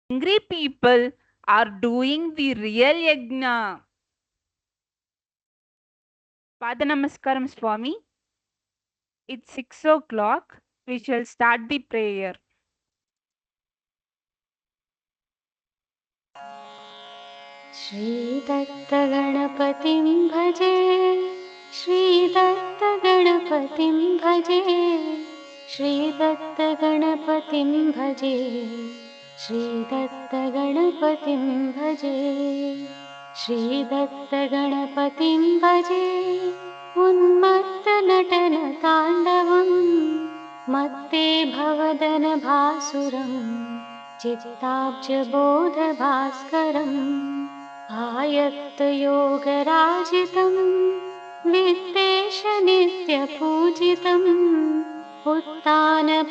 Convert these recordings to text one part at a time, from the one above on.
Angry people are doing the real yajna. Pada Namaskaram Swami. It's 6 o'clock. We shall start the prayer. Shri Datta Ganapatim Bhaje, Shri Datta Ganapatim Bhaje, Shri Datta Ganapatim Bhaje, Shri Datta Ganapatim Bhaje, Shri Datta Ganapatim Bhaje, Unmatta Natana Tandavam, Matte Bhavadana Bhasuram. चित्ताब्जबोधभास्करम् आयत्तयोगराजितं विद्वेषनित्यपूजितम् उत्तानपाणिमुद्रितं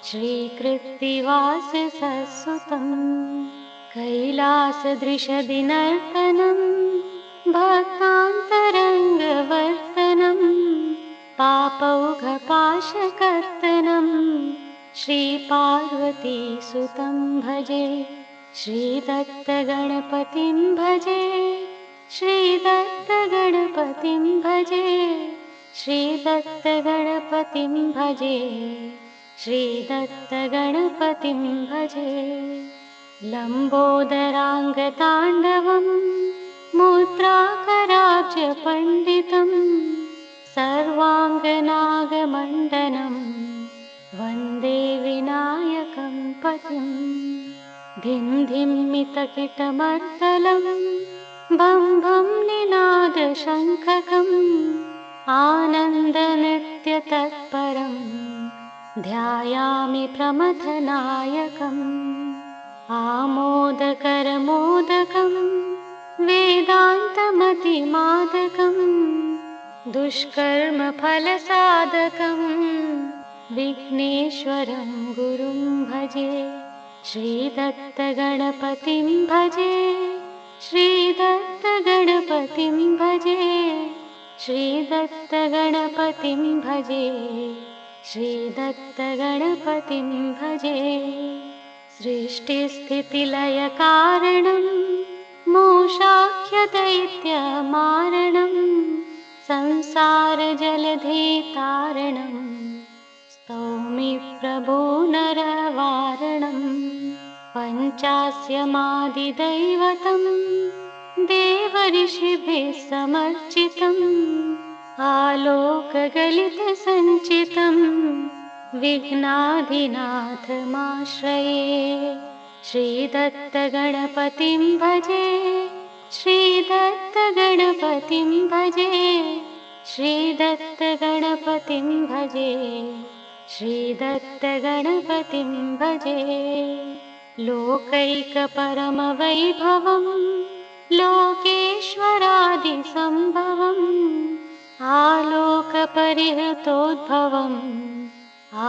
श्रीकृत्तिवाससुतं कैलासदृशदिनर्तनं भक्तान्तरङ्गवर्तनं पापौघपाशकर्तनं श्रीपार्वतीसुतं भजे श्रीदत्तगणपतिं भजे श्रीदत्तगणपतिं भजे श्रीदत्तगणपतिं भजे श्रीदत्तगणपतिं भजे लम्बोदराङ्गताण्डवं मुद्राकराब्जपण्डितं सर्वाङ्गनागमण्डनम् वन्दे विनायकं पतिं धिं धिम्मितकिटमर्दलं भं भं निनादशङ्खकम् आनन्दनृत्यतत्परं ध्यायामि प्रमथनायकम् आमोदकरमोदकं वेदान्तमतिमादकं दुष्कर्मफलसाधकम् विघ्नेश्वरं गुरुं भजे श्रीदत्तगणपतिं भजे श्रीदत्तगणपतिं भजे श्रीदत्तगणपतिं भजे श्रीदत्तगणपतिं भजे सृष्टिस्थितिलयकारणं मोक्षाख्यदैत्यमारणं संसारजलधितारणम् स्तौमि प्रभो नरवारणं पञ्चास्यमादिदैवतं देवऋषिभिः समर्चितम् आलोकगलितसञ्चितं विघ्नाधिनाथमाश्रये श्रीदत्तगणपतिं भजे श्रीदत्तगणपतिं भजे श्रीदत्तगणपतिं भजे श्रीदत्तगणपतिं भजे लोकैकपरमवैभवं लोकेश्वरादिसम्भवम् आलोकपरिहृतोद्भवम्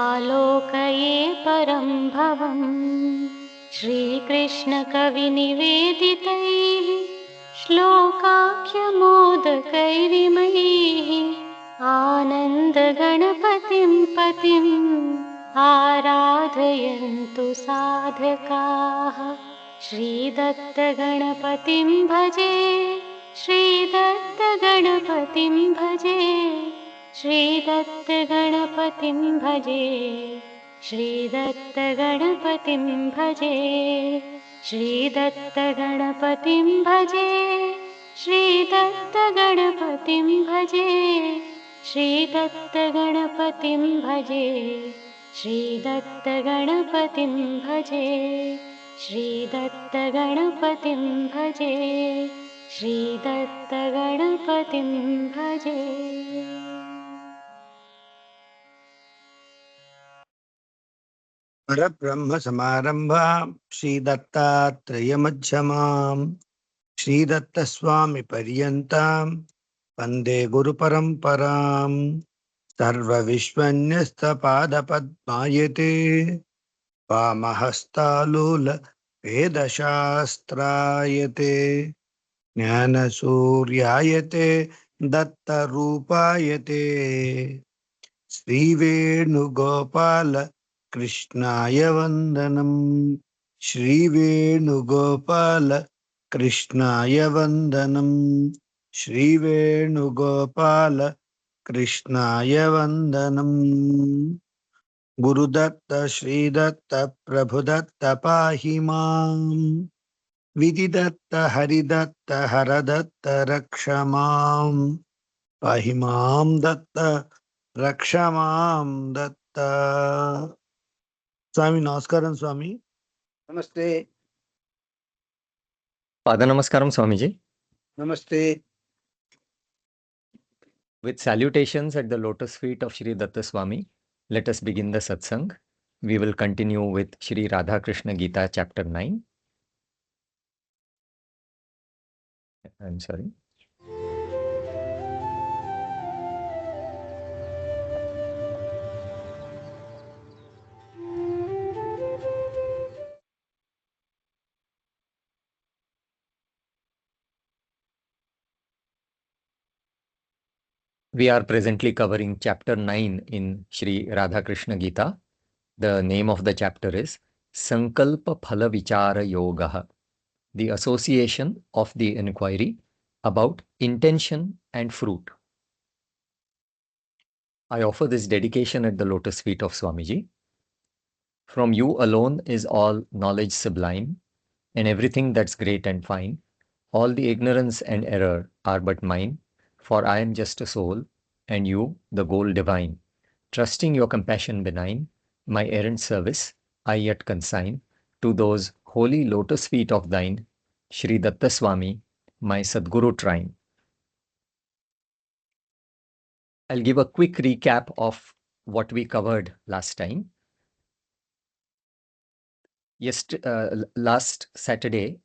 आलोकये परं भवम् श्रीकृष्णकविनिवेदितैः श्लोकाख्यमोदकैरिमैः आनन्दगणपतिं पतिम् आराधयन्तु साधकाः श्रीदत्तगणपतिं भजे श्रीदत्तगणपतिं भजे श्रीदत्तगणपतिं भजे श्रीदत्तगणपतिं भजे श्रीदत्तगणपतिं भजे श्रीदत्तगणपतिं भजे श्रीदत्तगणपतिं भजे श्रीदत्तगणपतिं भजे श्रीदत्तगणपतिं भजे श्रीदत्तगणपतिं भजे परब्रह्म समारंभां श्रीदत्तात्रेयमध्यमाम् श्रीदत्त स्वामी पर्यन्तां वन्दे गुरुपरम्परां सर्वविश्वन्यस्तपादपद्मायते वामहस्तालूल वेदशास्त्रायते ज्ञानसूर्यायते दत्तरूपायते श्रीवेणुगोपाल कृष्णाय वन्दनं श्रीवेणुगोपाल कृष्णाय वन्दनं श्रीवेणुगोपाल कृष्णाय वन्दनं गुरुदत्त श्रीदत्त प्रभुदत्त पाहि माम् विधिदत्त हरिदत्त हरदत्त रक्ष माम् पाहि मां दत्त रक्ष मां दत्त स्वामी नमस्कारं स्वामी नमस्ते Padanamaskaram Swamiji. नमस्ते With salutations at the lotus feet of Shri Datta Swami, let us begin the satsang. We will continue with Shri Radha Krishna Gita, chapter 9. I'm sorry. We are presently covering chapter 9 in Shri Radha Krishna Gita. The name of the chapter is Sankalpa Phala Vichara Yoga, the association of the inquiry about intention and fruit. I offer this dedication at the lotus feet of Swamiji. From you alone is all knowledge sublime, and everything that's great and fine. All the ignorance and error are but mine, for I am just a soul, and you the goal divine. Trusting your compassion benign, my errant service I yet consign to those holy lotus feet of thine, Shri Datta Swami, my Sadguru trine. I'll give a quick recap of what we covered last time. Last Saturday,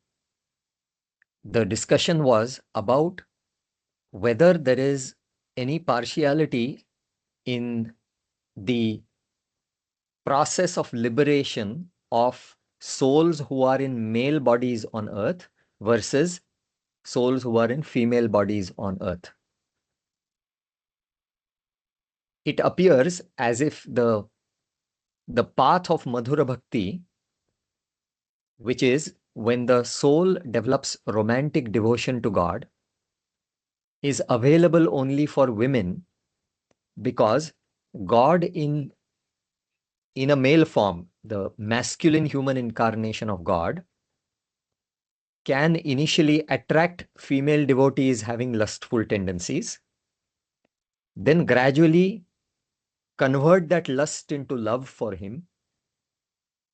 the discussion was about whether there is any partiality in the process of liberation of souls who are in male bodies on earth versus souls who are in female bodies on earth. It appears as if the path of Madhura Bhakti, which is when the soul develops romantic devotion to God, is available only for women because God in a male form, the masculine human incarnation of God, can initially attract female devotees having lustful tendencies, then gradually convert that lust into love for him,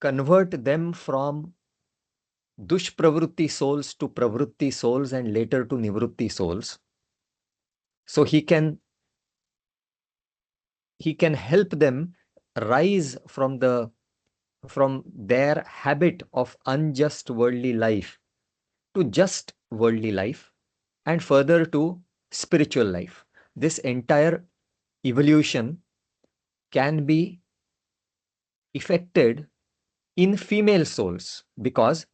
convert them from dushpravrutti souls to pravrutti souls and later to nivrutti souls. So he can help them rise from their habit of unjust worldly life to just worldly life and further to spiritual life. This entire evolution can be effected in female souls because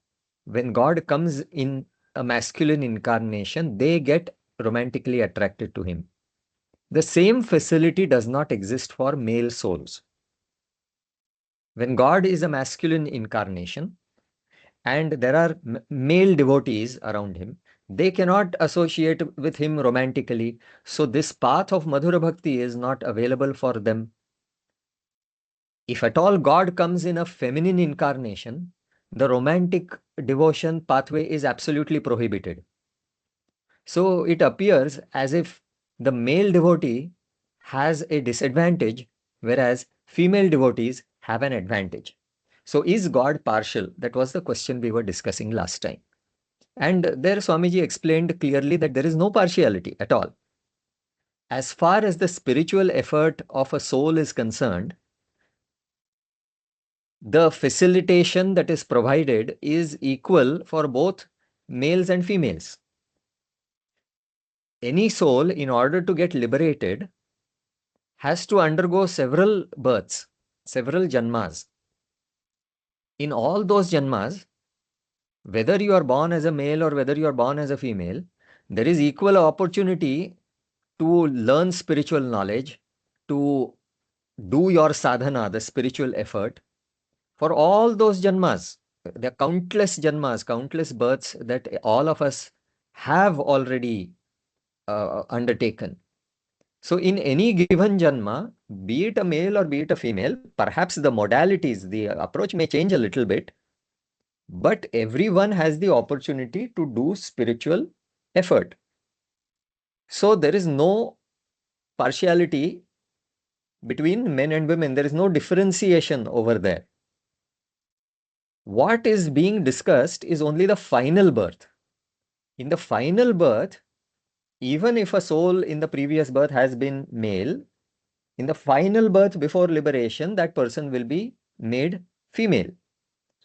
when God comes in a masculine incarnation, they get romantically attracted to him. The same facility does not exist for male souls. When God is a masculine incarnation and there are male devotees around him, they cannot associate with him romantically. So this path of Madhura Bhakti is not available for them. If at all God comes in a feminine incarnation, the romantic devotion pathway is absolutely prohibited. So it appears as if the male devotee has a disadvantage, whereas female devotees have an advantage. So is God partial? That was the question we were discussing last time. And there Swamiji explained clearly that there is no partiality at all. As far as the spiritual effort of a soul is concerned, the facilitation that is provided is equal for both males and females. Any soul, in order to get liberated, has to undergo several births, several janmas. In all those janmas, whether you are born as a male or whether you are born as a female, there is equal opportunity to learn spiritual knowledge, to do your sadhana, the spiritual effort, For all those janmas, there are countless janmas, countless births that all of us have already undertaken. So in any given janma, be it a male or be it a female, perhaps the modalities, the approach may change a little bit, but everyone has the opportunity to do spiritual effort. So there is no partiality between men and women. There is no differentiation over there. What is being discussed is only the final birth. In the final birth, even if a soul in the previous birth has been male, in the final birth before liberation, that person will be made female.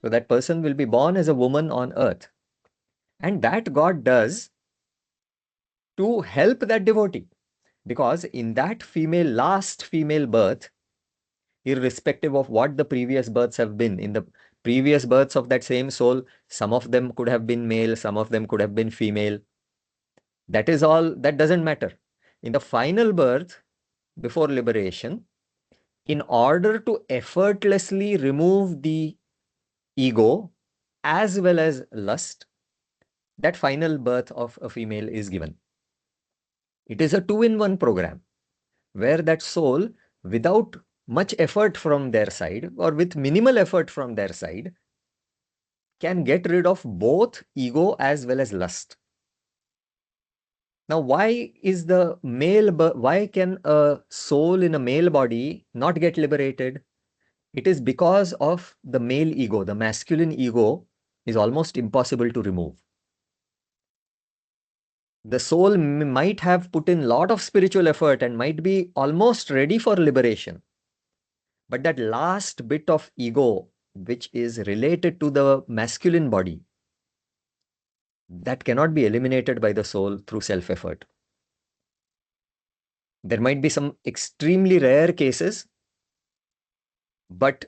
So that person will be born as a woman on earth. And that God does to help that devotee. Because in that last female birth, irrespective of what the previous births have been, in the previous births of that same soul, some of them could have been male, some of them could have been female. That is all, that doesn't matter. In the final birth, before liberation, in order to effortlessly remove the ego as well as lust, that final birth of a female is given. It is a 2-in-1 program where that soul, without much effort from their side or with minimal effort from their side, can get rid of both ego as well as lust. Now, why can a soul in a male body not get liberated? It is because of the male ego. The masculine ego is almost impossible to remove. The soul might have put in a lot of spiritual effort and might be almost ready for liberation. But that last bit of ego, which is related to the masculine body, that cannot be eliminated by the soul through self-effort. There might be some extremely rare cases, but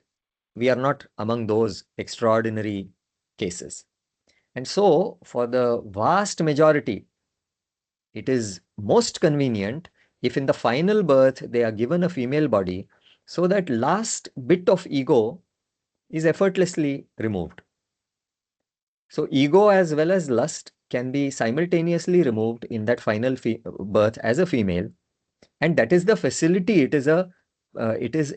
we are not among those extraordinary cases. And so, for the vast majority, it is most convenient if in the final birth they are given a female body, so that last bit of ego is effortlessly removed. So ego as well as lust can be simultaneously removed in that final birth as a female, and that is the facility. It is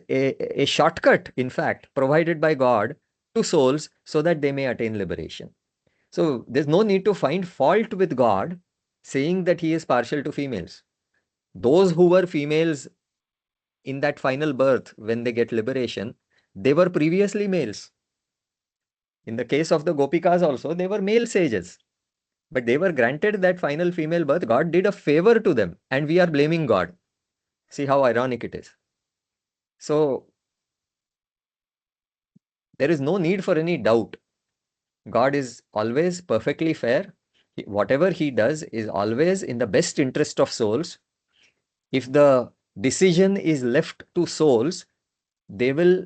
a shortcut, in fact, provided by God to souls so that they may attain liberation. So there's no need to find fault with God saying that he is partial to females. Those who were females in that final birth, when they get liberation, they were previously males. In the case of the Gopikas also, they were male sages, but they were granted that final female birth. God did a favor to them, and we are blaming God. See how ironic it is. So there is no need for any doubt. God is always perfectly fair. Whatever he does is always in the best interest of souls. If the decision is left to souls, they will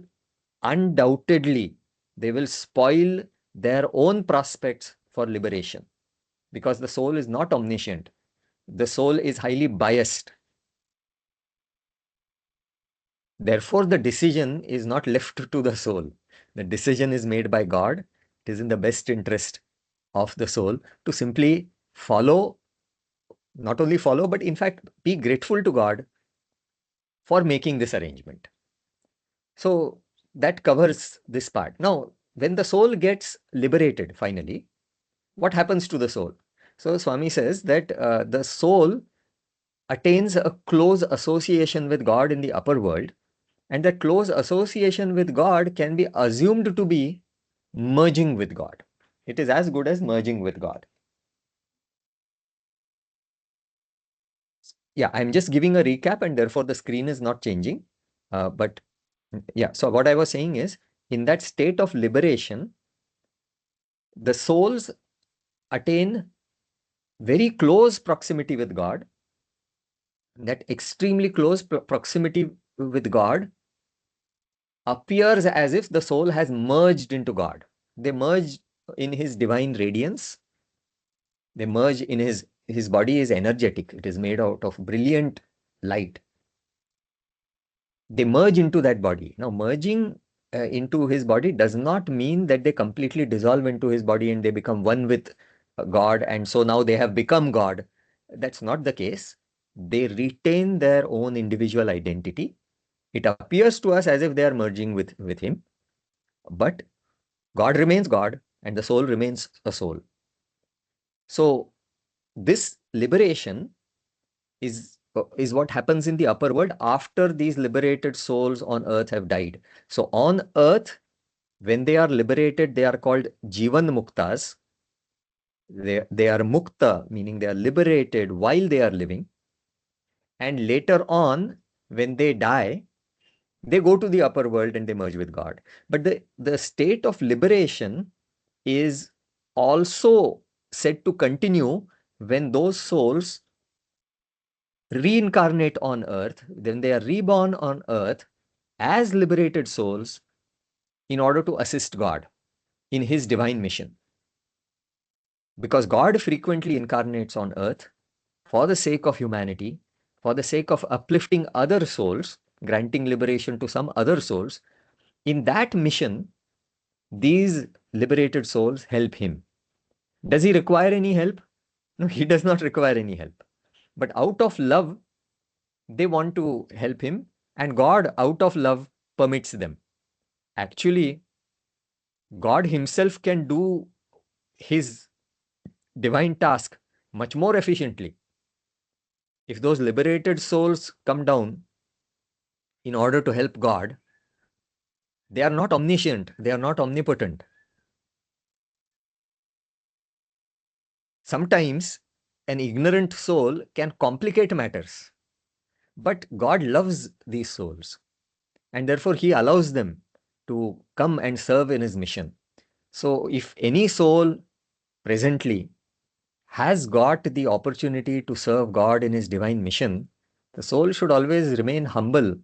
undoubtedly, they will spoil their own prospects for liberation, because the soul is not omniscient. The soul is highly biased. Therefore, the decision is not left to the soul. The decision is made by God. It is in the best interest of the soul to simply follow, not only follow, but in fact be grateful to God for making this arrangement. So that covers this part. Now, when the soul gets liberated finally, what happens to the soul? So Swami says that the soul attains a close association with God in the upper world, and that close association with God can be assumed to be merging with God. It is as good as merging with God. Yeah, I'm just giving a recap, and therefore the screen is not changing. But yeah, so what I was saying is, in that state of liberation, the souls attain very close proximity with God. That extremely close proximity with God appears as if the soul has merged into God. They merge in his divine radiance. They merge in his body is energetic. It is made out of brilliant light. They merge into that body. Now, merging into his body does not mean that they completely dissolve into his body and they become one with God, and so now they have become God. That's not the case. They retain their own individual identity. It appears to us as if they are merging with him, but God remains God and the soul remains a soul. So this liberation is what happens in the upper world after these liberated souls on earth have died. So on earth, when they are liberated, they are called Jivan Muktas. They are mukta, meaning they are liberated while they are living. And later on, when they die, they go to the upper world and they merge with God. But the state of liberation is also said to continue when those souls reincarnate on earth, then they are reborn on earth as liberated souls in order to assist God in his divine mission. Because God frequently incarnates on earth for the sake of humanity, for the sake of uplifting other souls, granting liberation to some other souls. In that mission, these liberated souls help him. Does he require any help? No, he does not require any help. But out of love, they want to help him, and God, out of love, permits them. Actually, God himself can do his divine task much more efficiently. If those liberated souls come down in order to help God, they are not omniscient, they are not omnipotent. Sometimes an ignorant soul can complicate matters, but God loves these souls, and therefore he allows them to come and serve in his mission. So if any soul presently has got the opportunity to serve God in his divine mission, the soul should always remain humble.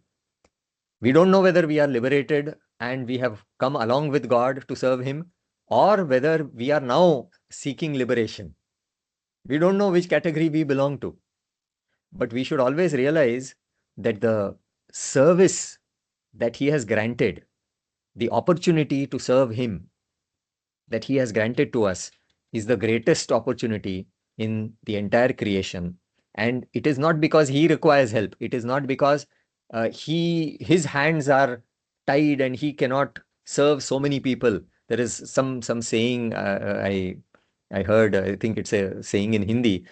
We don't know whether we are liberated and we have come along with God to serve him, or whether we are now seeking liberation. We don't know which category we belong to. But we should always realize that the service that he has granted, the opportunity to serve him that he has granted to us, is the greatest opportunity in the entire creation. And it is not because he requires help. It is not because his hands are tied and he cannot serve so many people. There is some saying I heard. I think it's a saying in Hindi,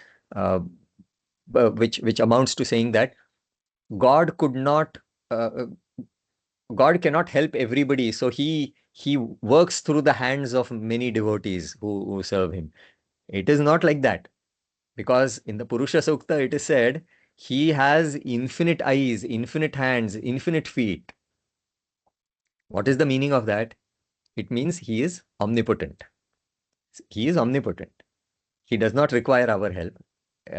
which amounts to saying that God could not. God cannot help everybody, so he works through the hands of many devotees who serve him. It is not like that, because in the Purusha Sukta it is said he has infinite eyes, infinite hands, infinite feet. What is the meaning of that? It means he is omnipotent. He is omnipotent. He does not require our help.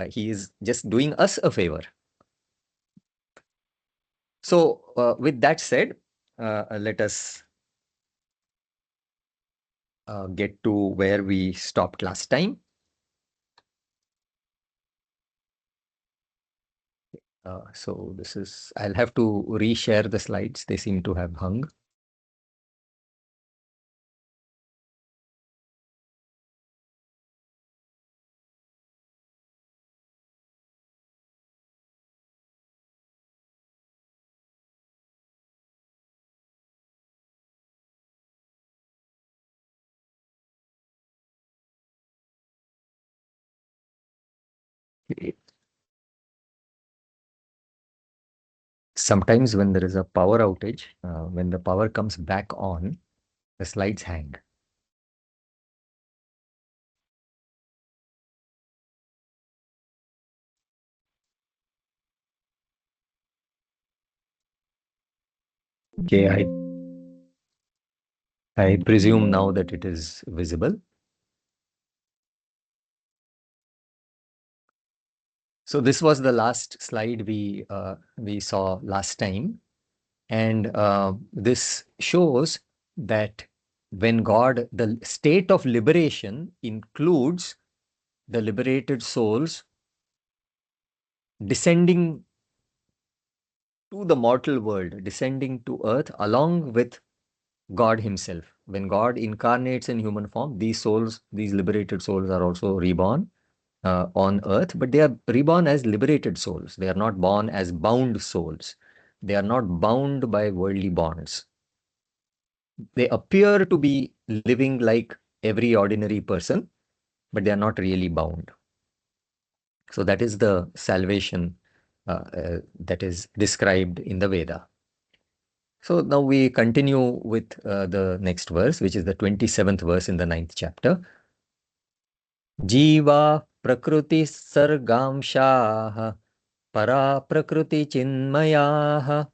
He is just doing us a favor. So with that said, let us get to where we stopped last time. So this is, I'll have to reshare the slides. They seem to have hung. Sometimes when there is a power outage, when the power comes back on, the slides hang. Okay, I presume now that it is visible. So this was the last slide we saw last time, and this shows that when God, the state of liberation includes the liberated souls descending to the mortal world, descending to earth along with God himself. When God incarnates in human form, these souls, these liberated souls are also reborn on earth, but they are reborn as liberated souls. They are not born as bound souls. They are not bound by worldly bonds. They appear to be living like every ordinary person, but they are not really bound. So that is the salvation that is described in the Veda. So now we continue with the next verse, which is the 27th verse in the 9th chapter. Jiva prakriti sargamshaha para prakriti chinmayaha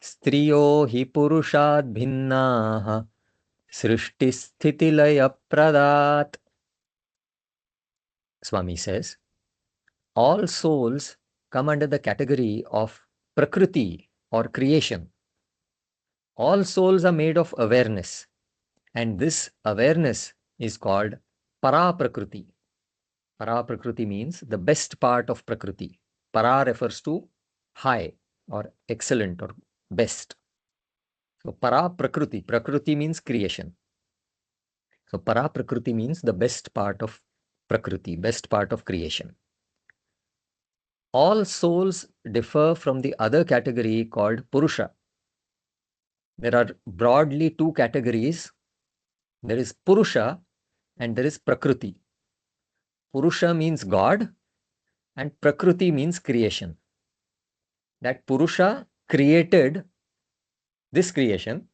striyo hi purushad bhinnaha srishti sthiti laya pradat. Swami says, all souls come under the category of prakriti or creation. All souls are made of awareness, and this awareness is called para prakriti. Para prakriti means the best part of prakriti. Para refers to high or excellent or best. So para prakriti, prakriti means creation. So para prakriti means the best part of prakriti, best part of creation. All souls differ from the other category called Purusha. There are broadly two categories. There is Purusha and there is Prakriti. Purusha means God and Prakriti means creation. That Purusha created this creation.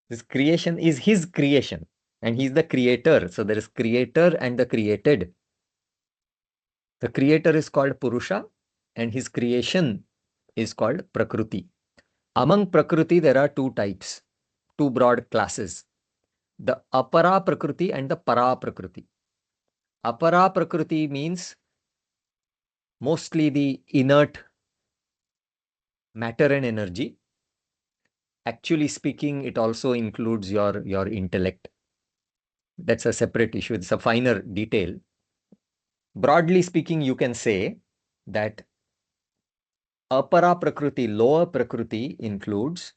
This creation is his creation and he is the creator. So there is creator and the created. The creator is called Purusha and his creation is called Prakriti. Among Prakriti, there are two types, two broad classes, the Apara Prakriti and the Para Prakriti. Apara Prakriti means mostly the inert matter and energy. Actually speaking, it also includes your intellect. That's a separate issue. It's a finer detail. Broadly speaking, you can say that Apara Prakriti, lower Prakriti, includes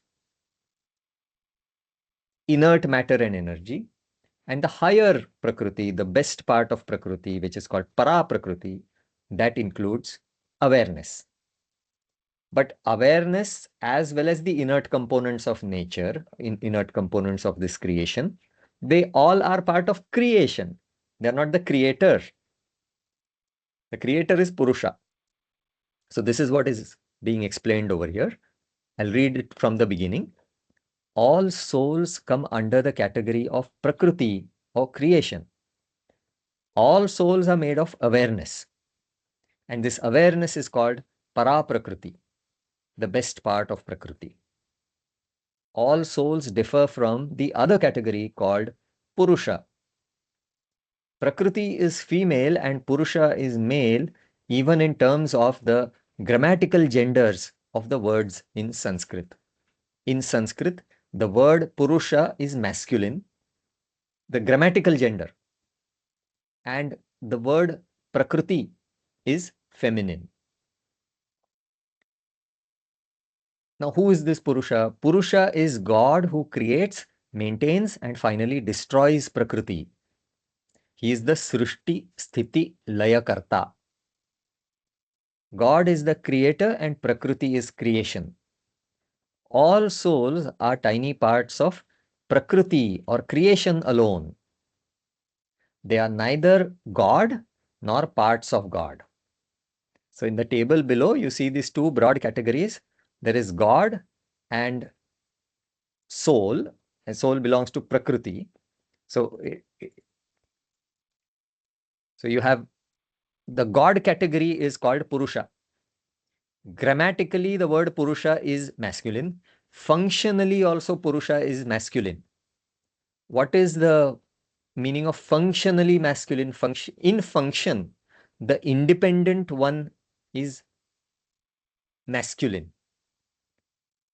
inert matter and energy. And the higher Prakriti, the best part of Prakriti, which is called Para Prakriti, that includes awareness. But awareness, as well as the inert components of nature, inert components of this creation, they all are part of creation. They are not the creator. The creator is Purusha. So this is what is being explained over here. I'll read it from the beginning. All souls come under the category of Prakriti or creation. All souls are made of awareness. And this awareness is called Para Prakriti, the best part of Prakriti. All souls differ from the other category called Purusha. Prakriti is female and Purusha is male, even in terms of the grammatical genders of the words in Sanskrit. In Sanskrit, the word Purusha is masculine, the grammatical gender, and the word Prakriti is feminine. Now, who is this Purusha? Purusha is God who creates, maintains, and finally destroys Prakriti. He is the Srishti Sthiti Laya Karta. God is the creator and Prakriti is creation. All souls are tiny parts of Prakriti or creation alone. They are neither God nor parts of God. So in the table below, you see these two broad categories. There is God and soul, and soul belongs to Prakriti. So you have the God category is called Purusha. Grammatically, the word Purusha is masculine. Functionally, also Purusha is masculine. What is the meaning of functionally masculine? In function, the independent one is masculine.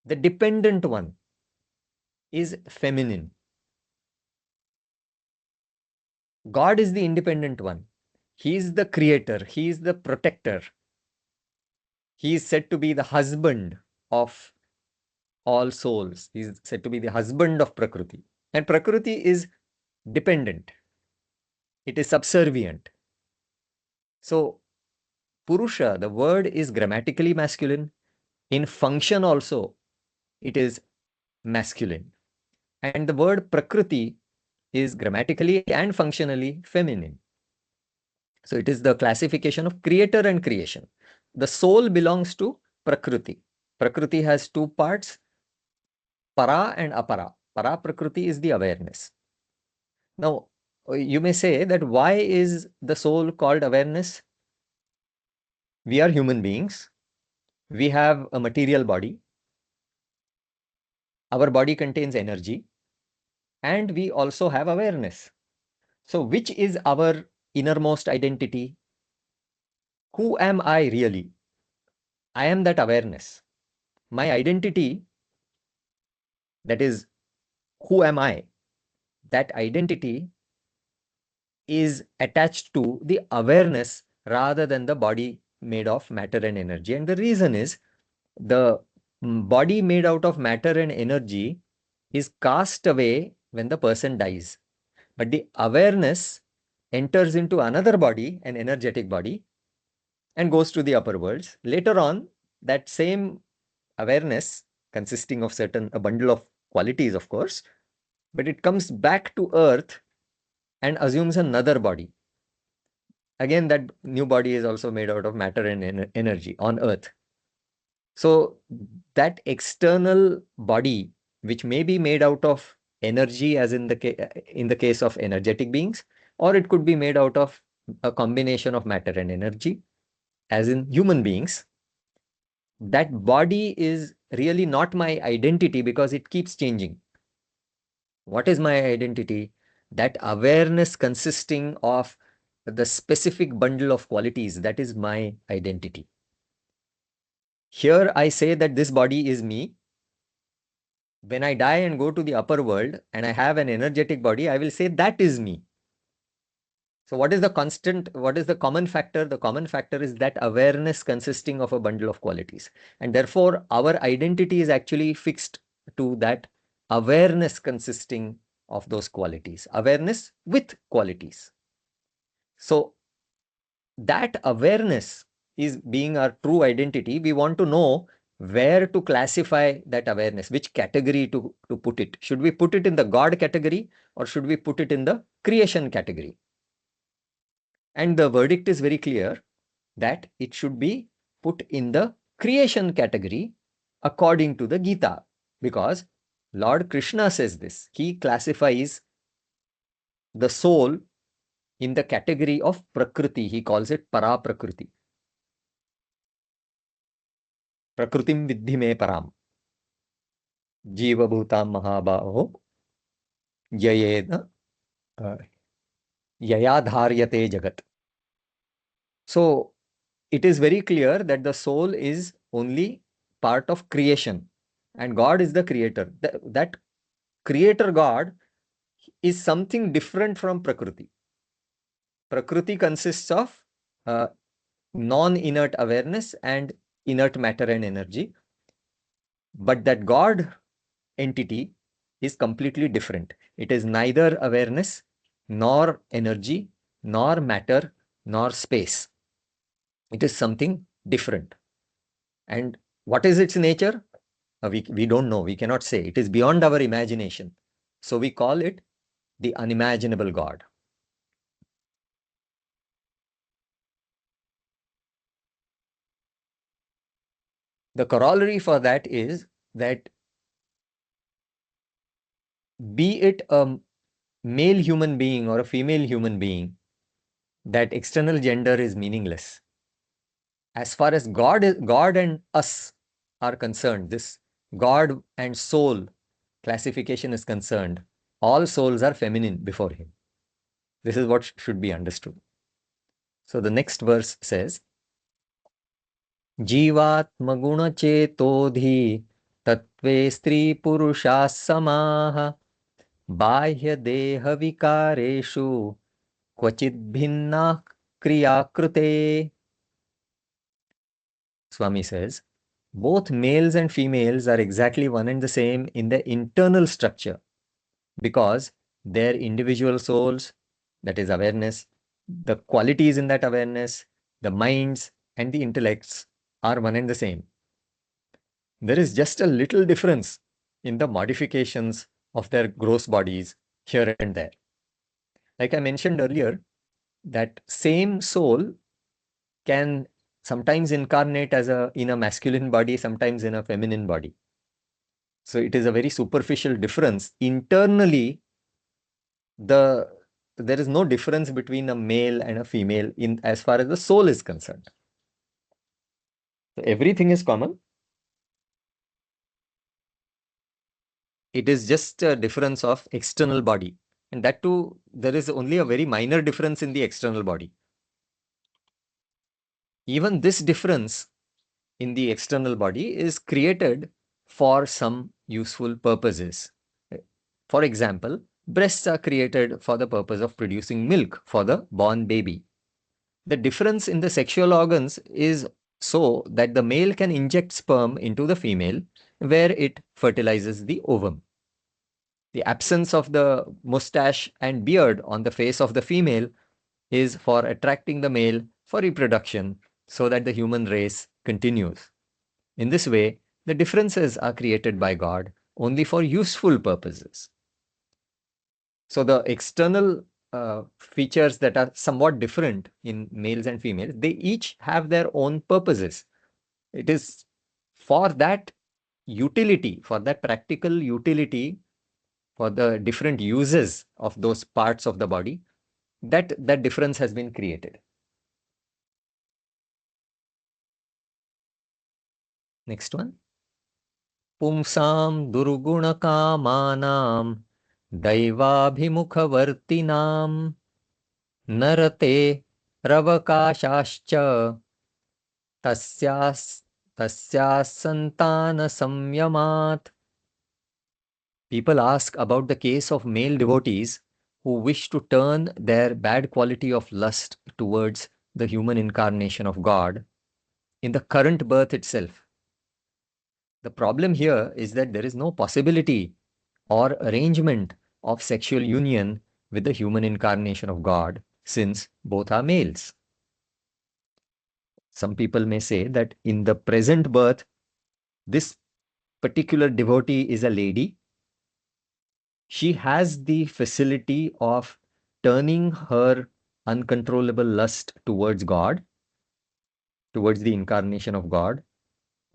The dependent one is feminine. God is the independent one. He is the creator. He is the protector. He is said to be the husband of all souls. He is said to be the husband of Prakriti. And Prakriti is dependent. It is subservient. So, Purusha, the word is grammatically masculine. In function also, it is masculine. And the word Prakriti is grammatically and functionally feminine. So it is the classification of creator and creation. The soul belongs to Prakriti. Prakriti has two parts, Para and Apara. Para Prakriti is the awareness. Now, you may say that why is the soul called awareness? We are human beings. We have a material body. Our body contains energy. And we also have awareness. So which is our innermost identity? Who am I really? I am that awareness. My identity, that is, who am I? That identity is attached to the awareness rather than the body made of matter and energy. And the reason is the body made out of matter and energy is cast away when the person dies. But the awareness enters into another body, an energetic body, and goes to the upper worlds. Later on, that same awareness, consisting of a bundle of qualities, of course, but it comes back to earth and assumes another body. Again, that new body is also made out of matter and energy on earth. So that external body, which may be made out of energy, as in the case of energetic beings, or it could be made out of a combination of matter and energy, as in human beings, that body is really not my identity because it keeps changing. What is my identity? That awareness consisting of the specific bundle of qualities, that is my identity. Here I say that this body is me. When I die and go to the upper world and I have an energetic body, I will say that is me. So what is the constant? What is the common factor? The common factor is that awareness consisting of a bundle of qualities. And therefore, our identity is actually fixed to that awareness consisting of those qualities. Awareness with qualities. So that awareness is being our true identity. We want to know where to classify that awareness, which category to put it. Should we put it in the God category or should we put it in the creation category? And the verdict is very clear that it should be put in the creation category according to the Gita, because Lord Krishna says this. He classifies the soul in the category of Prakriti. He calls it Para Prakriti. Prakritim vidhi me param. Jiva bhutam mahabhaho yayena yayadharyate jagat. So it is very clear that the soul is only part of creation and God is the creator. That creator God is something different from Prakriti. Prakriti consists of non-inert awareness and inert matter and energy. But that God entity is completely different. It is neither awareness, nor energy, nor matter, nor space. It is something different. And what is its nature? We don't know. We cannot say. It is beyond our imagination. So we call it the unimaginable God. The corollary for that is that be it a male human being or a female human being, that external gender is meaningless. As far as God and us are concerned, this God and soul classification is concerned, all souls are feminine before him. This is what should be understood. So the next verse says, Jivatma guna chetodhi tatve stri purusha samaha bahya deha vikareshu kvachit bhinna kriya krute. Swami says, both males and females are exactly one and the same in the internal structure, because their individual souls, that is awareness, the qualities in that awareness, the minds and the intellects are one and the same. There is just a little difference in the modifications of their gross bodies here and there. Like I mentioned earlier, that same soul can sometimes incarnate in a masculine body, sometimes in a feminine body. So it is a very superficial difference. Internally, there is no difference between a male and a female in as far as the soul is concerned. So everything is common. It is just a difference of external body. And that too, there is only a very minor difference in the external body. Even this difference in the external body is created for some useful purposes. For example, breasts are created for the purpose of producing milk for the born baby. The difference in the sexual organs is so that the male can inject sperm into the female, where it fertilizes the ovum. The absence of the mustache and beard on the face of the female is for attracting the male for reproduction, so that the human race continues. In this way, the differences are created by God only for useful purposes. So the external features that are somewhat different in males and females, they each have their own purposes. It is for that utility, for that practical utility, for the different uses of those parts of the body, that difference has been created. Next one. Pumsam durguna kamanam daivabhimukhavartinam narate ravakashascha tasyas santana samyamat. People ask about the case of male devotees who wish to turn their bad quality of lust towards the human incarnation of God in the current birth itself. The problem here is that there is no possibility or arrangement of sexual union with the human incarnation of God, since both are males. Some people may say that in the present birth, this particular devotee is a lady. She has the facility of turning her uncontrollable lust towards God, towards the incarnation of God,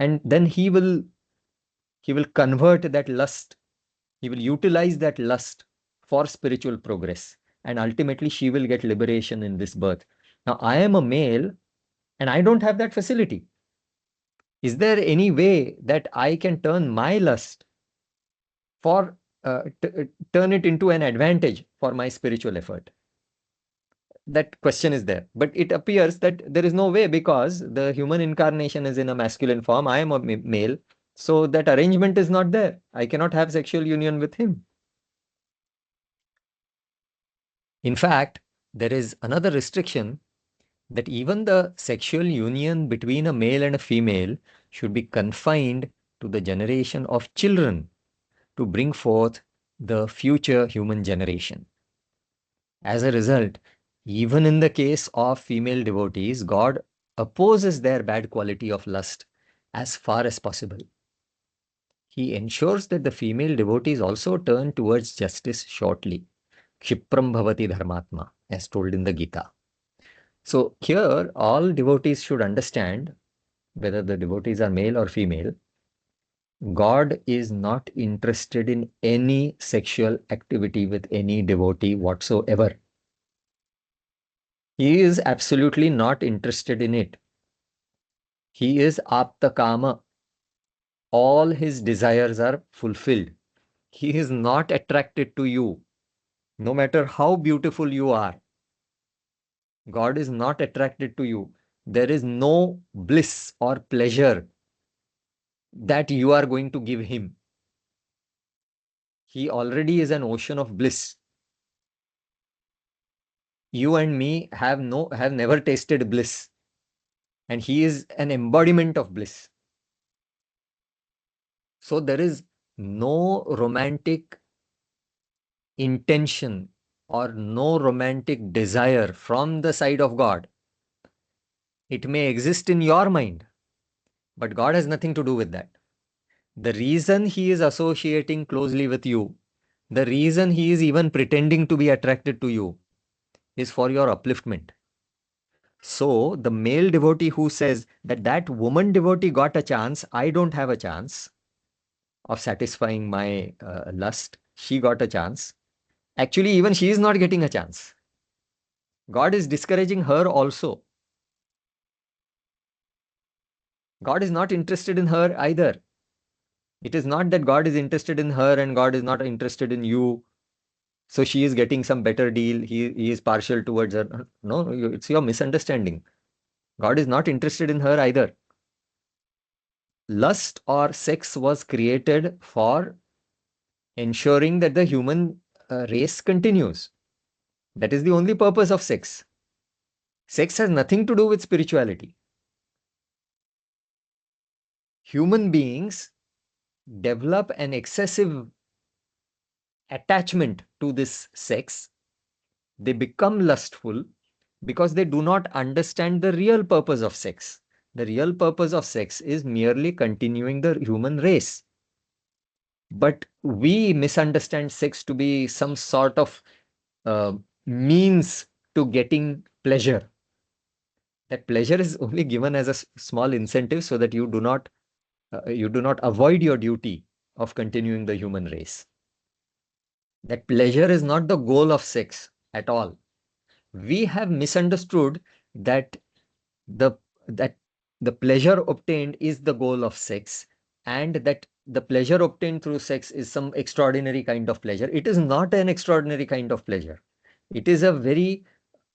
and then he will convert that lust, he will utilize that lust for spiritual progress, and ultimately she will get liberation in this birth. Now, I am a male and I don't have that facility. Is there any way that I can turn my lust for turn it into an advantage for my spiritual effort? That question is there, but it appears that there is no way, because the human incarnation is in a masculine form. I am a male, so that arrangement is not there. I cannot have sexual union with him. In fact, there is another restriction, that even the sexual union between a male and a female should be confined to the generation of children, to bring forth the future human generation. As a result, even in the case of female devotees, God opposes their bad quality of lust as far as possible. He ensures that the female devotees also turn towards justice shortly. Kshipram bhavati dharmatma, as told in the Gita. So here, all devotees should understand, whether the devotees are male or female, God is not interested in any sexual activity with any devotee whatsoever. He is absolutely not interested in it. He is apta kama. All his desires are fulfilled. He is not attracted to you, no matter how beautiful you are. God is not attracted to you. There is no bliss or pleasure that you are going to give him. He already is an ocean of bliss. You and me have never tasted bliss, and he is an embodiment of bliss. So there is no romantic intention or no romantic desire from the side of God. It may exist in your mind, but God has nothing to do with that. The reason he is associating closely with you, the reason he is even pretending to be attracted to you, is for your upliftment. So the male devotee who says that that woman devotee got a chance, I don't have a chance of satisfying my lust, she got a chance. Actually, even she is not getting a chance. God is discouraging her also. God is not interested in her either. It is not that God is interested in her and God is not interested in you. So she is getting some better deal. He is partial towards her. No, it's your misunderstanding. God is not interested in her either. Lust or sex was created for ensuring that the human race continues. That is the only purpose of sex. Sex has nothing to do with spirituality. Human beings develop an excessive attachment to this sex. They become lustful because they do not understand the real purpose of sex. The real purpose of sex is merely continuing the human race. But we misunderstand sex to be some sort of means to getting pleasure. That pleasure is only given as a small incentive so that you do not avoid your duty of continuing the human race. That pleasure is not the goal of sex at all. We have misunderstood that the pleasure obtained is the goal of sex, and that the pleasure obtained through sex is some extraordinary kind of pleasure. It is not an extraordinary kind of pleasure. It is a very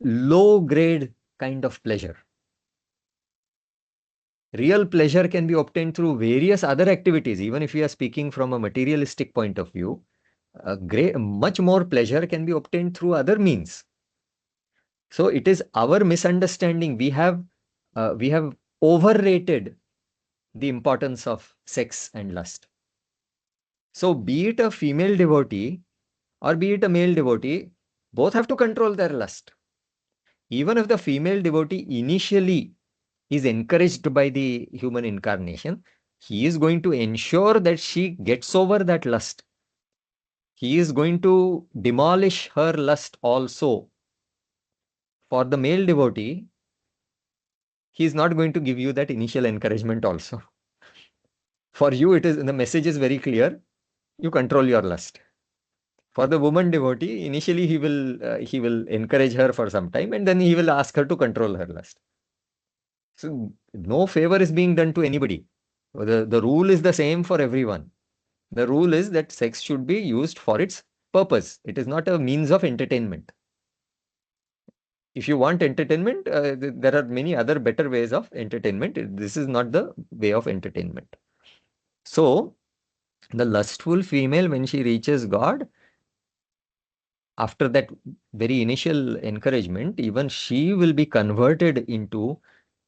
low grade kind of pleasure. Real pleasure can be obtained through various other activities. Even if we are speaking from a materialistic point of view, much more pleasure can be obtained through other means. So it is our misunderstanding. We have overrated the importance of sex and lust. So be it a female devotee or be it a male devotee, both have to control their lust. Even if the female devotee initially is encouraged by the human incarnation, he is going to ensure that she gets over that lust. He is going to demolish her lust also. For the male devotee, he is not going to give you that initial encouragement also. For you, the message is very clear. You control your lust. For the woman devotee, initially he will encourage her for some time, and then he will ask her to control her lust. So no favor is being done to anybody. The rule is the same for everyone. The rule is that sex should be used for its purpose. It is not a means of entertainment. If you want entertainment, there are many other better ways of entertainment. This is not the way of entertainment. So the lustful female, when she reaches God, after that very initial encouragement, even she will be converted into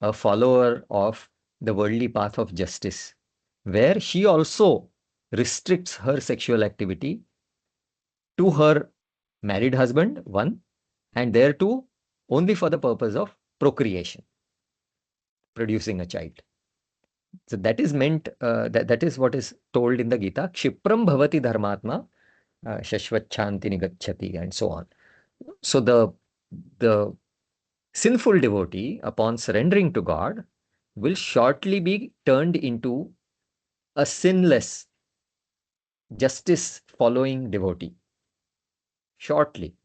a follower of the worldly path of justice, where she also restricts her sexual activity to her married husband, one, and there too only for the purpose of procreation, producing a child. So that is meant, that is what is told in the Gita, Kshipram bhavati dharmatma, shashvachanti nigacchati, and so on. So the sinful devotee, upon surrendering to God, will shortly be turned into a sinless, justice following devotee. Shortly.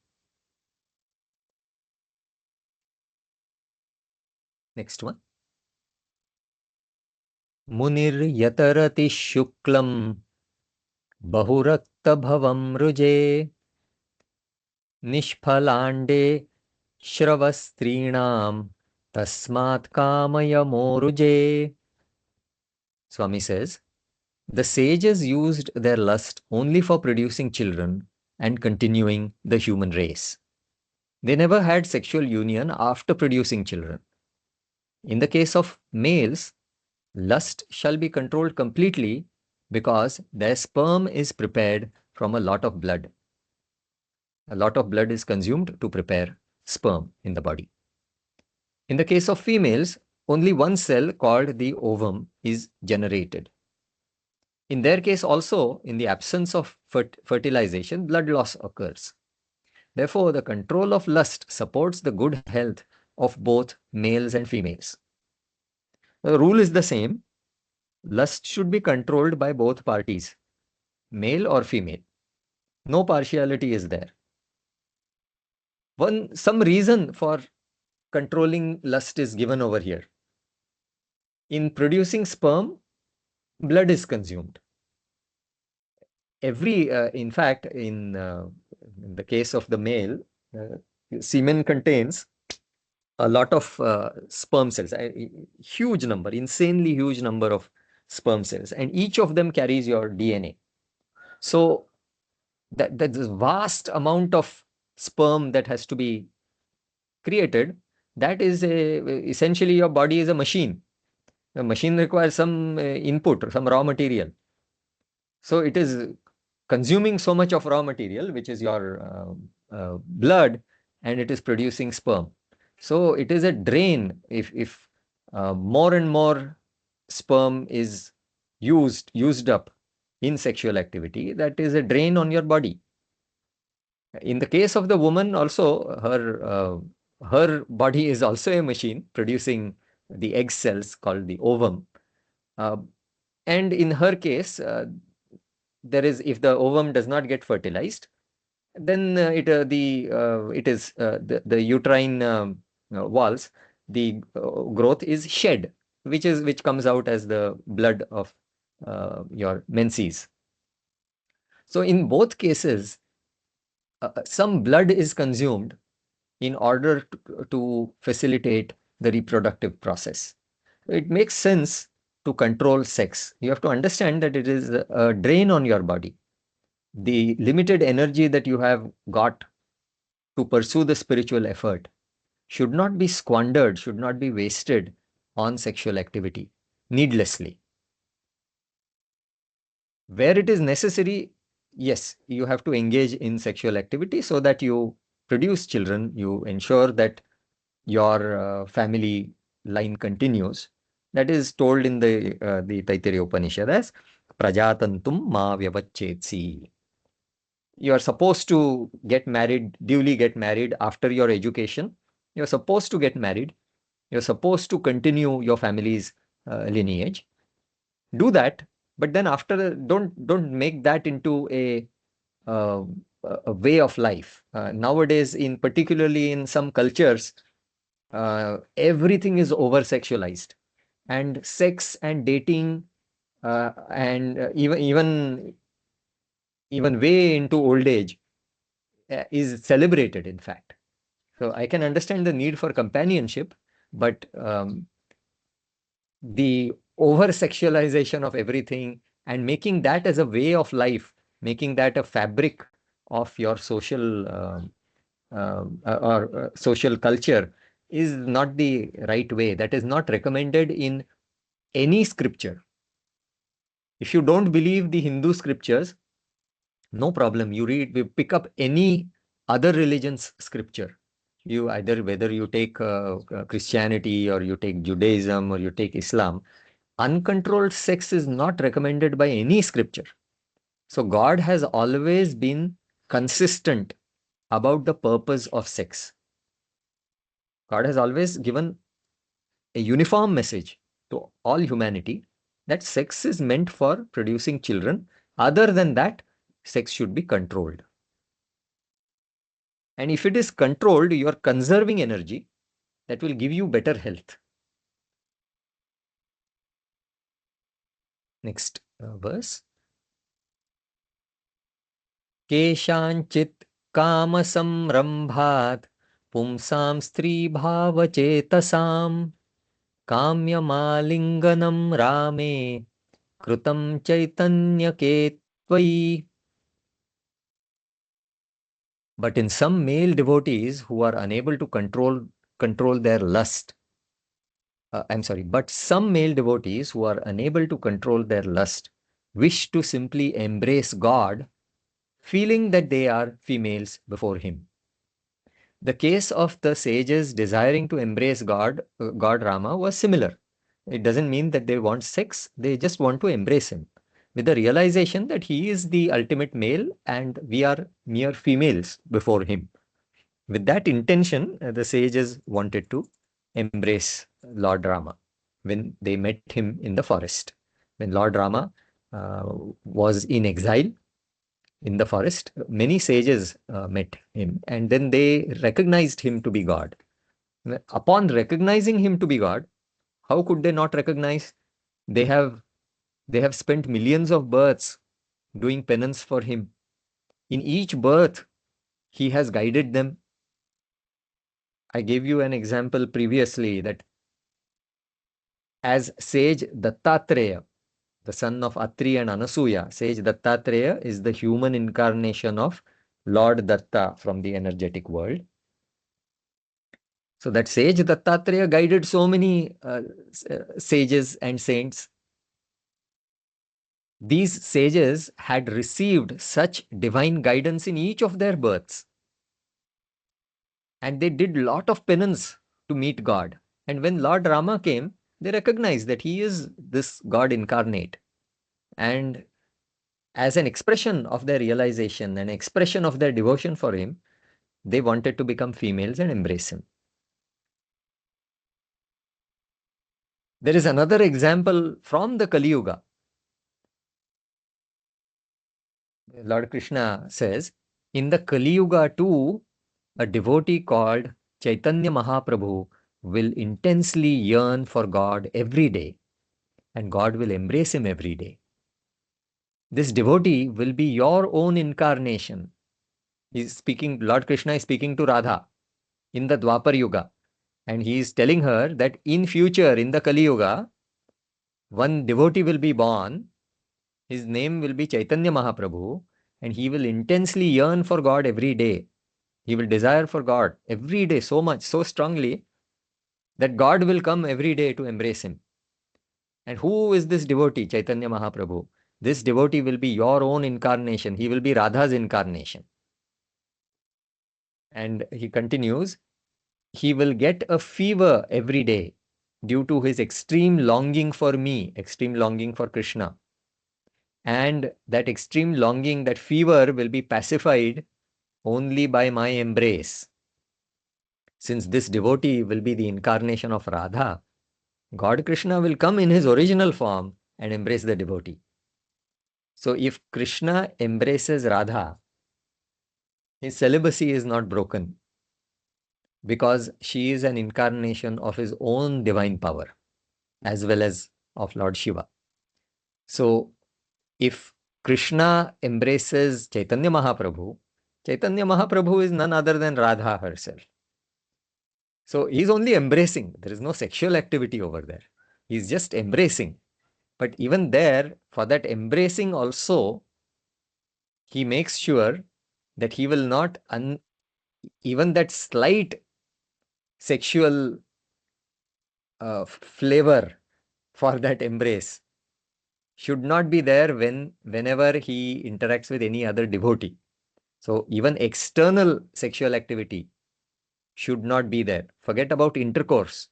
Next one. Munir yatarati shuklam bahurakta bhavam ruje nishphalande shravastrinam tasmat kamaya moruje. Swami says, the sages used their lust only for producing children and continuing the human race. They never had sexual union after producing children. In the case of males, lust shall be controlled completely because their sperm is prepared from a lot of blood. A lot of blood is consumed to prepare sperm in the body. In the case of females, only one cell called the ovum is generated. In their case also, in the absence of fertilization, blood loss occurs. Therefore, the control of lust supports the good health of both males and females. The rule is the same. Lust should be controlled by both parties, male or female. No partiality is there. Some reason for controlling lust is given over here. In producing sperm, blood is consumed. In fact, in the case of the male, semen contains a lot of sperm cells, a huge number, insanely huge number of sperm cells, and each of them carries your DNA. So that's a vast amount of sperm that has to be created. That is essentially your body is a machine. The machine requires some input, some raw material. So it is consuming so much of raw material, which is your blood, and it is producing sperm. So it is a drain. If more and more sperm is used up in sexual activity, that is a drain on your body. In the case of the woman also, her body is also a machine producing the egg cells called the ovum. And in her case, if the ovum does not get fertilized, then the uterine walls, the growth is shed, which comes out as the blood of your menses. So in both cases, some blood is consumed in order to facilitate the reproductive process. It makes sense to control sex. You have to understand that it is a drain on your body. The limited energy that you have got to pursue the spiritual effort should not be squandered, should not be wasted on sexual activity needlessly. Where it is necessary, yes, you have to engage in sexual activity so that you produce children, you ensure that your family line continues. That is told in the Taittiriya Upanishad as Prajatantum ma vyavachetsi. You are supposed to duly get married after your education. You're supposed to get married. You're supposed to continue your family's lineage. Do that, but then after, don't make that into a way of life. Nowadays, particularly in some cultures, everything is over-sexualized, and sex and dating and even way into old age is celebrated, in fact. So I can understand the need for companionship, but the over-sexualization of everything and making that as a way of life, making that a fabric of your social social culture is not the right way. That is not recommended in any scripture. If you don't believe the Hindu scriptures, no problem. You pick up any other religion's scripture. Whether you take Christianity or you take Judaism or you take Islam, uncontrolled sex is not recommended by any scripture. So God has always been consistent about the purpose of sex. God has always given a uniform message to all humanity that sex is meant for producing children. Other than that, sex should be controlled. And if it is controlled, you are conserving energy that will give you better health. Next verse. Keshanchit kama samrambhat pumsam stri bhavachetasam kamyamalinganam rame krutam chaitanya ketvai. But in some male devotees who are unable to control their lust, but some male devotees who are unable to control their lust wish to simply embrace God, feeling that they are females before him. The case of the sages desiring to embrace God Rama was similar. It doesn't mean that they want sex, they just want to embrace him, with the realization that he is the ultimate male and we are mere females before him. With that intention, the sages wanted to embrace Lord Rama when they met him in the forest. When Lord Rama was in exile in the forest, many sages met him, and then they recognized him to be God. Upon recognizing him to be God, how could they not recognize? They have spent millions of births doing penance for him. In each birth, he has guided them. I gave you an example previously that as sage Dattatreya, the son of Atri and Anasuya, sage Dattatreya is the human incarnation of Lord Datta from the energetic world. So that sage Dattatreya guided so many sages and saints. These sages had received such divine guidance in each of their births. And they did lot of penance to meet God. And when Lord Rama came, they recognized that he is this God incarnate. And as an expression of their realization, an expression of their devotion for him, they wanted to become females and embrace him. There is another example from the Kali Yuga. Lord Krishna says, in the Kali Yuga too, a devotee called Chaitanya Mahaprabhu will intensely yearn for God every day, and God will embrace him every day. This devotee will be your own incarnation. Lord Krishna is speaking to Radha in the Dwapar Yuga, and he is telling her that in future, in the Kali Yuga, one devotee will be born. His name will be Chaitanya Mahaprabhu, and he will intensely yearn for God every day. He will desire for God every day so much, so strongly, that God will come every day to embrace him. And who is this devotee, Chaitanya Mahaprabhu? This devotee will be your own incarnation. He will be Radha's incarnation. And he continues, he will get a fever every day due to his extreme longing for me, extreme longing for Krishna. And that extreme longing, that fever will be pacified only by my embrace. Since this devotee will be the incarnation of Radha, God Krishna will come in his original form and embrace the devotee. So if Krishna embraces Radha, his celibacy is not broken because she is an incarnation of his own divine power as well as of Lord Shiva. So if Krishna embraces Chaitanya Mahaprabhu is none other than Radha herself. So he's only embracing. There is no sexual activity over there. He's just embracing. But even there, for that embracing also, he makes sure that he will not, even that slight sexual flavor for that embrace should not be there whenever he interacts with any other devotee. So even external sexual activity should not be there. Forget about intercourse.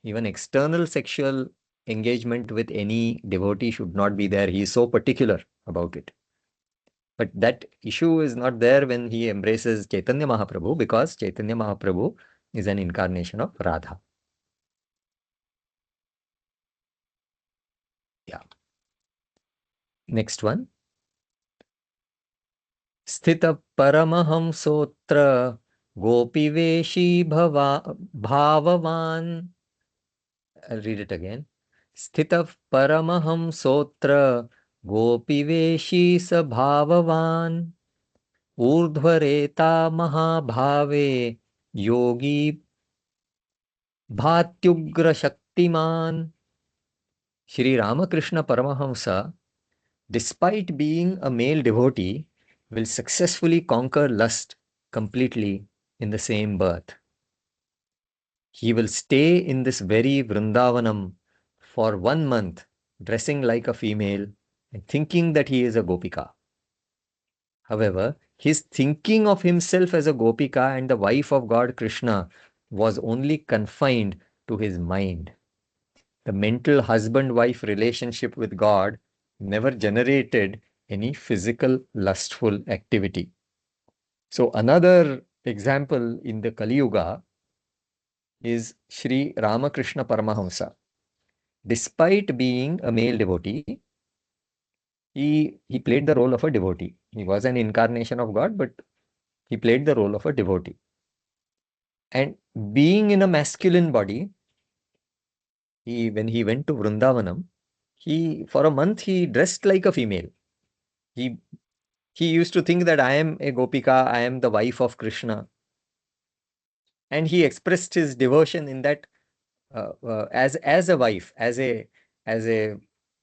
Even external sexual engagement with any devotee should not be there. He is so particular about it. But that issue is not there when he embraces Chaitanya Mahaprabhu, because Chaitanya Mahaprabhu is an incarnation of Radha. Yeah. Next one. Sthita Paramahamsotra Gopiveshi Bhavavan. I'll read it again. Sthita Paramahamsotra Gopiveshi Sabhavavan Urdhvareta Mahabhave Yogi Bhatyugra Shaktiman. Shri Ramakrishna Paramahamsa, despite being a male devotee, will successfully conquer lust completely in the same birth. He will stay in this very Vrindavanam for 1 month, dressing like a female and thinking that he is a Gopika. However, his thinking of himself as a Gopika and the wife of God Krishna was only confined to his mind. The mental husband-wife relationship with God never generated any physical lustful activity. So another example in the Kali Yuga is Shri Ramakrishna Paramahamsa. Despite being a male devotee, he played the role of a devotee. He was an incarnation of God, but he played the role of a devotee. And being in a masculine body, when he went to Vrindavanam, for a month he dressed like a female. He used to think that I am a Gopika, I am the wife of Krishna. And he expressed his devotion in that as a wife, as a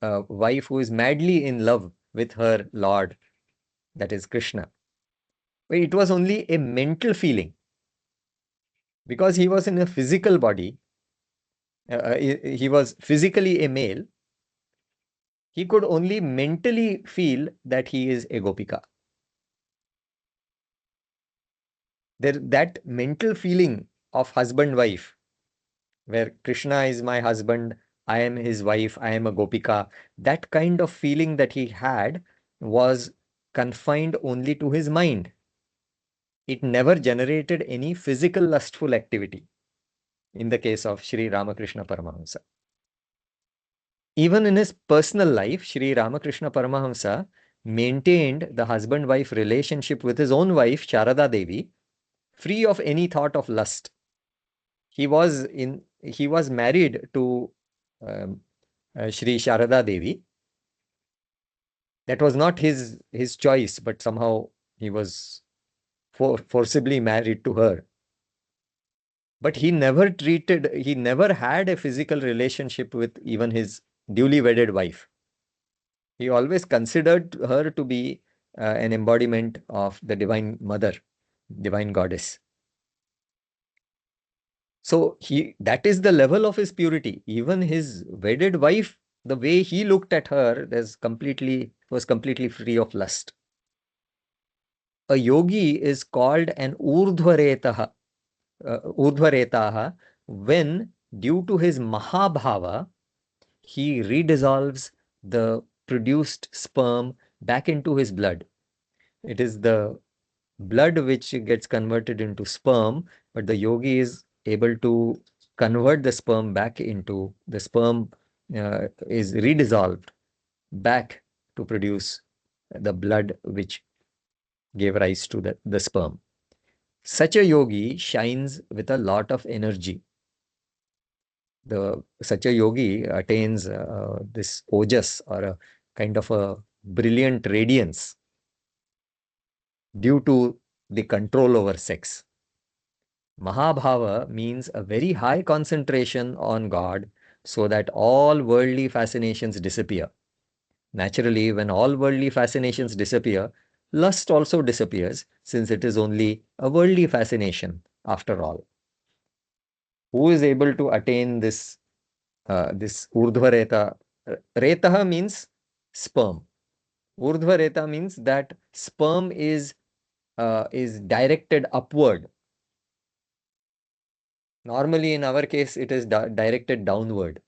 wife who is madly in love with her Lord, that is Krishna. But it was only a mental feeling. Because he was in a physical body, he was physically a male, he could only mentally feel that he is a Gopika. That mental feeling of husband-wife, where Krishna is my husband, I am his wife, I am a Gopika, that kind of feeling that he had was confined only to his mind. It never generated any physical lustful activity in the case of Shri Ramakrishna Paramahamsa. Even in his personal life, Shri Ramakrishna Paramahamsa maintained the husband-wife relationship with his own wife, Sharada Devi, free of any thought of lust. He was married to Shri Sharada Devi. That was not his choice, but somehow he was forcibly married to her. But he never had a physical relationship with even his duly wedded wife. He always considered her to be an embodiment of the Divine Mother, Divine Goddess. So that is the level of his purity. Even his wedded wife, the way he looked at her was completely free of lust. A yogi is called an urdhvaretaha when, due to his mahabhava, he redissolves the produced sperm back into his blood. It is the blood which gets converted into sperm, but the yogi is able to convert the sperm back into the sperm is redissolved back to produce the blood which gave rise to the sperm. Such a yogi shines with a lot of energy. Such a yogi attains this ojas, or a kind of a brilliant radiance, due to the control over sex. Mahabhava means a very high concentration on God so that all worldly fascinations disappear. Naturally, when all worldly fascinations disappear, lust also disappears, since it is only a worldly fascination after all. Who is able to attain this urdhva reta? Retaha means sperm. Urdhva reta means that sperm is directed upward. Normally, in our case, it is directed downward.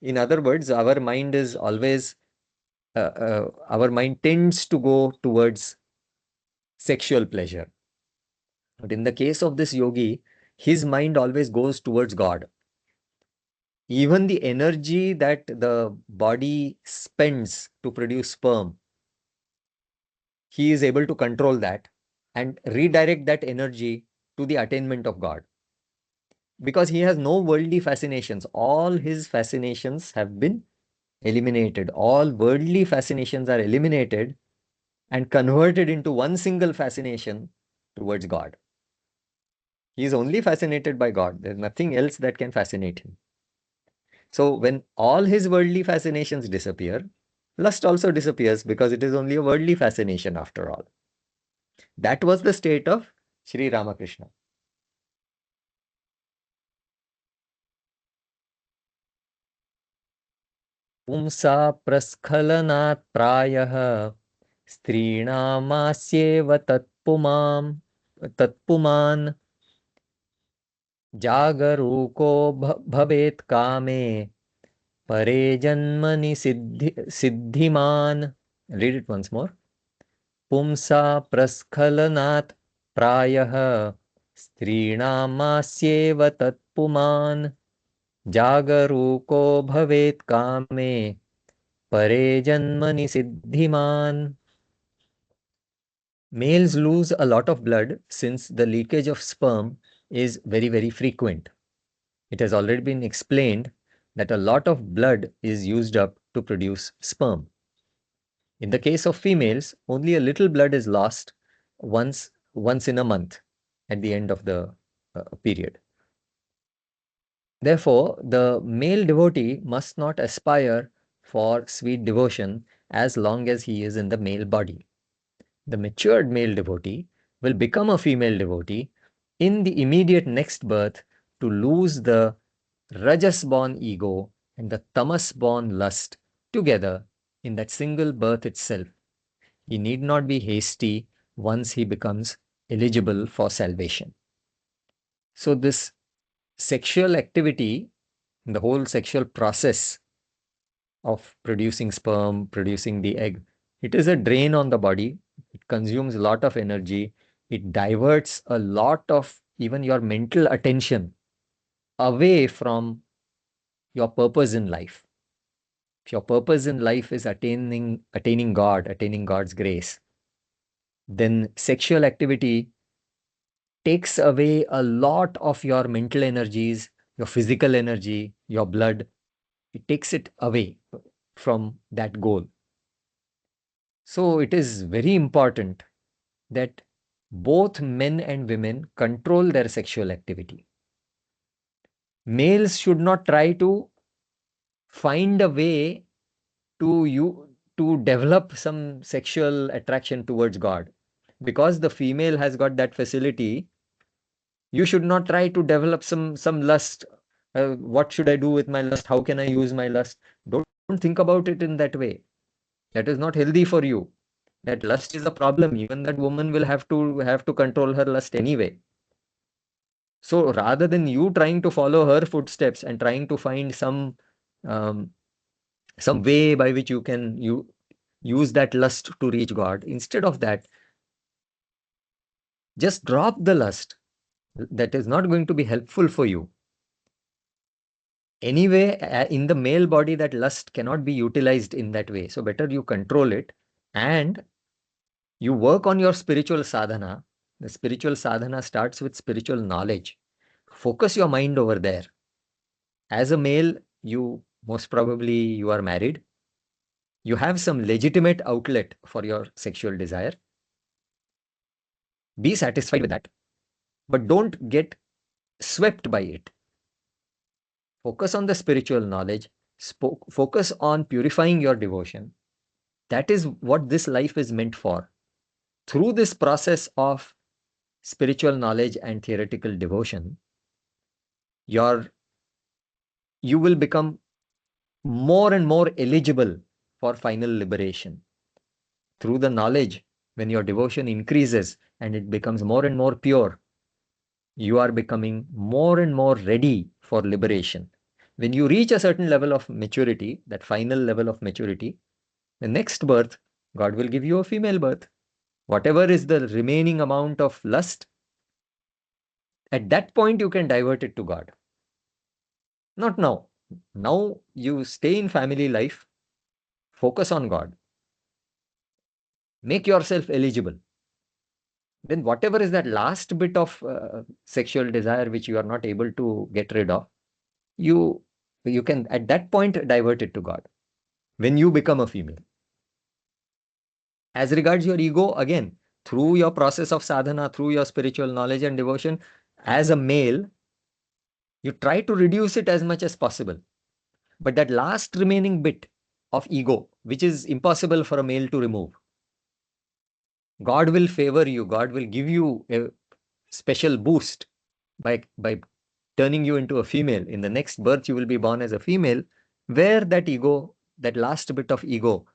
In other words, our mind is always, our mind tends to go towards sexual pleasure. But in the case of this yogi, his mind always goes towards God. Even the energy that the body spends to produce sperm, he is able to control that and redirect that energy to the attainment of God. Because he has no worldly fascinations. All his fascinations have been eliminated. All worldly fascinations are eliminated and converted into one single fascination towards God. He is only fascinated by God. There's nothing else that can fascinate him. So when all his worldly fascinations disappear, lust also disappears, because it is only a worldly fascination after all. That was the state of Shri Ramakrishna. पुंसा प्रस्खलनात् प्रायः स्त्रीणामास्येव तत्पुमान् जागरूको भवेत् कामे परे जन्मनि सिद्धिमान्. Read it once more. पुंसा प्रस्खलनात् प्रायः स्त्रीणामास्येव तत्पुमान् जागरूको भवेत् कामे परे जन्मनि सिद्धिमान्. Males lose a lot of blood since the leakage of sperm is very, very frequent. It has already been explained that a lot of blood is used up to produce sperm. In the case of females, only a little blood is lost once in a month at the end of the period. Therefore, the male devotee must not aspire for sweet devotion as long as he is in the male body. The matured male devotee will become a female devotee in the immediate next birth to lose the Rajas-born ego and the Tamas-born lust together in that single birth itself. He need not be hasty once he becomes eligible for salvation. So this sexual activity, the whole sexual process of producing sperm, producing the egg, it is a drain on the body. It consumes a lot of energy. It diverts a lot of even your mental attention away from your purpose in life. If your purpose in life is attaining God, attaining God's grace, then sexual activity takes away a lot of your mental energies, your physical energy, your blood. It takes it away from that goal. So it is very important that both men and women control their sexual activity. Males should not try to find a way to develop some sexual attraction towards God. Because the female has got that facility, you should not try to develop some lust. What should I do with my lust? How can I use my lust? Don't think about it in that way. That is not healthy for you. That lust is a problem. Even that woman will have to control her lust anyway. So rather than you trying to follow her footsteps and trying to find some way by which you can use that lust to reach God, instead of that, just drop the lust. That is not going to be helpful for you. Anyway, in the male body, that lust cannot be utilized in that way. So better you control it and you work on your spiritual sadhana. The spiritual sadhana starts with spiritual knowledge. Focus your mind over there. As a male, you most probably you are married. You have some legitimate outlet for your sexual desire. Be satisfied with that, but don't get swept by it. Focus on the spiritual knowledge. Focus on purifying your devotion. That is what this life is meant for. Through this process of spiritual knowledge and theoretical devotion, you will become more and more eligible for final liberation. Through the knowledge, when your devotion increases and it becomes more and more pure, you are becoming more and more ready for liberation. When you reach a certain level of maturity, that final level of maturity, the next birth, God will give you a female birth. Whatever is the remaining amount of lust, at that point you can divert it to God. Not now. Now you stay in family life, focus on God. Make yourself eligible. Then whatever is that last bit of sexual desire which you are not able to get rid of, you can at that point divert it to God when you become a female. As regards your ego, again, through your process of sadhana, through your spiritual knowledge and devotion, as a male, you try to reduce it as much as possible. But that last remaining bit of ego, which is impossible for a male to remove, God will favor you. God will give you a special boost by turning you into a female. In the next birth, you will be born as a female, where that ego that last bit of ego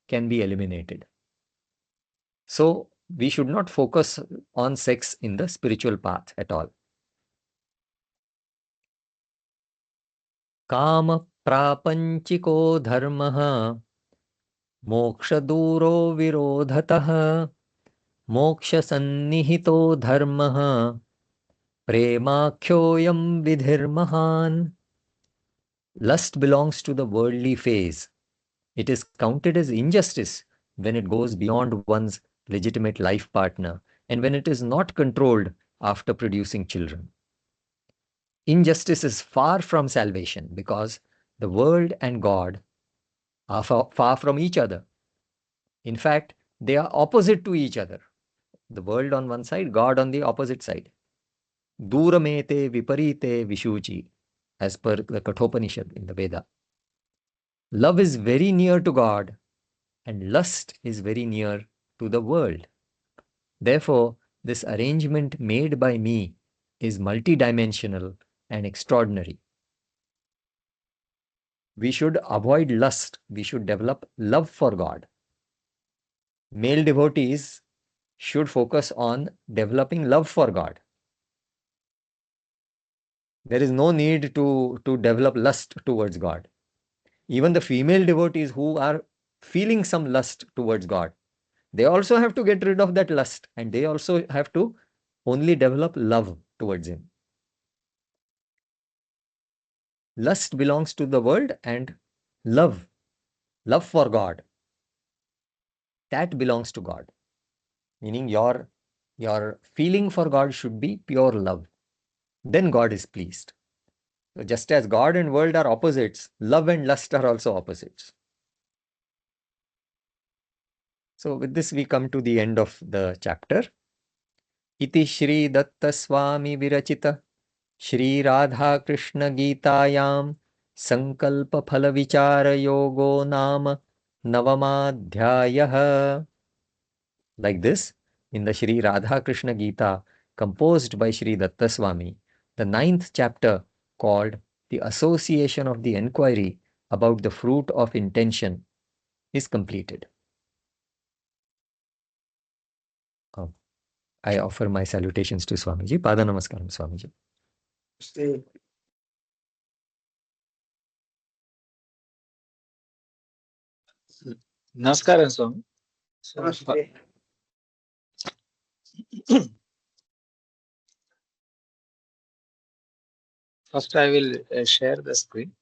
can be eliminated. So we should not focus on sex in the spiritual path at all. Kama prapanchiko dharmaha moksha duro virodhatah moksha sannihito dharmaha premakhyayam vidhirmahan. Lust belongs to the worldly phase. It is counted as injustice when it goes beyond one's legitimate life partner and when it is not controlled after producing children. Injustice is far from salvation because the world and God are far from each other. In fact, they are opposite to each other. The world on one side, God on the opposite side. Duramete viparite vishuchi, as per the Kathopanishad in the Veda. Love is very near to God and lust is very near to the world. Therefore, this arrangement made by me is multidimensional and extraordinary. We should avoid lust. We should develop love for God. Male devotees should focus on developing love for God. There is no need to develop lust towards God. Even the female devotees who are feeling some lust towards God, they also have to get rid of that lust and they also have to only develop love towards Him. Lust belongs to the world and love for God, that belongs to God. Meaning your feeling for God should be pure love. Then God is pleased. So just as God and world are opposites, love and lust are also opposites. So with this we come to the end of the chapter. Iti Shri Datta Swami Virachita Shri Radha Krishna Gītāyām Sankalpa Phala Vichara Yogo Nama Navamadhyayah. Like this, in the Shri Radha Krishna Gita, composed by Shri Datta Swami, the 9th chapter, called The Association of the Enquiry about the Fruit of Intention, is completed. I offer my salutations to Swamiji. Pada Namaskaram, Swamiji. Namaste. Namaskaram, Swami. Namaste. First, I will share the screen.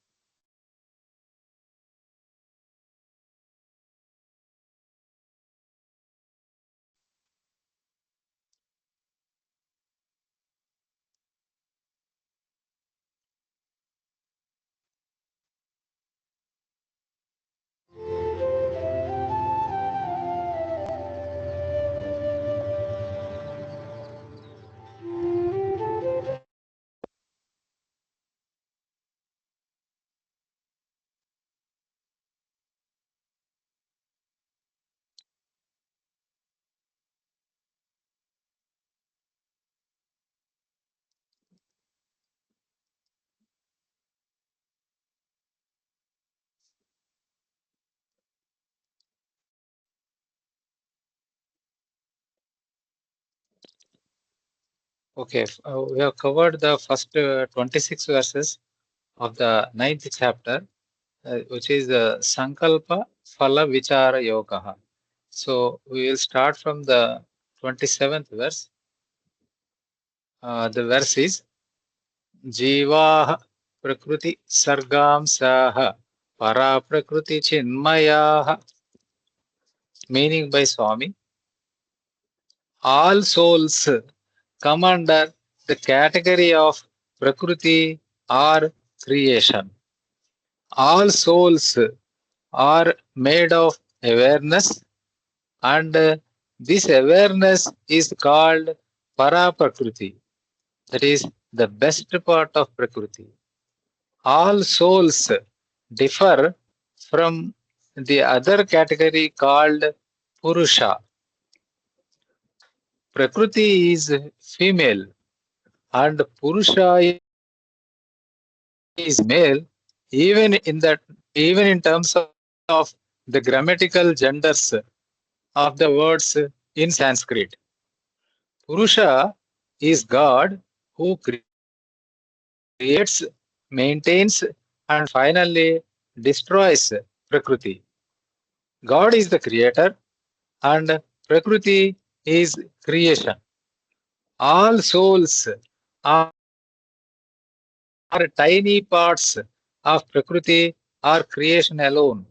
Okay, we have covered the first 26 verses of the 9th chapter, which is Sankalpa Phala Vichara Yoga. So we will start from the 27th verse. The verse is Jivaha Prakriti Sargam Saha Para Prakriti Chinmayaha. Meaning by Swami, all souls come under the category of Prakriti or creation. All souls are made of awareness, and this awareness is called Para Prakriti, that is the best part of Prakriti. All souls differ from the other category called Purusha. Prakriti is female and Purusha is male, even in terms of of the grammatical genders of the words in Sanskrit. Purusha is God who creates, maintains, and finally destroys Prakriti. God is the creator and Prakriti is creation. All souls are tiny parts of Prakriti or creation alone.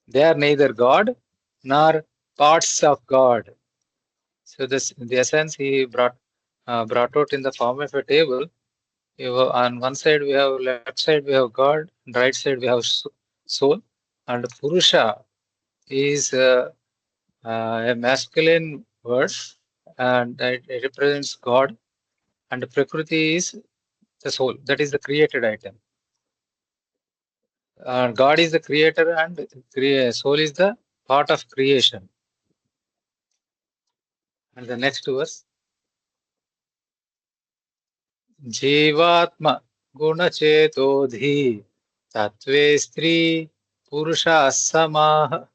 They are neither God nor parts of God. So this, in the essence, he brought out in the form of a table. On one side we have, left side we have God, and right side we have soul, and Purusha is a masculine word, and it represents God, and Prakriti is the soul, that is the created item. God is the creator and soul is the part of creation. And the next verse, Jivatma Gunachetodhi Tatve Stri Purusha Samah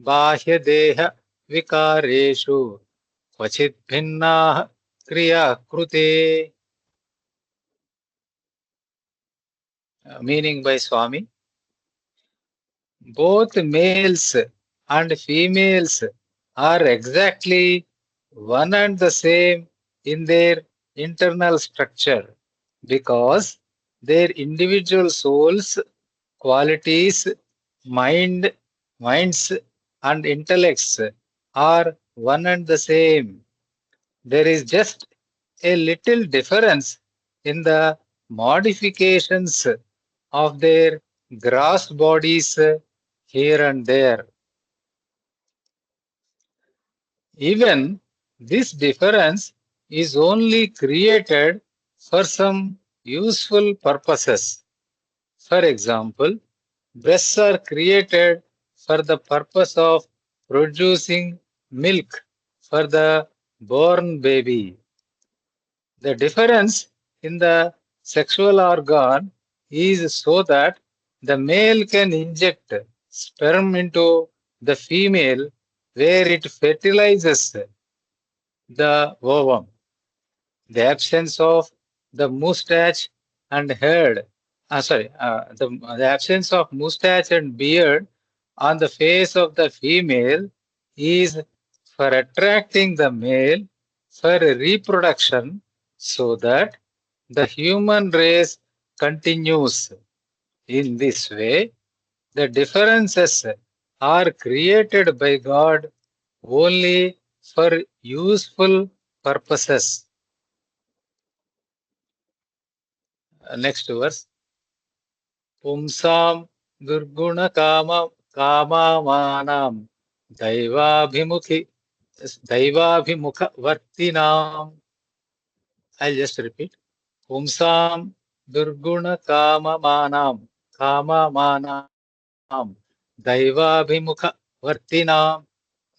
Bahya Deha Vikareshu Kvachit Bhinna Kriya Krute. Meaning by Swami, both males and females are exactly one and the same in their internal structure because their individual souls, qualities, minds and intellects are one and the same. There is just a little difference in the modifications of their gross bodies here and there. Even this difference is only created for some useful purposes. For example, breasts are created for the purpose of producing milk for the born baby. The difference in the sexual organ is so that the male can inject sperm into the female where it fertilizes the ovum. The absence of the mustache and hair, the absence of mustache and beard on the face of the female is for attracting the male for reproduction so that the human race continues. In this way, the differences are created by God only for useful purposes. Next verse. Pumsam durguna kamamanam daivabhimukha vartinam. I'll just repeat. Pumsam durguna kamamanam daivabhimukha vartinam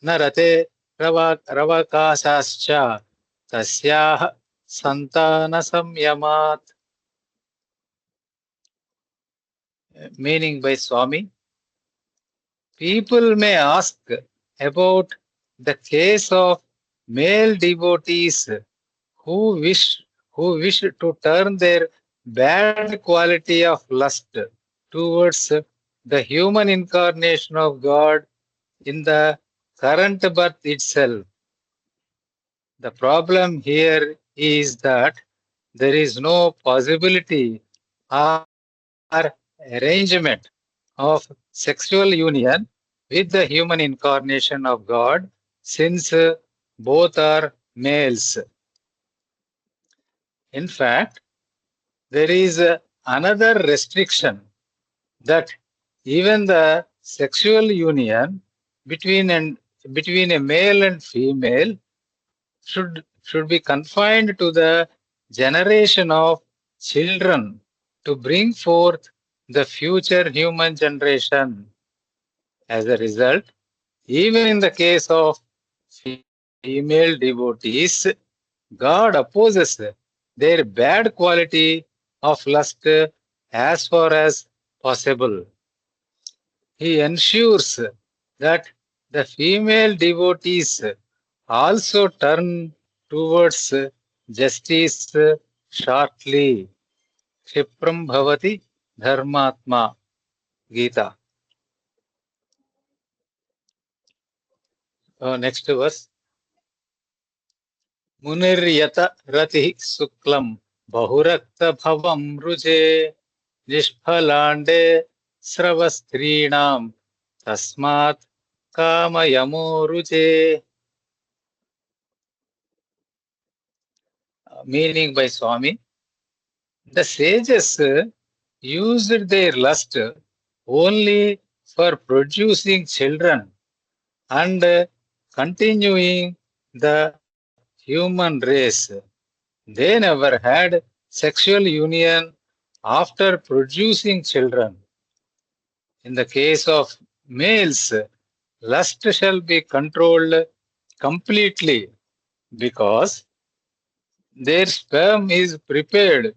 narate ravakasascha tasyah santana samyamat. Meaning by Swami, people may ask about the case of male devotees who wish to turn their bad quality of lust towards the human incarnation of God in the current birth itself. The problem here is that there is no possibility or arrangement of sexual union with the human incarnation of God, since both are males. In fact, there is another restriction that even the sexual union between a male and female should be confined to the generation of children to bring forth the future human generation. As a result, even in the case of female devotees, God opposes their bad quality of lust as far as possible. he ensures that the female devotees also turn towards justice shortly. Kshipram bhavati dharmatma. Gita. Next verse. Muniryata rati suklam bahurakta bhavam ruje nishphalande sravastrinam tasmat kamayamo ruje. Meaning by Swami, the sages used their lust only for producing children and continuing the human race. They never had sexual union after producing children. In the case of males, lust shall be controlled completely because their sperm is prepared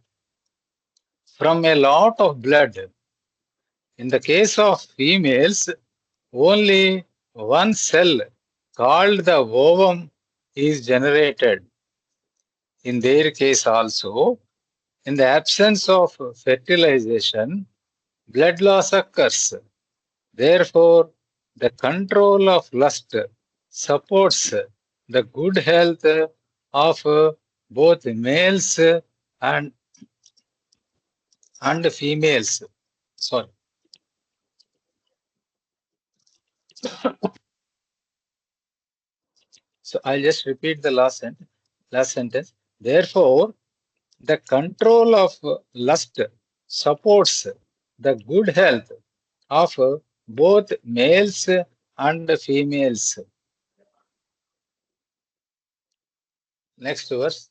from a lot of blood. In the case of females, only one cell called the ovum is generated. In their case also, in the absence of fertilization, blood loss occurs. Therefore, the control of lust supports the good health of both males and females. Sorry. So I'll just repeat the last sentence. Therefore, the control of lust supports the good health of both males and females. Next verse.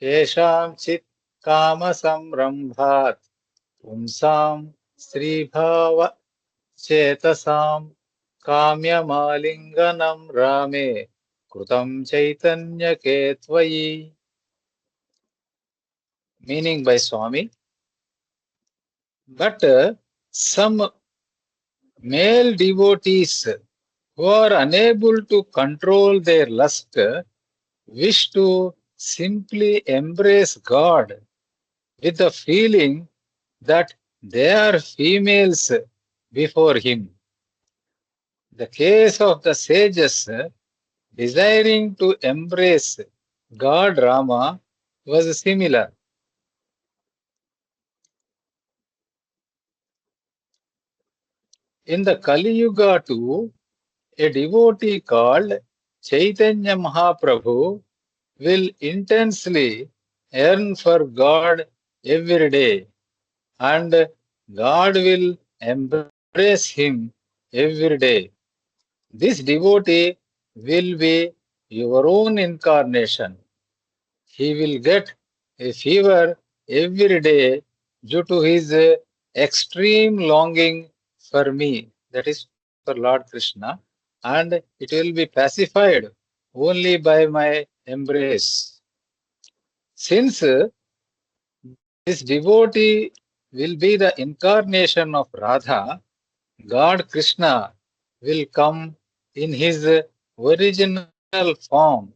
Kesham chit kama samrambhat pumsam sribhava chetasam kamya malinganam rame krutam chaitanya ketvayi. Meaning by Swami, but some male devotees who are unable to control their lust wish to simply embrace God with the feeling that they are females before Him. The case of the sages desiring to embrace God Rama was similar. In the Kali Yuga too, a devotee called Chaitanya Mahaprabhu will intensely yearn for God every day, and God will embrace him every day. This devotee will be your own incarnation. He will get a fever every day due to his extreme longing for me, that is for Lord Krishna, and it will be pacified only by my embrace. Since this devotee will be the incarnation of Radha, God Krishna will come in his original form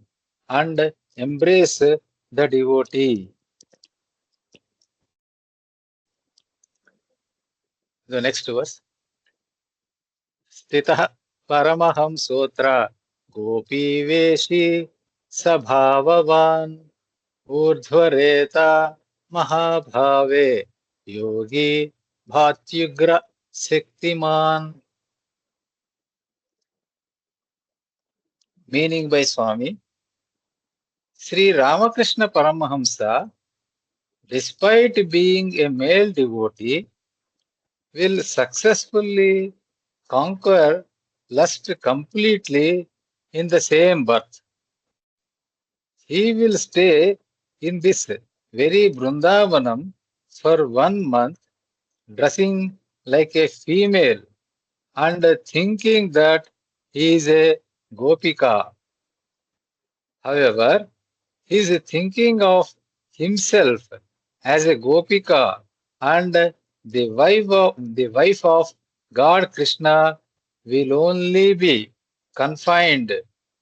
and embrace the devotee. The next verse. Stitah Paramahamsotra Gopi Veshi Sabhavavan Urdhvareta Mahabhave Yogi Bhatyugra Shaktiman. Meaning by Swami, Shri Ramakrishna Paramahamsa, despite being a male devotee, will successfully conquer lust completely in the same birth. He will stay in this very Vrindavanam for 1 month, dressing like a female and thinking that he is a Gopika. However, he is thinking of himself as a Gopika and the wife of God Krishna will only be confined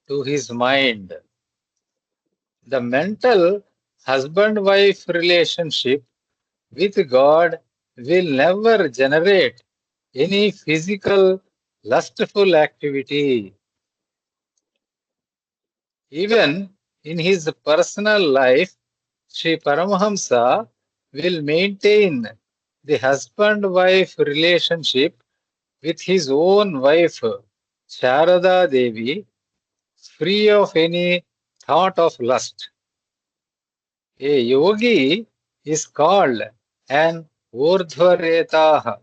to his mind. The mental husband-wife relationship with God will never generate any physical lustful activity. Even in his personal life, Sri Paramahamsa will maintain the husband-wife relationship with his own wife, Sharada Devi, free of any thought of lust. A yogi is called an urdhvaretah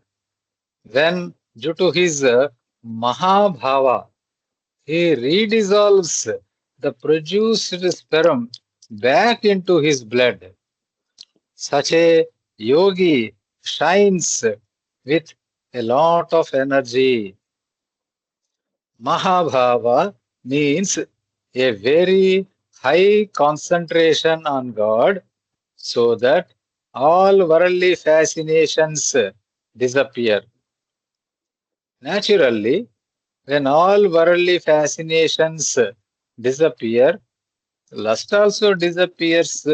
when, due to his mahabhava, he redissolves the produced sperm back into his blood. Such a yogi shines with a lot of energy. Mahabhava means a very high concentration on God so that all worldly fascinations disappear. Naturally, when all worldly fascinations disappear, lust also disappears,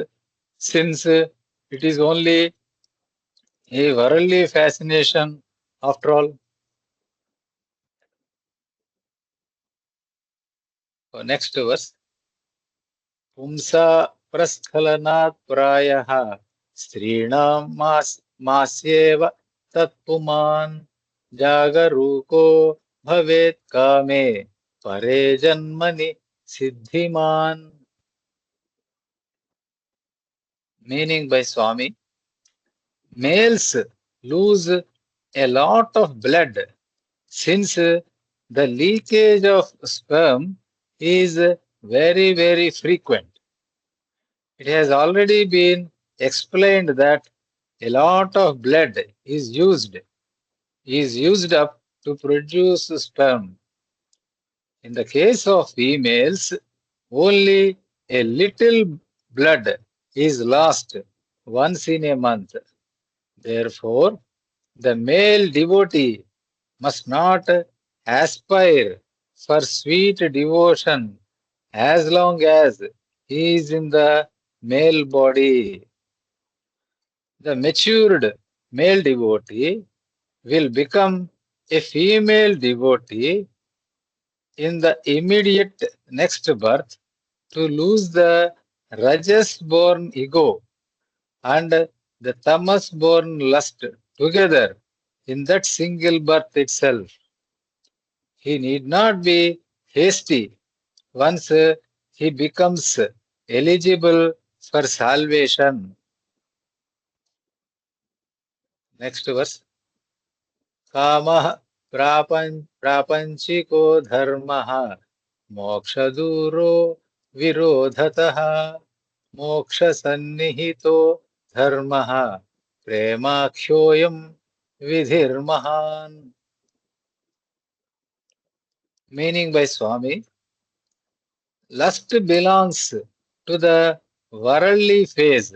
since it is only a worldly fascination after all. Next verse. Pumsa praskhalanat prayaha strinam masyeva tatpuman jagaruko bhavet kame pare janmani siddhiman. Meaning by Swami, males lose a lot of blood since the leakage of sperm is very frequent. It has already been explained that a lot of blood is used up to produce sperm. In the case of females, only a little blood is lost once in a month. Therefore, the male devotee must not aspire for sweet devotion as long as he is in the male body. The matured male devotee will become a female devotee in the immediate next birth to lose the Rajas-born ego and the Tamas-born lust together in that single birth itself. He need not be hasty once he becomes eligible for salvation. Next verse. Kamah prapanchiko dharmaha mokshaduro virodhataha moksha sannihito dharmaha premakhyayam vidhirmahan. Meaning by Swami, lust belongs to the worldly phase.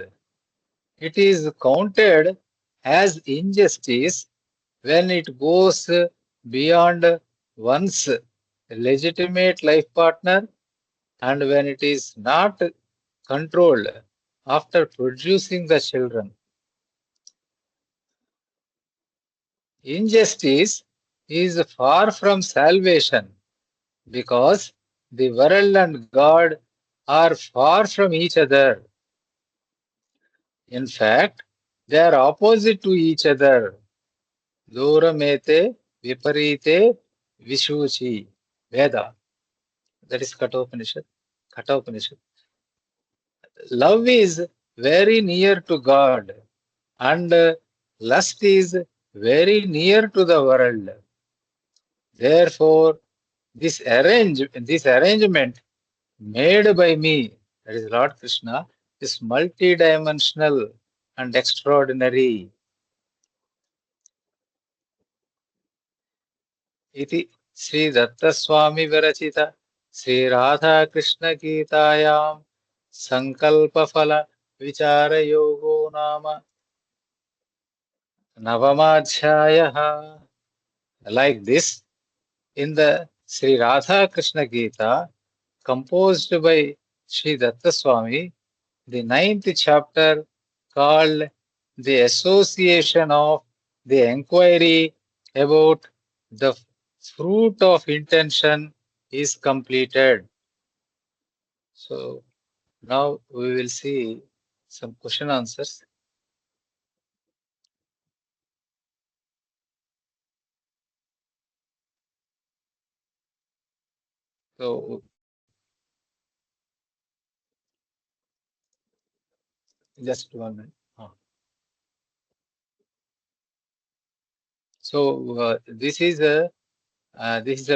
It is counted as injustice when it goes beyond one's legitimate life partner and when it is not controlled after producing the children. Injustice is far from salvation because the world and God are far from each other. In fact, they are opposite to each other. Duramete viparite vishuchi Veda. That is Kathopanishad. Love is very near to God and lust is very near to the world. Therefore, this arrangement made by me, that is Lord Krishna, is multidimensional and extraordinary. Iti Shri Datta Swami Virachita Shri Radha Krishna Gītāyām Sankalpa Phala Vichara Yogo Nama Navamadhyāyah. like this in the Shri Radha Krishna Gita, composed by Shri Datta Swami, the 9th chapter called The Association of the Enquiry about the Fruit of Intention is completed. So now we will see some question answers. So just 1 minute. So this is a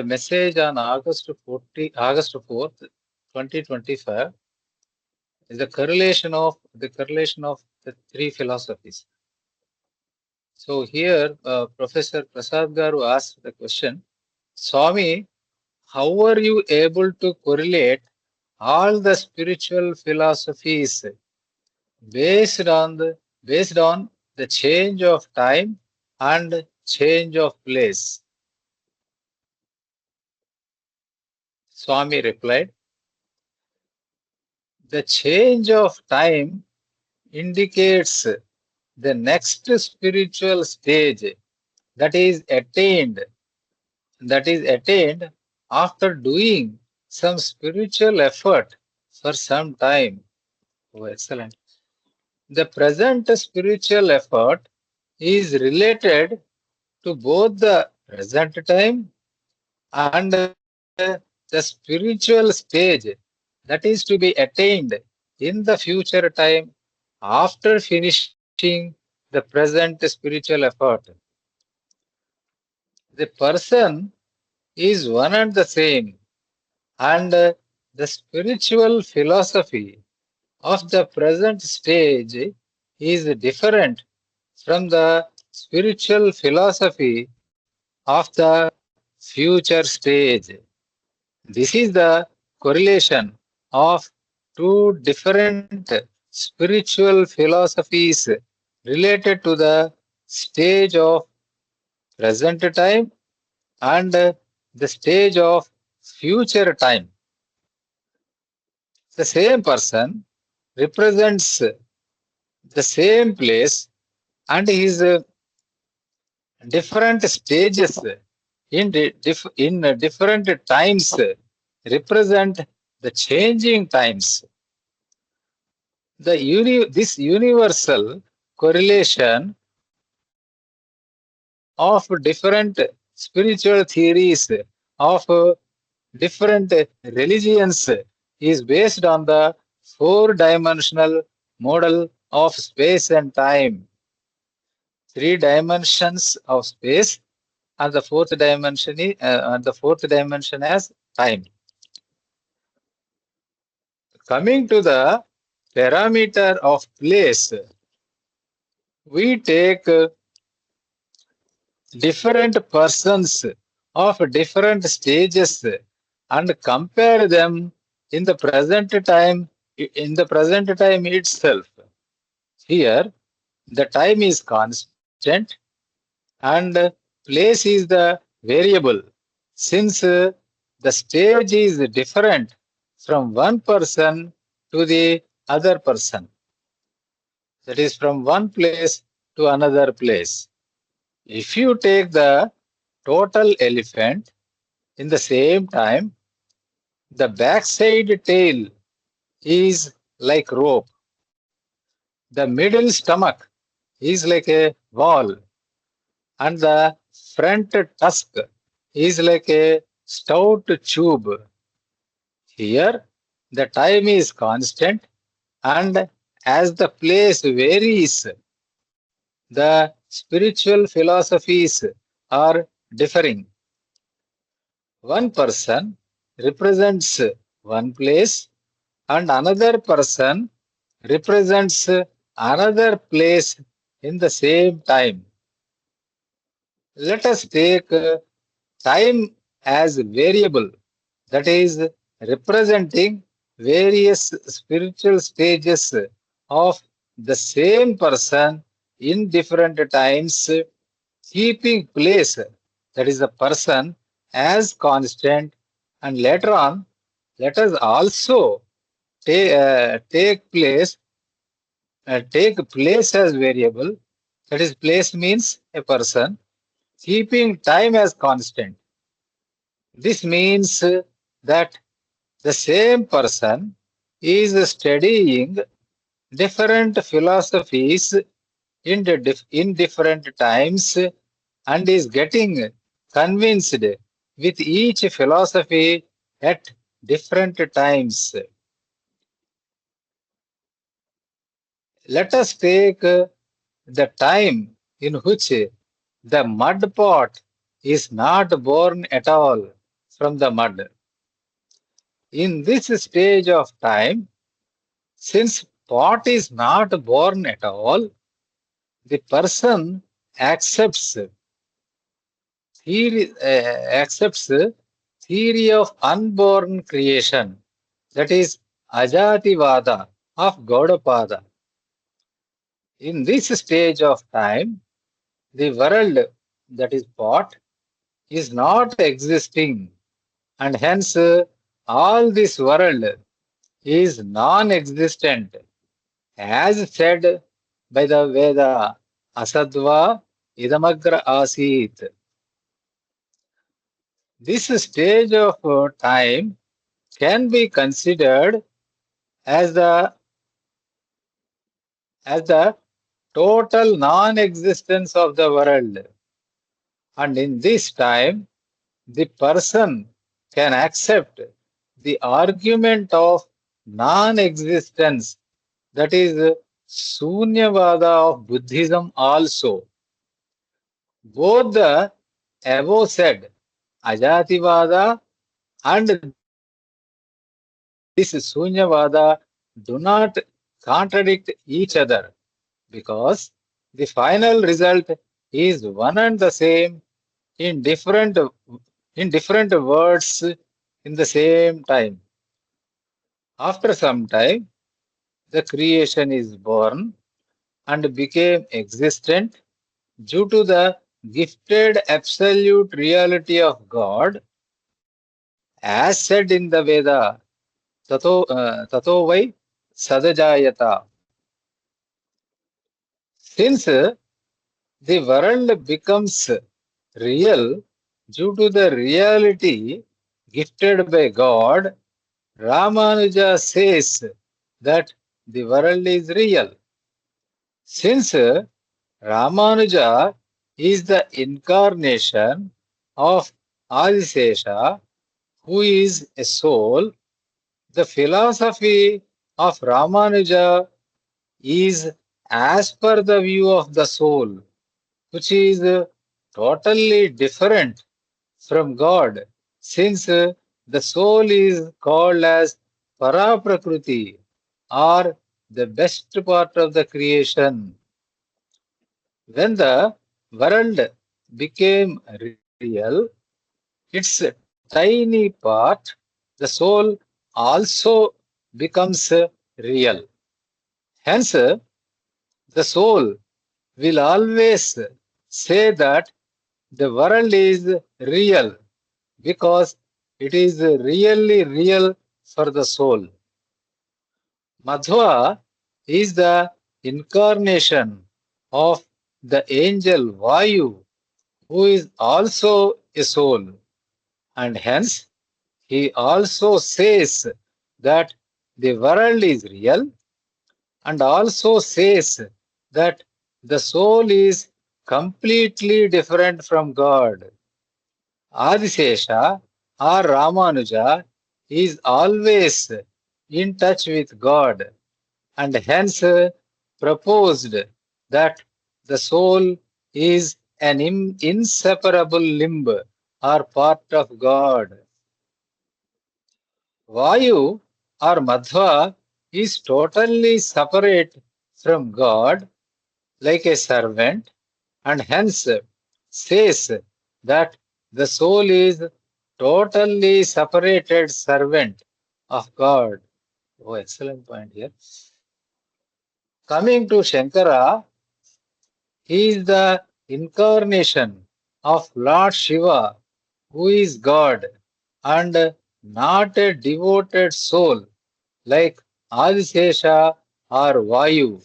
message on August 4th, 2025. Is the correlation of the three philosophies. So here, Professor Prasad Garu asked the question, Swami, how are you able to correlate all the spiritual philosophies based on the change of time and change of place? Swami replied, the change of time indicates the next spiritual stage that is attained after doing some spiritual effort for some time. Oh, excellent. The present spiritual effort is related to both the present time and the spiritual stage that is to be attained in the future time after finishing the present spiritual effort. The person is one and the same, and the spiritual philosophy of the present stage is different from the spiritual philosophy of the future stage. This is the correlation of two different spiritual philosophies related to the stage of present time and the stage of future time. The same person represents the same place and his different stages in different times represent the changing times. This universal correlation of different spiritual theories of different religions is based on the four-dimensional model of space and time. 3 dimensions of space and the fourth dimension as time. Coming to the parameter of place, we take different persons of different stages and compare them in the present time itself. Here the time is constant and place is the variable, since the stage is different from one person to the other person, that is from one place to another place. If you take the total elephant in the same time, the backside tail is like rope, the middle stomach is like a wall, and the front tusk is like a stout tube. Here the time is constant, and as the place varies, the spiritual philosophies are differing. One person represents one place and another person represents another place in the same time. Let us take time as variable, that is representing various spiritual stages of the same person in different times, keeping place that is the person, as constant, and later on, let us also take place as variable. That is, place means a person, keeping time as constant. This means that the same person is studying different philosophies in different times and is getting convinced with each philosophy at different times. Let us take the time in which the mud pot is not born at all from the mud. In this stage of time, since pot is not born at all, the person accepts theory of unborn creation, that is Ajativada of Gaudapada. In this stage of time, the world, that is pot, is not existing, and hence all this world is non-existent, as said by the Veda, Asadva idamagra asit. This stage of time can be considered as the total non-existence of the world. And in this time, the person can accept the argument of non-existence, that is Sunyavada of Buddhism also. Both the above said Ajativada and this Sunyavada do not contradict each other, because the final result is one and the same in different words in the same time. After some time, the creation is born and became existent due to the gifted absolute reality of God, as said in the Veda, tato vai sadajayata. Since the world becomes real due to the reality gifted by God, Ramanuja says that the world is real. Since Ramanuja is the incarnation of Adisesha, who is a soul, the philosophy of Ramanuja is as per the view of the soul, which is totally different from God, since the soul is called as Paraprakriti, or the best part of the creation. When the world became real, its tiny part, the soul, also becomes real. Hence, the soul will always say that the world is real because it is really real for the soul. Madhva is the incarnation of the angel Vayu, who is also a soul, and hence he also says that the world is real, and also says that the soul is completely different from God. Adisesha or Ramanuja is always in touch with God, and hence proposed that the soul is an inseparable limb or part of God. Vayu or Madhva is totally separate from God, like a servant, and hence says that the soul is totally separated servant of God. Oh, excellent point here. Coming to Shankara, he is the incarnation of Lord Shiva, who is God, and not a devoted soul like Adisesha or Vayu.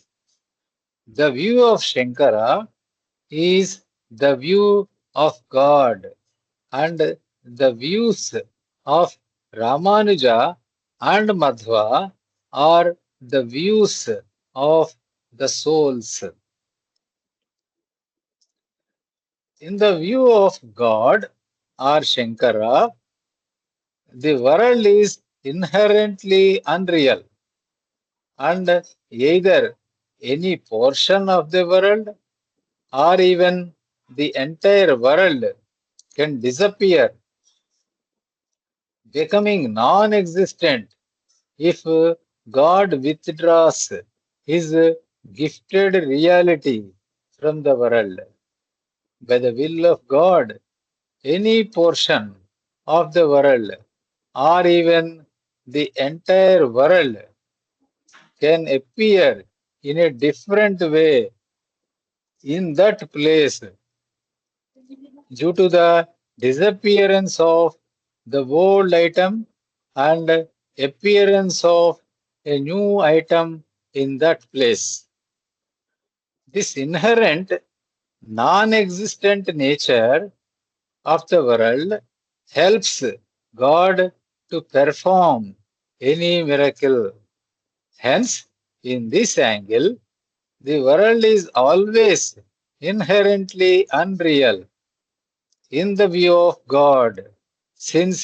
The view of Shankara is the view of God, and the views of Ramanuja and Madhva are the views of the souls. In the view of God or Shankara, the world is inherently unreal, and either any portion of the world or even the entire world can disappear, becoming non-existent if God withdraws his gifted reality from the world. By the will of God, any portion of the world or even the entire world can appear in a different way in that place due to the disappearance of the old item and appearance of a new item in that place. This inherent non-existent nature of the world helps God to perform any miracle. Hence, in this angle, the world is always inherently unreal in the view of God, since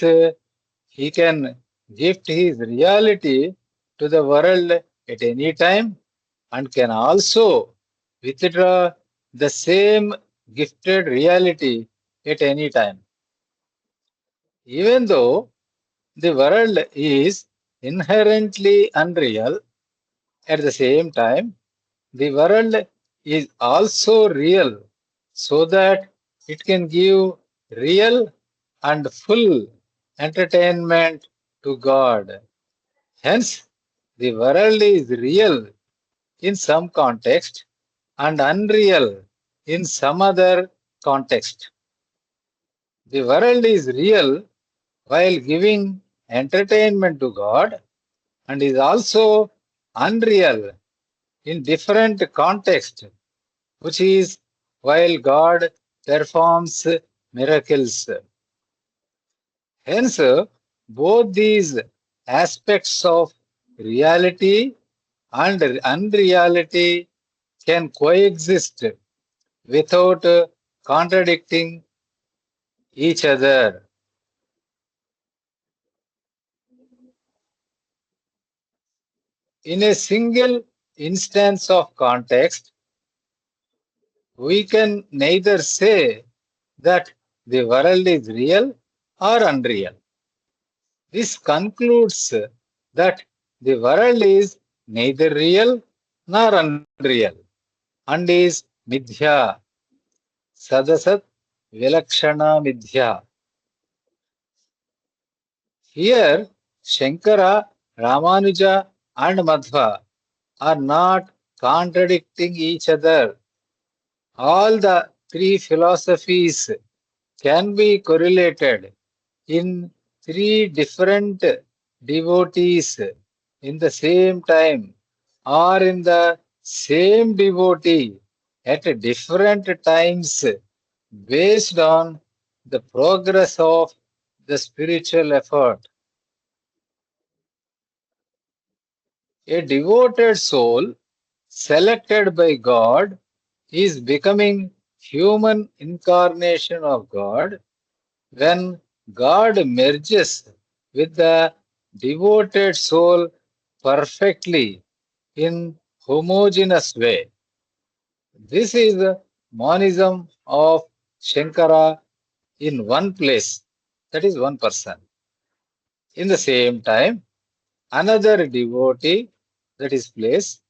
he can gift his reality to the world at any time and can also withdraw the same gifted reality at any time. Even though the world is inherently unreal, at the same time, the world is also real, so that it can give real and full entertainment to God. Hence, the world is real in some context and unreal in some other context. The world is real while giving entertainment to God and is also unreal in different context, which is while God performs miracles. Hence, both these aspects of reality and unreality can coexist without contradicting each other. In a single instance of context, we can neither say that the world is real or unreal. This concludes that the world is neither real nor unreal and is midhya, sadasat vilakshana midhya. Here, Shankara, Ramanuja, and Madhva are not contradicting each other. All the three philosophies can be correlated in three different devotees in the same time or in the same devotee at different times based on the progress of the spiritual effort. A devoted soul selected by God is becoming human incarnation of God when God merges with the devoted soul perfectly in homogeneous way. This is the monism of Shankara in one place, that is one person. In the same time, another devotee, that is place,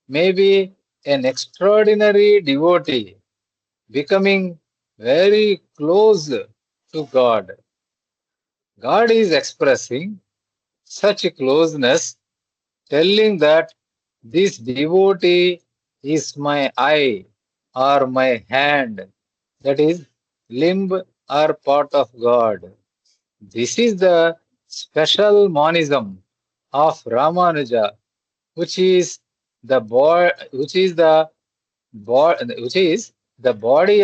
may be an extraordinary devotee becoming very close to God. God is expressing such closeness, telling that this devotee is my eye or my hand, that is, limb are part of God. This is the special monism of Ramanuja, which is the body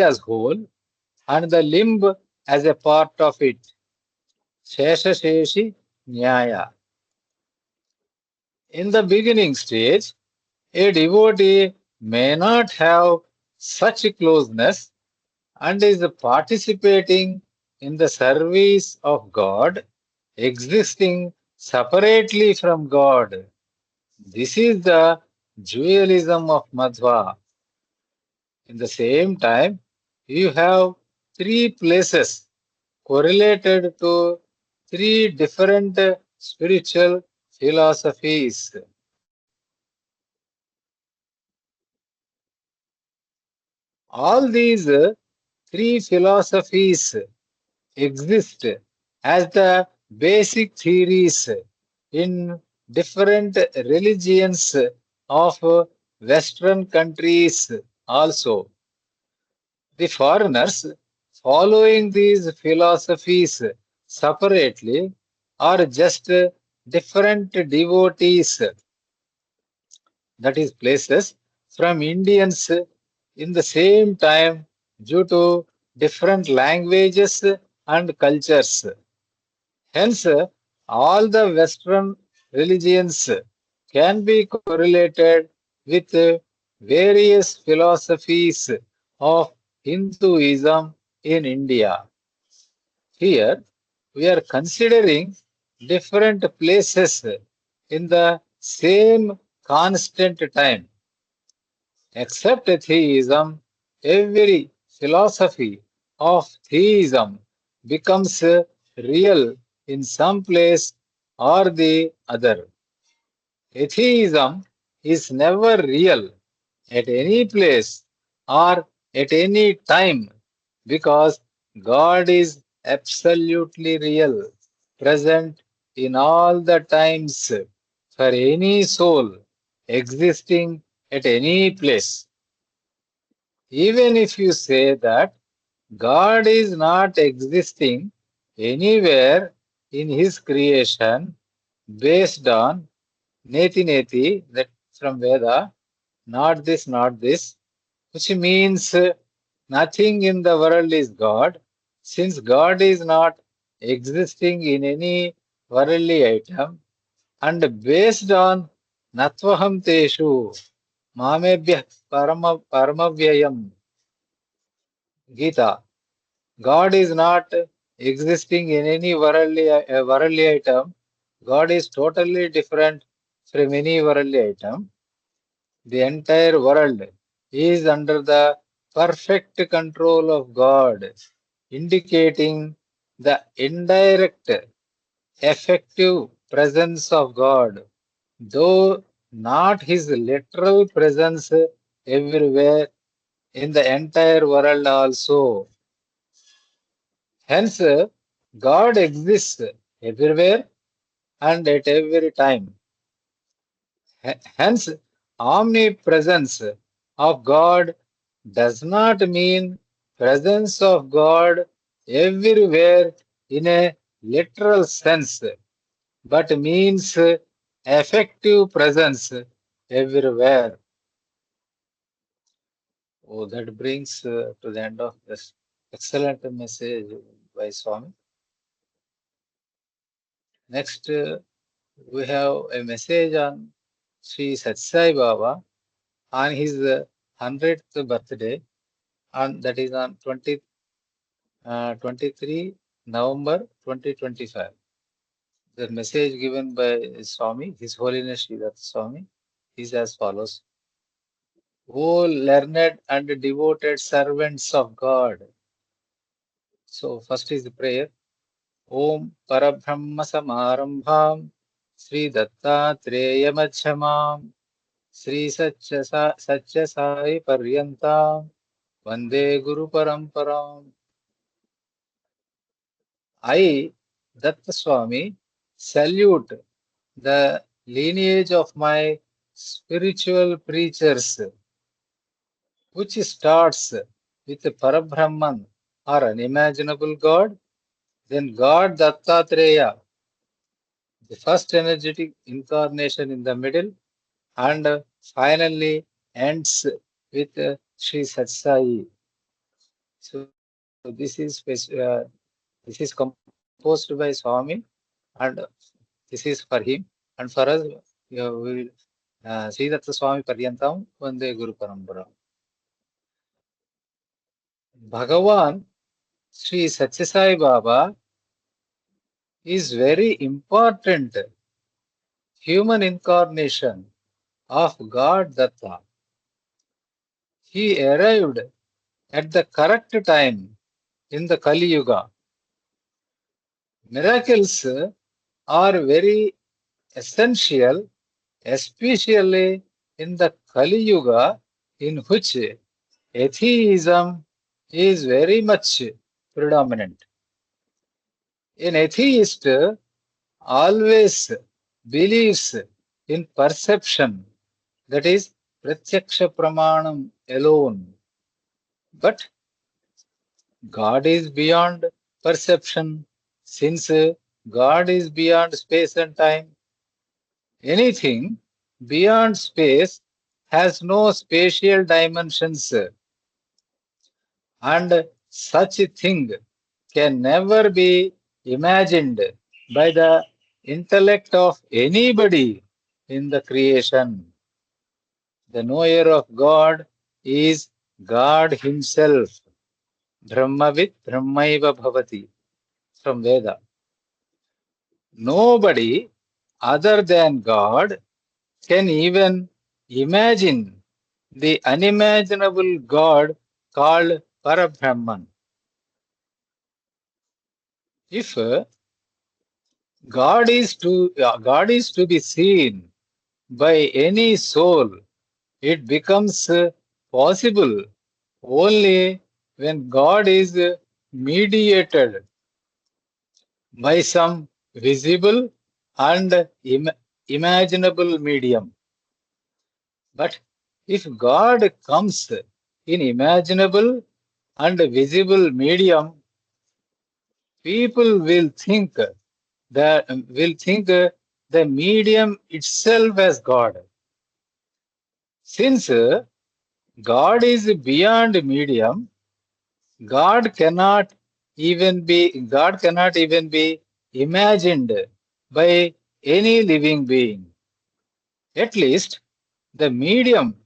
as whole and the limb as a part of it. Shesha Sheshi Nyaya. In the beginning stage, a devotee may not have such closeness and is participating in the service of God, existing separately from God. This is the dualism of Madhva. In the same time, you have three places correlated to three different spiritual philosophies. All these three philosophies exist as the basic theories in different religions of Western countries also. The foreigners following these philosophies separately are just different devotees, that is places, from Indians in the same time due to different languages and cultures. Hence, all the Western religions can be correlated with various philosophies of Hinduism in India. Here, we are considering different places in the same constant time. Except theism, every philosophy of theism becomes real in some place or the other. Atheism is never real at any place or at any time because God is absolutely real, present in all the times for any soul existing at any place. Even if you say that God is not existing anywhere in his creation based on Neti Neti, that from Veda, not this, which means nothing in the world is God, since God is not existing in any worldly item, and based on Natvaham Teshu, Mamebhyah Paramavyayam Gita. God is not existing in any worldly item. God is totally different from any worldly item. The entire world is under the perfect control of God, indicating the indirect, effective presence of God, though not his literal presence everywhere in the entire world also. Hence, God exists everywhere and at every time. Hence, omnipresence of God does not mean presence of God everywhere in a literal sense, but means effective presence everywhere. Oh, that brings to the end of this excellent message by Swami. Next, we have a message on Sri Satsai Baba on his 100th birthday, and that is on 23 November 2025. The message given by Swami, His Holiness Shri Datta Swami, is as follows. O learned and devoted servants of God. So, first is the prayer. Om Parabrahma Samarambham Shri Dattatreya Madhyamam Shri Satya Sai Paryantam Vande Guru Paramparam. I, Datta Swami, salute the lineage of my spiritual preachers, which starts with Parabrahman, or unimaginable God, then God Dattatreya, the first energetic incarnation in the middle, and finally ends with Shri Satsai. So this is composed by Swami, and this is for him, and for us, we will Shri Datta Swami Paryantam Vande Guru Parampara. Bhagavan Sri Sathya Sai Baba is very important human incarnation of God Datta. He arrived at the correct time in the Kali Yuga. Miracles are very essential, especially in the Kali Yuga, in which atheism is very much predominant. An atheist always believes in perception, that is, pratyaksha pramanam alone. But God is beyond perception, since God is beyond space and time. Anything beyond space has no spatial dimensions, and such a thing can never be imagined by the intellect of anybody in the creation. The knower of God is God Himself. Brahmavit Brahmaiva Bhavati, from Veda. Nobody other than God can even imagine the unimaginable God called Parabrahman. If God is to be seen by any soul, it becomes possible only when God is mediated by some visible and imaginable medium. But if God comes in imaginable and visible medium, people will think the medium itself as God. Since God is beyond medium, God cannot even be imagined by any living being. At least the medium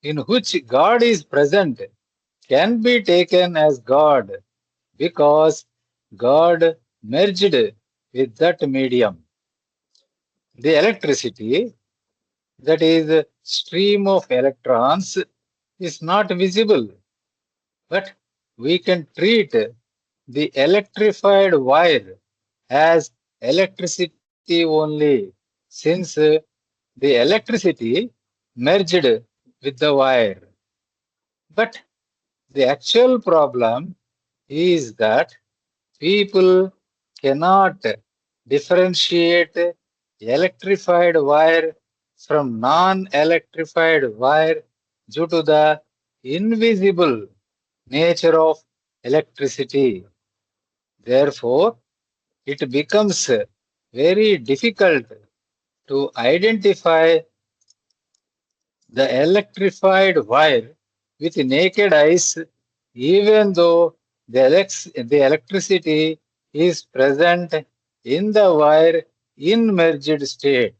in which God is present can be taken as God, because God merged with that medium. The electricity, that is stream of electrons, is not visible, but we can treat the electrified wire as electricity only, since the electricity merged with the wire. But the actual problem is that people cannot differentiate electrified wire from non-electrified wire due to the invisible nature of electricity. Therefore, it becomes very difficult to identify the electrified wire with naked eyes, even though the electricity is present in the wire in merged state.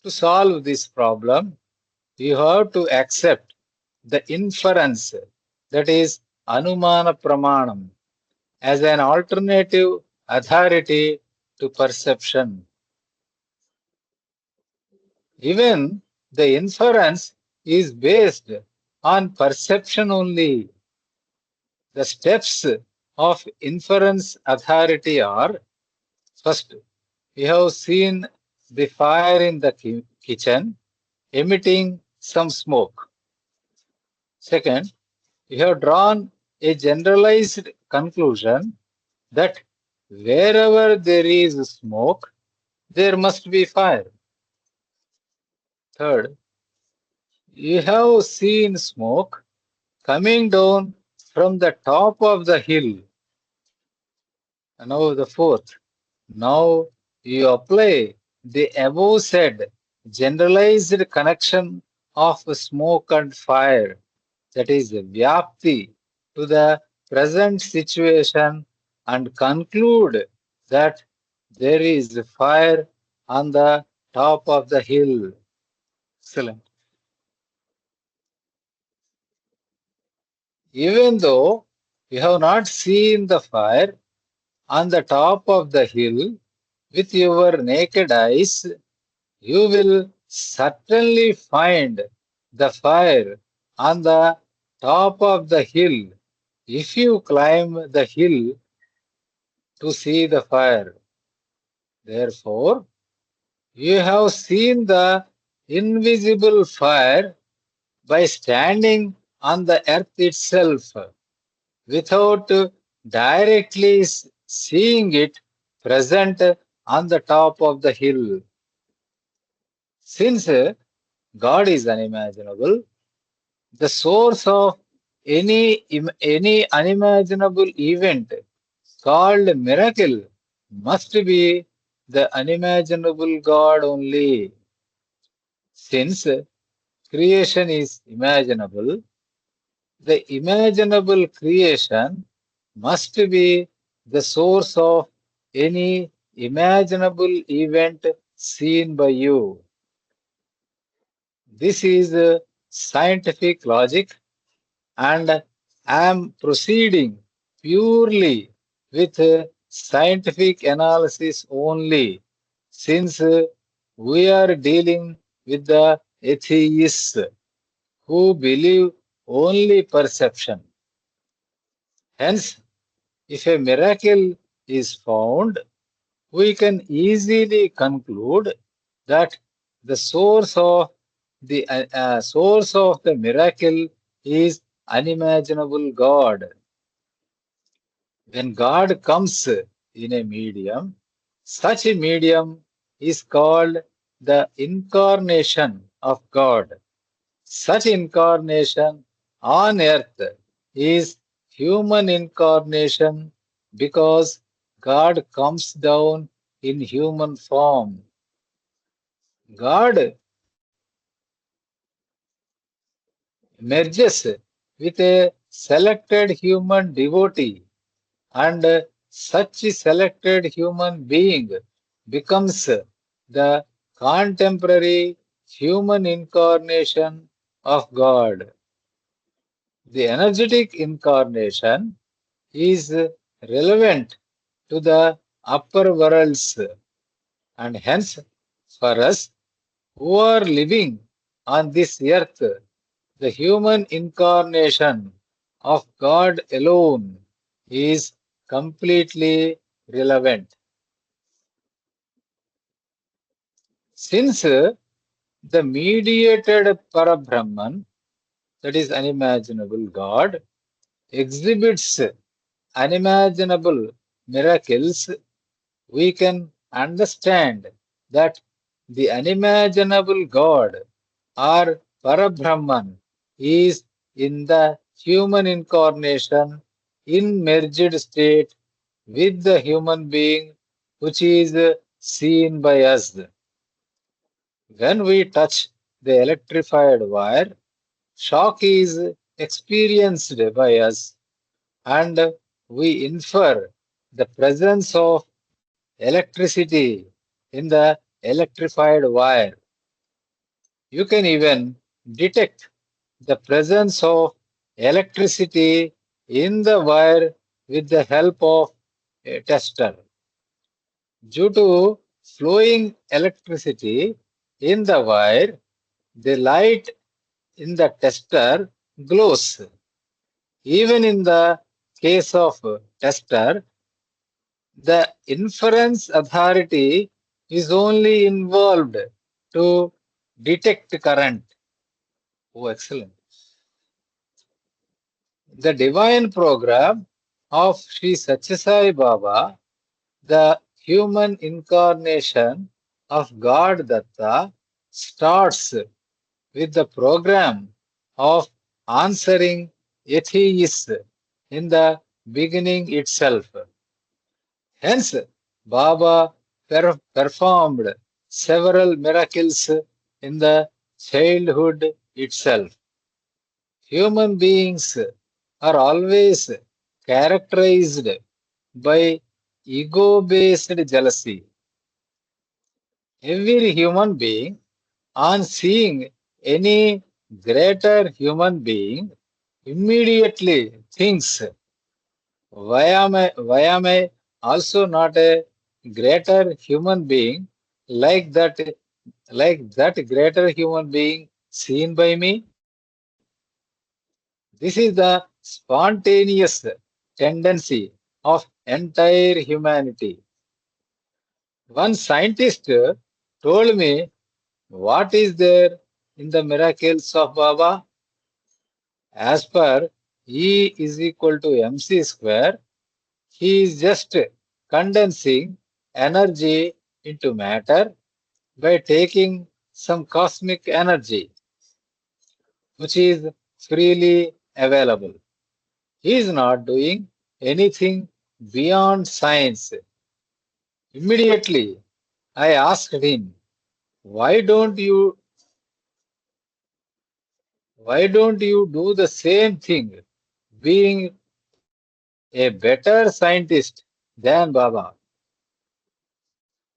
To solve this problem, you have to accept the inference, that is Anumana Pramanam, as an alternative authority to perception. Even the inference is based on perception only. The steps of inference authority are: first, we have seen the fire in the kitchen emitting some smoke. Second, we have drawn a generalized conclusion that wherever there is smoke, there must be fire. Third, you have seen smoke coming down from the top of the hill. And now the fourth. Now you apply the above said generalized connection of smoke and fire, that is Vyapti, to the present situation and conclude that there is fire on the top of the hill. Excellent. Even though you have not seen the fire on the top of the hill with your naked eyes, you will certainly find the fire on the top of the hill if you climb the hill to see the fire. Therefore, you have seen the invisible fire by standing on the earth itself without directly seeing it present on the top of the hill. Since God is unimaginable, the source of any unimaginable event called miracle must be the unimaginable God only. Since creation is imaginable, the imaginable creation must be the source of any imaginable event seen by you. This is scientific logic, and I am proceeding purely with scientific analysis only, since we are dealing with the atheists who believe only perception. Hence, if a miracle is found, we can easily conclude that the source of the miracle is unimaginable God. When God comes in a medium, such a medium is called the incarnation of God. Such incarnation on earth is human incarnation because God comes down in human form. God merges with a selected human devotee, and such selected human being becomes the contemporary human incarnation of God. The energetic incarnation is relevant to the upper worlds, and hence for us who are living on this earth, the human incarnation of God alone is completely relevant. Since the mediated Parabrahman, that is unimaginable God, exhibits unimaginable miracles, we can understand that the unimaginable God or Parabrahman is in the human incarnation in merged state with the human being which is seen by us. When we touch the electrified wire, shock is experienced by us, and we infer the presence of electricity in the electrified wire. You can even detect the presence of electricity in the wire with the help of a tester. Due to flowing electricity in the wire, the light in the tester glows. Even in the case of tester, the inference authority is only involved to detect current. Oh, excellent. The divine program of Sri Sathya Sai Baba, the human incarnation of God Datta, starts with the program of answering atheist in the beginning itself. Hence, Baba performed several miracles in the childhood itself. Human beings are always characterized by ego-based jealousy. Every human being, on seeing any greater human being, immediately thinks, why am I also not a greater human being like that greater human being seen by me? This is the spontaneous tendency of entire humanity. One scientist told me, what is there in the miracles of Baba? As per E is equal to mc square, he is just condensing energy into matter by taking some cosmic energy, which is freely available. He is not doing anything beyond science. Immediately, I asked him, why don't you do the same thing, being a better scientist than Baba?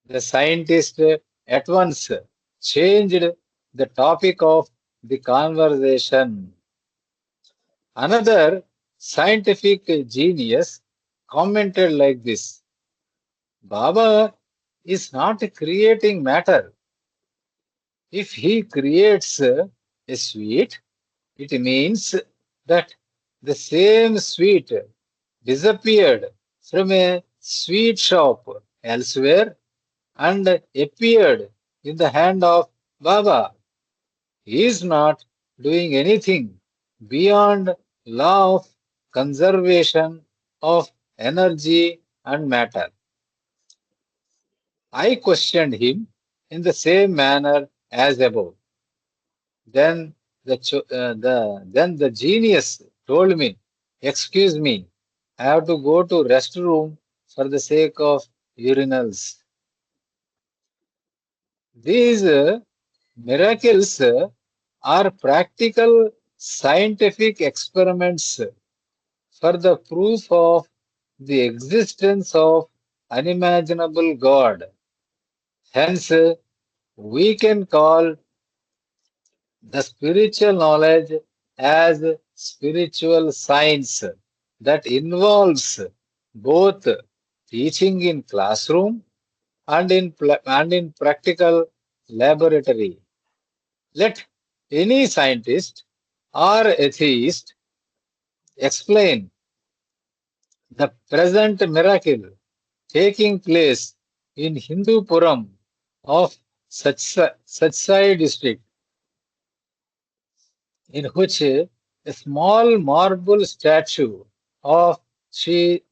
The scientist at once changed the topic of the conversation. Another scientific genius commented like this: Baba is not creating matter. If he creates a sweet, it means that the same sweet disappeared from a sweet shop elsewhere and appeared in the hand of Baba. He is not doing anything beyond law of conservation of energy and matter. I questioned him in the same manner as above. Then the genius told me, excuse me, I have to go to restroom for the sake of urinals. These miracles are practical scientific experiments for the proof of the existence of unimaginable God. Hence, we can call the spiritual knowledge as spiritual science that involves both teaching in classroom and in practical laboratory. Let any scientist or atheist explain the present miracle taking place in Hindupuram of Satsai district, in which a small marble statue of Shirdi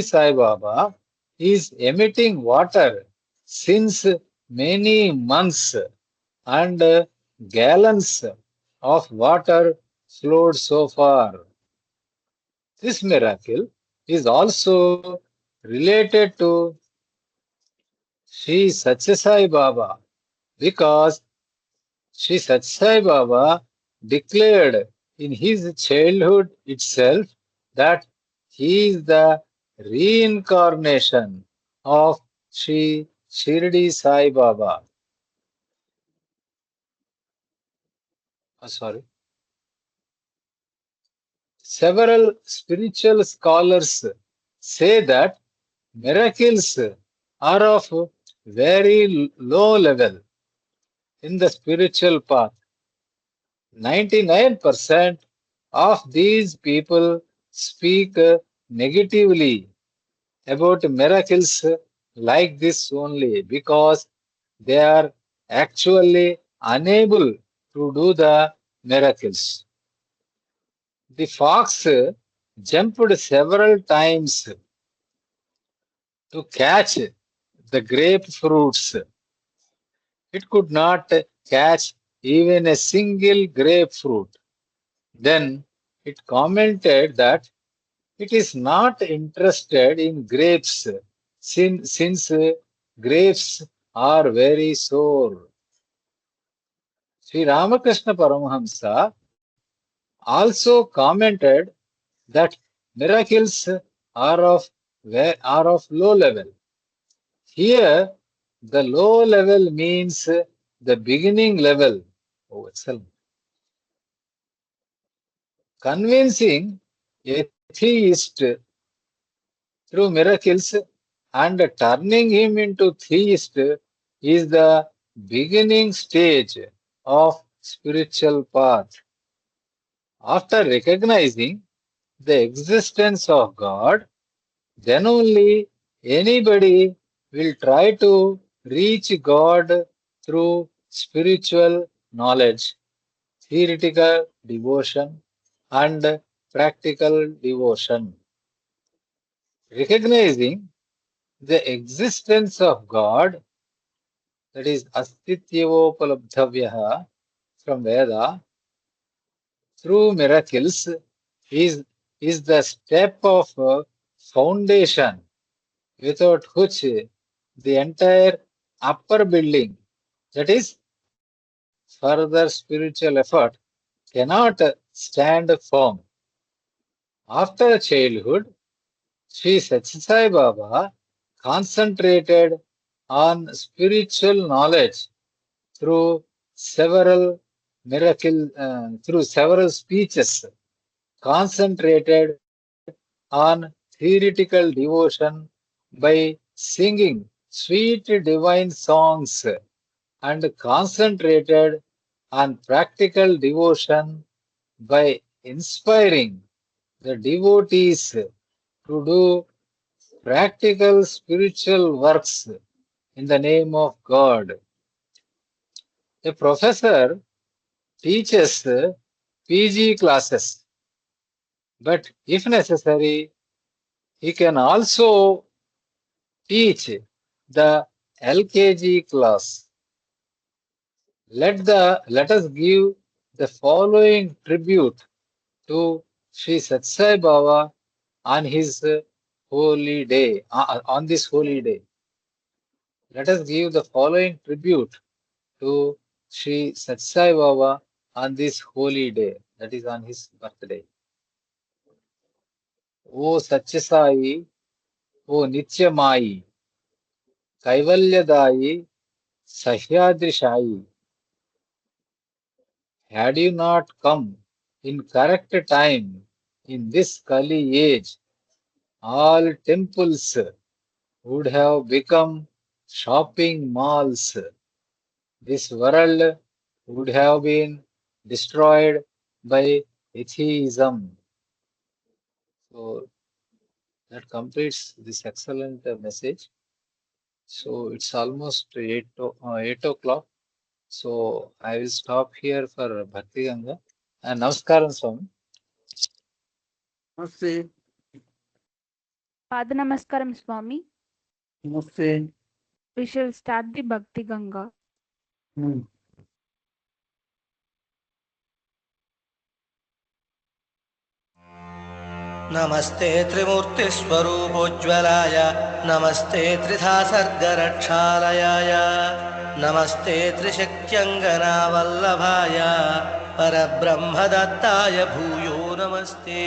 Sai Baba is emitting water since many months, and gallons of water flowed so far. This miracle is also related to Sri Satyasai Baba because Sri Satyasai Baba declared in his childhood itself that he is the reincarnation of Sri Shirdi Sai Baba. Sorry. Several spiritual scholars say that miracles are of very low level in the spiritual path. 99% of these people speak negatively about miracles like this only because they are actually unable to do the miracles. The fox jumped several times to catch the grapefruits. It could not catch even a single grapefruit. Then it commented that it is not interested in grapes since grapes are very sour. Sri Ramakrishna Paramahamsa also commented that miracles are of low level. Here, the low level means the beginning level. Oh, excellent. Convincing a theist through miracles and turning him into theist is the beginning stage of spiritual path. After recognizing the existence of God, then only anybody will try to reach God through spiritual knowledge, theoretical devotion, and practical devotion. Recognizing the existence of God, that is Astityavopalabdhavyaha from Veda, through miracles is the step of foundation without which the entire upper building, that is further spiritual effort, cannot stand firm. After childhood, Sri Satsai Baba concentrated on spiritual knowledge through several speeches, concentrated on theoretical devotion by singing sweet divine songs, and concentrated on practical devotion by inspiring the devotees to do practical spiritual works in the name of God. A professor teaches PG classes, but if necessary, he can also teach the LKG class. Let us give the following tribute to Sri Satsai Baba on his holy day, on this holy day. Let us give the following tribute to Sri Satsai Baba on this holy day, that is on his birthday. O Satyasai, O Nityamai, Kaivalyadayi, Sahyadrishayi, had you not come in correct time in this Kali age, all temples would have become shopping malls. This world would have been destroyed by atheism. So that completes this excellent message. So it's almost 8 o'clock. So I will stop here for Bhakti Ganga. And Namaskaram Swami. Namaste. Pada Namaskaram Swami. Namaste. We shall start the Bhakti Ganga. नमस्ते त्रिमूर्तिस्वरूपोज्ज्वलाय नमस्ते त्रिधासर्गरक्षालयाय नमस्ते त्रिशक्त्यङ्गनावल्लभाय परब्रह्मदत्ताय भूयो नमस्ते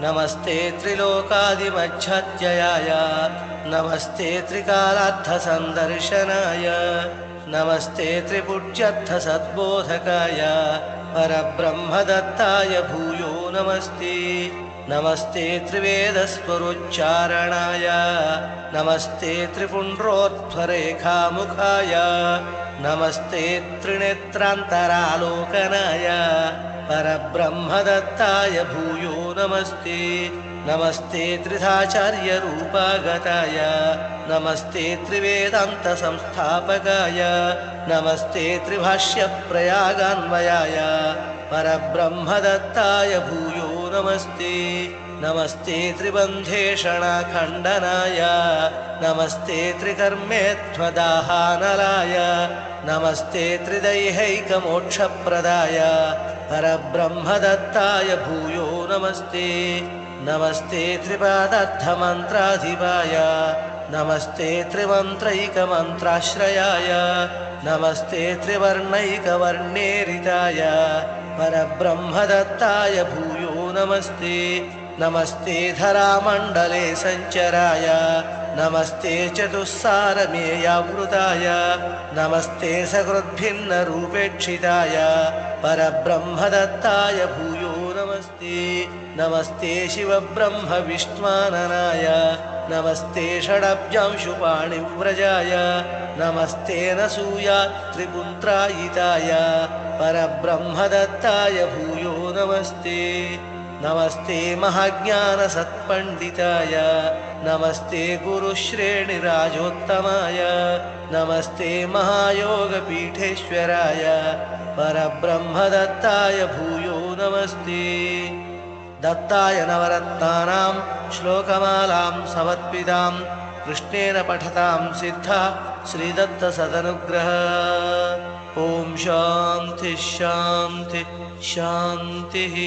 नमस्ते त्रिलोकादिमच्छत्ययाय नमस्ते त्रिकालार्थसन्दर्शनाय नमस्ते त्रिपुज्यर्थसद्बोधकाय परब्रह्मदत्ताय भूयो नमस्ते नमस्ते त्रिवेदस्वरोच्चारणाय नमस्ते त्रिपुण्ड्रोत्थरेखामुखाय नमस्ते त्रिनेत्रान्तरालोकनाय परब्रह्मदत्ताय भूयो नमस्ते नमस्ते त्रिधाचार्यरूपागताय नमस्ते त्रिवेदान्तसंस्थापकाय नमस्ते त्रिभाष्यप्रयागान्वयाय परब्रह्मदत्ताय भूयो नमस्ते नमस्ते त्रिबन्धेषणाखण्डनाय नमस्ते त्रिकर्मेत्वदाहानलाय नमस्ते त्रिदैहैकमोक्षप्रदाय परब्रह्मदत्ताय भूयो नमस्ते नमस्ते त्रिपादर्थमन्त्राधिपाय नमस्ते त्रिमन्त्रैकमन्त्राश्रयाय नमस्ते त्रिवर्णैकवर्णेरिताय परब्रह्मदत्ताय भूयो नमस्ते नमस्ते धरामण्डले सञ्चराय नमस्ते चतुस्सारमेयावृताय नमस्ते सकृद्भिन्नरूपेक्षिताय परब्रह्मदत्ताय भूयो नमस्ते नमस्ते शिवब्रह्मविष्णुवाननाय नमस्ते षडब्जांशुपाणिव्रजाय नमस्ते नसूयात्रिपुत्रायिताय परब्रह्मदत्ताय भूयो नमस्ते नमस्ते महाज्ञानसत्पण्डिताय नमस्ते गुरुश्रेणिराजोत्तमाय नमस्ते महायोगपीठेश्वराय परब्रह्मदत्ताय भूयो नमस्ते दत्ताय नवरत्नानां श्लोकमालां समर्पितां कृष्णेन पठतां सिद्धा श्रीदत्तसदनुग्रह ॐ शान्ति शान्ति शान्तिः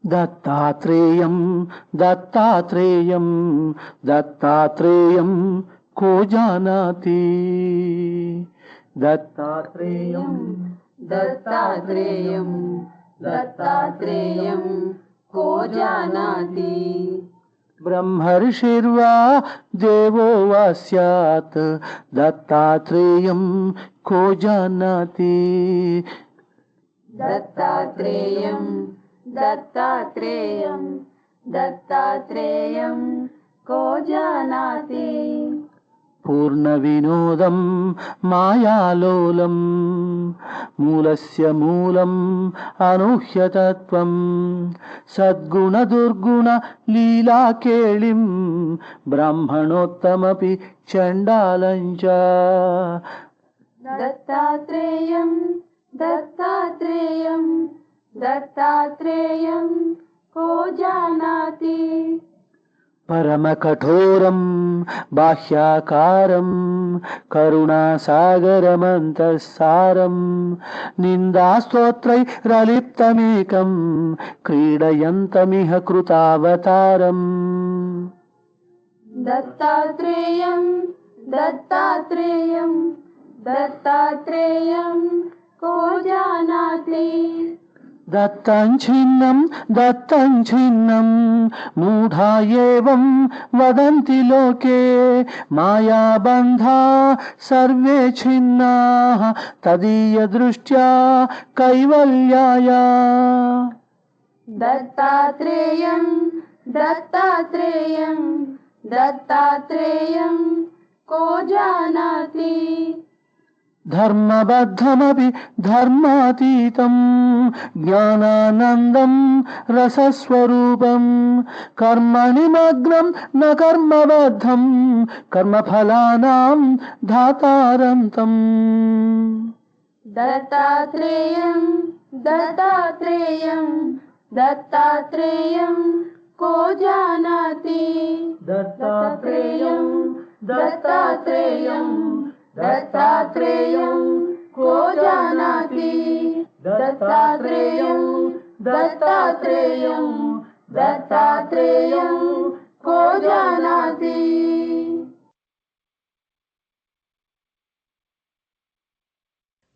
दत्तात्रेयं दत्तात्रेयं दत्तात्रेयं को जानाति दत्तात्रेयं दत्तात्रेयं दत्तात्रेयं को जानाति ब्रह्मर्षिर्वा देवो वा स्यात् दत्तात्रेयं को जानाति दत्तात्रेयं दत्तात्रेयं दत्तात्रेयं को जानाति पूर्णविनोदं मायालोलं मूलस्य मूलम् अनूह्यतत्वं सद्गुणदुर्गुणलीलाकेलिं ब्राह्मणोत्तमपि चण्डालं च दत्तात्रेयं दत्तात्रेयं दत्तात्रेयं को जानाति परमकठोरं बाह्याकारं करुणासागरमन्तःसारं निन्दास्तोत्रैरलिप्तमेकं क्रीडयन्तमिह कृतावतारम् दत्तात्रेयं दत्तात्रेयं दत्तात्रेयं को जानाति दत्तं छिन्नं मूढा एवं वदन्ति लोके मायाबन्धा सर्वे छिन्नाः तदीयदृष्ट्या कैवल्याय दत्तात्रेयं दत्तात्रेयं दत्तात्रेयं को जानाति धर्मबद्धमपि धर्मातीतं ज्ञानानन्दं रसस्वरूपं कर्मणिमग्नं न कर्मबद्धं कर्मफलानां धातारं तम् दत्तात्रेयं दत्तात्रेयं दत्तात्रेयं को जानाति दत्तात्रेयं दत्तात्रेयं दत्तात्रेयं को जानाति दत्तात्रेयं दत्तात्रेयं दत्तात्रेयं को जानाति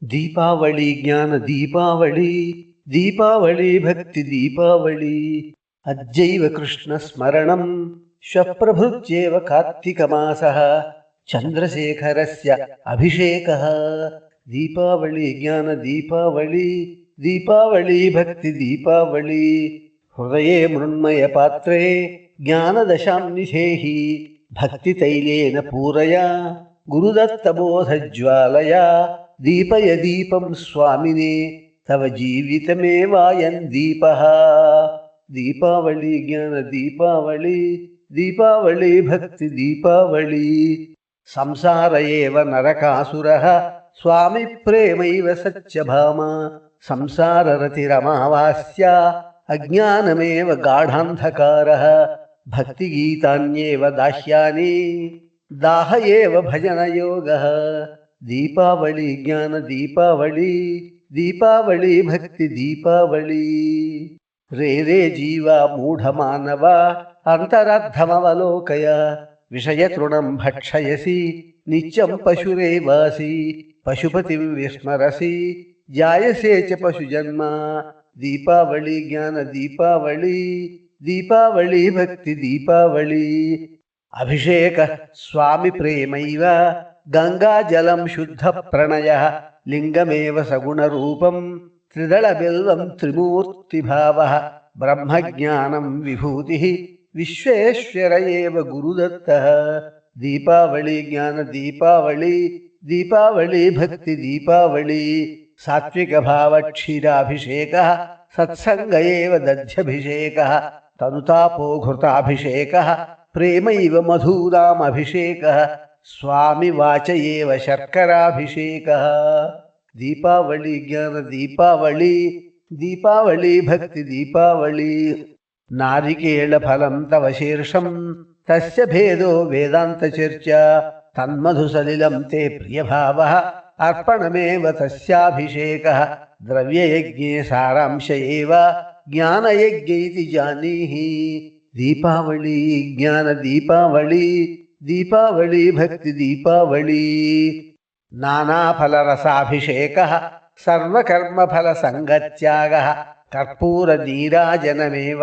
दीपावली ज्ञान दीपावली दीपावली भक्ति दीपावली अद्यैव कृष्ण स्मरणं श्वप्रभृत्येव कार्तिकमासः चन्द्रशेखरस्य अभिषेकः दीपावली ज्ञान दीपावली दीपावली भक्ति दीपावली हृदये मृण्मय पात्रे ज्ञानदशां निधेहि भक्तितैलेन पूरया गुरुदत्तबोधज्वालया दीपय दीपं स्वामिने तव जीवितमेवायन् दीपः दीपावली ज्ञान दीपावली दीपावली भक्ति दीपावली संसार एव नरकासुरः స్వామి ప్రేమైవ సత్యభామ సంసారరతిరమావాస్య అజ్ఞానమేవ గాఢాంధకారః భక్తిగీతాన్యేవ దాహ్యాని దాహ ఏవ భజనయోగః దీపావళి జ్ఞాన దీపావళి దీపావళి భక్తి దీపావళి రే రే జీవ మూఢమానవ అంతరర్థమవలోకయ విషయతృణం భక్షయసి నిత్యం పశురేవాసి పశుపతిం విస్మరసి జాయసే చ పశుజన్మ దీపావళి జ్ఞాన దీపావళి దీపావళి భక్తి దీపావళి అభిషేక స్వామి ప్రేమైవ గంగాజలం శుద్ధ ప్రణయ లింగమేవ సగుణరూపం త్రిదళ బిల్వం త్రిమూర్తిభావః బ్రహ్మజ్ఞానం విభూతిః విశ్వేశ్వర ఏవ గురుదత్తః దీపావళి జ్ఞాన దీపావళి దీపావళి భక్తి దీపావళి సాత్విక భావ క్షీరాభిషేకః సత్సంగ ఏవ దధ్యభిషేకః తనుతాపో ఘృతాభిషేకః ప్రేమైవ మధూరామభిషేకః స్వామి వాచ ఏవ శర్కరాభిషేకః దీపావళి జ్ఞాన దీపావళి దీపావళి భక్తి దీపావళి నారికేళ ఫలం తవ శీర్షం తస్య భేదో వేదాంత చర్చ తన్మధు సలిలం తే ప్రియభావః అర్పణమేవ తస్యాభిషేకః ద్రవ్యయజ్ఞే సారాంశ ఏవ జ్ఞానయజ్ఞ ఇతి జానీహి దీపావళి జ్ఞాన దీపావళి దీపావళి భక్తి దీపావళి నానాఫలరసాభిషేకః సర్వకర్మఫలసంగత్యాగః కర్పూర నీరాజనమేవ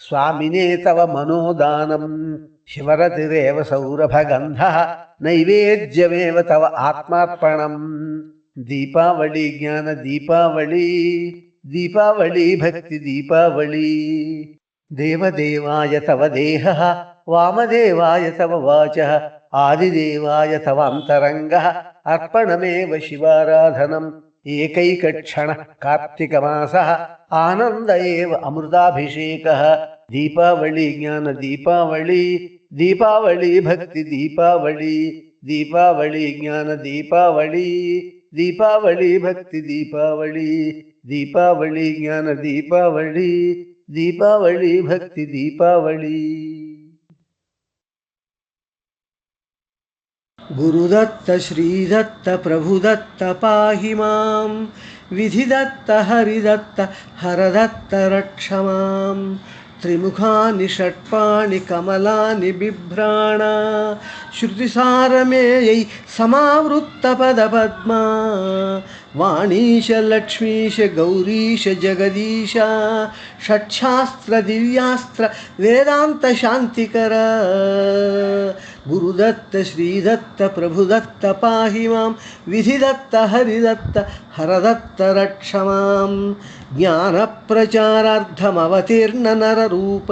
స్వామినే తవ మనోదానం శివరతిరేవ సౌరభగంధః నైవేద్యమేవ తవ ఆత్మార్పణం దీపావళి జ్ఞాన దీపావళి దీపావళి భక్తి దీపావళి దేవదేవాయ తవ దేహః వామదేవాయ తవ వాచః ఆదిదేవాయ తవ అంతరంగః అర్పణమేవ శివారాధనం ఏకైకక్షణ కార్తీకమాసః ఆనంద ఏవ అమృతాభిషేకః దీపావళి జ్ఞాన దీపావళి దీపావళి భక్తి దీపావళి దీపావళి జ్ఞాన దీపావళి దీపావళి భక్తి దీపావళి దీపావళి జ్ఞాన దీపావళి దీపావళి భక్తి దీపావళి గురుదత్త శ్రీదత్త ప్రభుదత్త పాహి మాం విధిదత్త హరిదత్త హరదత్త రక్ష మాం త్రిముఖాని షట్పాణి కమలాని బిభ్రాణ శృతిసారమేయై సమావృత్త పదపద్మా వాణీశ లక్ష్మీశ గౌరీశ జగదీశ షట్శాస్త్ర దివ్యాస్త్ర వేదాంత శాంతికర గురుదత్త శ్రీదత్త ప్రభుదత్త పాహి మాం విధిదత్త హరిదత్త హరదత్త రక్ష మాం జ్ఞాన ప్రచారార్థమవతీర్ణ నరరూప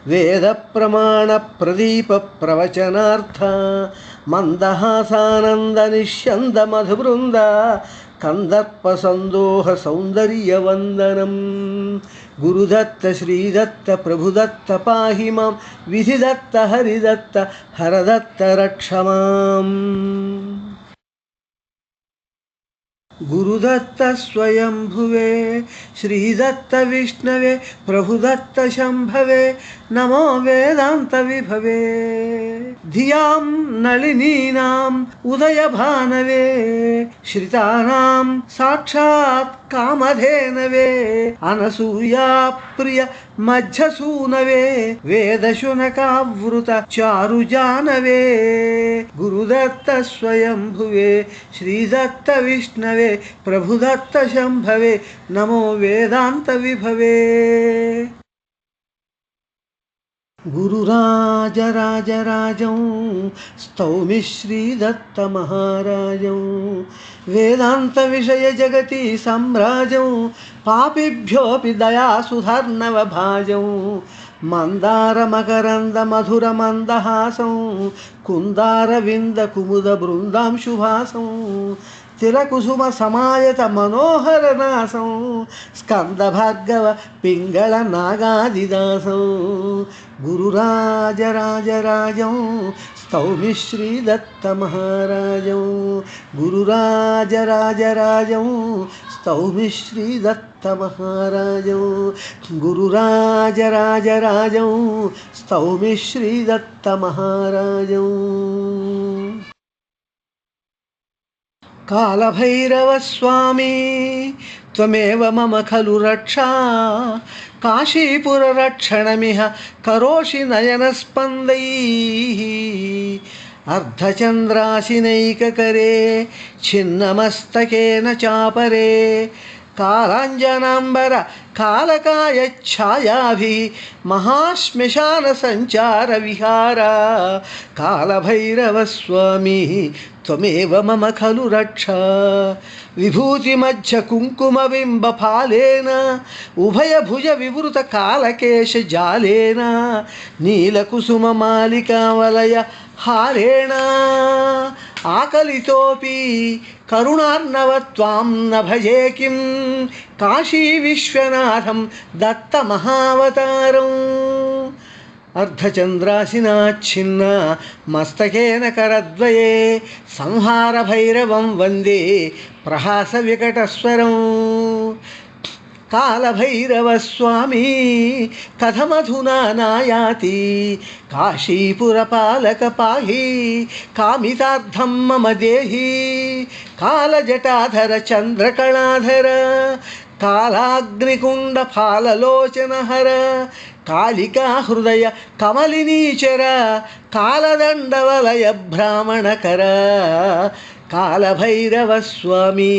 వేద ప్రమాణ ప్రదీప ప్రవచనార్థ మందహాసానంద నిష్యంద మధుబృంద కందర్ప సందోహ సౌందర్య వందనం గురుదత్త శ్రీదత్త ప్రభుదత్త పాహి మాం విధిదత్త హరిదత్త హరదత్త రక్ష మాం గురుదత్త స్వయంభువే శ్రీదత్త విష్ణవే ప్రభుదత్త శంభవే నమో వేదాంత విభవే ధియాం నళినీనాం ఉదయ భానవే శ్రితానాం సాక్షాత్ కామధేనవే అనసూయా ప్రియ మధ్యసూనవే వేదశునకావృత చారుజానవే గురుదత్త స్వయంభువే శ్రీదత్త విష్ణవే ప్రభుదత్త శంభవే నమో వేదాంత విభవే గురురాజరాజరాజం స్తౌమి శ్రీదత్త మహారాజం వేదాంత విషయ జగతి సామ్రాజ్యం పాపిభ్యోపి దయాసుధర్ణవ భాజం మందార మకరంద మధుర మందహాసం కుందార వింద కుముద బృందాంశుభాసం తిలకుసుమ సమాయత మనోహర నాసం స్కంద భార్గవ పింగళ నాగాదిదాసం గురురాజరాజరాజం स्तौमि श्रीदत्तमहाराजं गुरुराजराजराजं स्तौमि श्रीदत्तमहाराजं गुरुराजराजराजं स्तौमि श्रीदत्तमहाराजं कालभैरवस्वामी त्वमेव मम खलु रक्षा काशीपुररक्षणमिह करोषि नयनस्पन्दैः अर्धचन्द्रासिनैककरे छिन्नमस्तकेन चापरे कालाञ्जनाम्बर कालकायच्छायाभिः महाश्मशानसञ्चारविहारा कालभैरवस्वामी त्वमेव मम खलु रक्षा विभूतिमध्यकुङ्कुमबिम्बफालेन उभयभुजविवृतकालकेशजालेन नीलकुसुममालिकावलय हारेण आकलितोऽपि करुणार्णवत्वां न भजे किं काशीविश्वनाथं दत्तमहावतारम् अर्धचन्द्रासिनाच्छिन्न मस्तकेन करद्वये संहारभैरवं वन्दे प्रहासविकटस्वरं कालभैरवस्वामी कथमधुना नायाति काशीपुरपालक पाहि कामितार्थं मम देहि कालजटाधर चन्द्रकणाधर कालाग्निकुण्डफाललोचनहर कालिका हृदय कमलिनीचर कालदण्डवलय ब्राह्मणकर कालभैरवस्वामी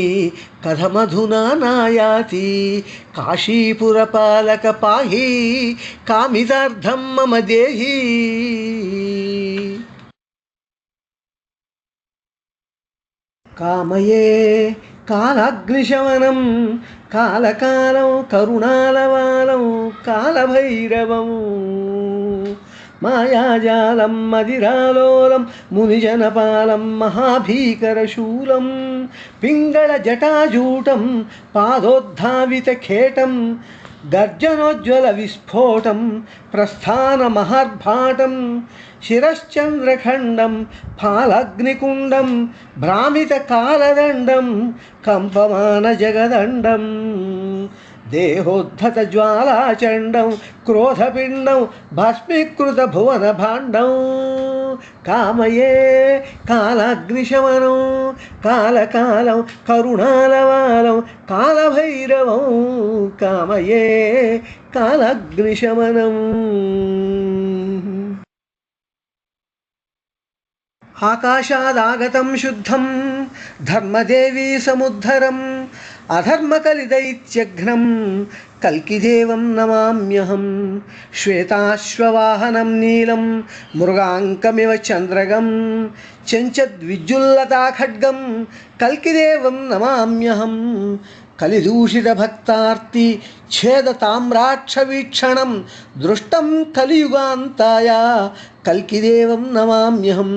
कथमधुना नायाति काशीपुरपालक पाहि कामितार्थं मम देहि कामये कालाग्निशमनं कालकालं करुणालवालं कालभैरवं मायाजालं मदिरालोलं मुनिजनपालं महाभीकरशूलं पिङ्गळजटाजूटं पादोद्धावितखेटं गर्जनोज्ज्वलविस्फोटं प्रस्थानमहार्भाटं शिरश्चन्द्रखण्डं फालाग्निकुण्डं भ्रामितकालदण्डं कम्पमानजगदण्डं देहोद्धतज्वालाचण्डं क्रोधपिण्डं भस्मीकृतभुवनभाण्डं कामये कालाग्निशमनं कालकालं करुणालवालं कालभैरवं कामये कालाग्निशमनम् आकाशादागतं शुद्धं धर्मदेवी समुद्धरम् अधर्मकलिदैत्यघ्नं कल्किदेवं नमाम्यहं श्वेताश्ववाहनं नीलं मृगाङ्कमिव चन्द्रगं चञ्चद्विज्जुल्लताखड्गं कल्किदेवं नमाम्यहं कलिदूषितभक्तार्ति छेदताम्राक्षवीक्षणं दृष्टं कलियुगान्ताय कल्किदेवं नमाम्यहं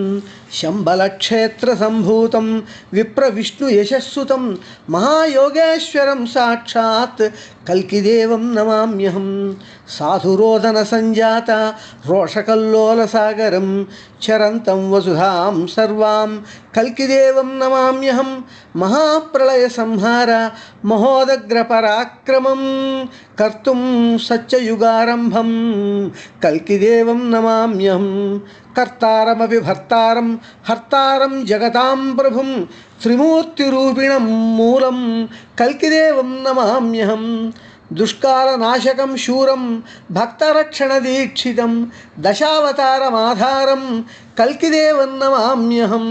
शम्बलक्षेत्रसम्भूतं विप्रविष्णुयशस्सुतं महायोगेश्वरं साक्षात् कल्किदेवं नमाम्यहं साधुरोदनसञ्जात रोषकल्लोलसागरं चरन्तं वसुधां सर्वां कल्किदेवं नमाम्यहं महाप्रलयसंहार महोदग्रपराक्रमं कर्तुं सच्चयुगारम्भं कल्किदेवं नमाम्यहं कर्तारमपि भर्तारं हर्तारं जगतां प्रभुं त्रिमूर्तिरूपिणं मूलं कल्किदेवं नमाम्यहं दुष्कालनाशकं शूरं भक्तरक्षणदीक्षितं दशावतारमाधारं कल्किदेवं नमाम्यहं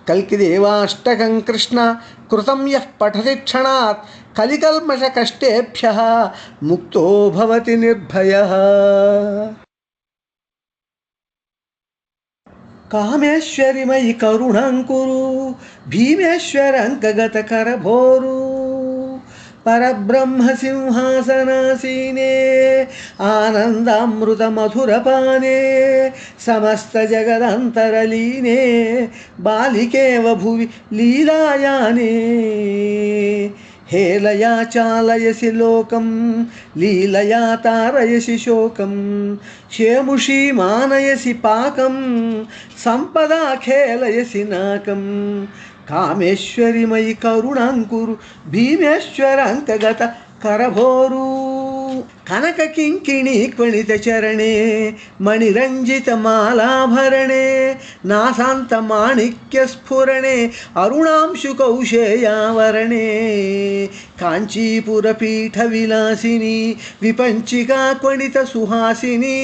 कल्किदेवाष्टकं कृष्ण कृतं यः पठति क्षणात् कलिकल्मषकष्टेभ्यः मुक्तो भवति निर्भयः कामेश्वरि मयि करुणां कुरु भीमेश्वरङ्कगतकरभोरु परब्रह्मसिंहासनासीने आनन्दामृतमधुरपाने समस्तजगदन्तरलीने बालिकेव भुवि लीलायाने हेलया चालयसि लोकं लीलया तारयसि शोकं शेमुषी मानयसि पाकं सम्पदा खेलयसि नाकं कामेश्वरि मयि करुणां कुरु भीमेश्वराङ्कगत करभोरु कनक किङ्किणी क्वणित चरणे मणिरञ्जित मालाभरणे नासान्त माणिक्य स्फुरणे अरुणांशु कौशेयावरणे काञ्चीपुरपीठ विलासिनी विपञ्चिका क्वणित सुहासिनी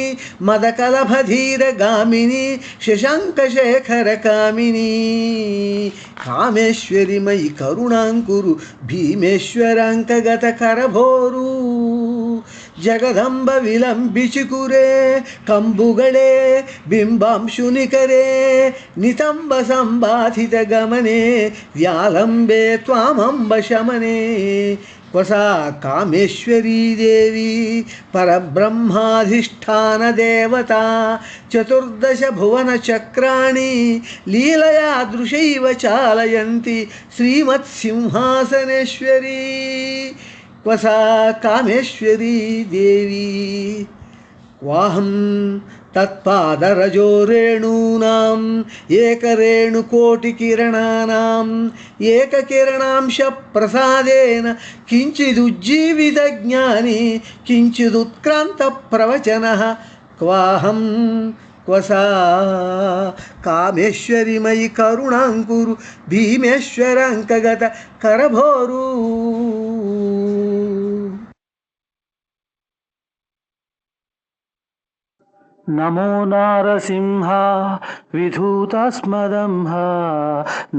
मदकलभधीर गामिनी शशाङ्क शेखर कामिनी कामेश्वरि मयि करुणां कुरु भीमेश्वराङ्कगत करभोरु जगदंब विलंबिचिकुरे कंबुगळे बिंबांशुनिकरे नितंब संबाधित गमने व्यालंबे त्वामंब शमने क्वसा कामेश्वरी देवी परब्रह्माधिष्ठान देवता चतुर्दश भुवन चक्राणि लीलया दृशैव चालयन्ति श्रीमत्सिंहासनेश्वरी क्वसा कामेश्वरी देवी क्वाहं तत्पादरजो रेणूनाम् एकरेणुकोटिकिरणानाम् एककिरणांश प्रसादेन किञ्चिदुज्जीवितज्ञानी किञ्चिदुत्क्रान्तप्रवचनः क्वाहं क्वसा कामेश्वरि मयि करुणां कुरु भीमेश्वराङ्कगत करभोरु नमो नारसिंह विधूतस्मदंह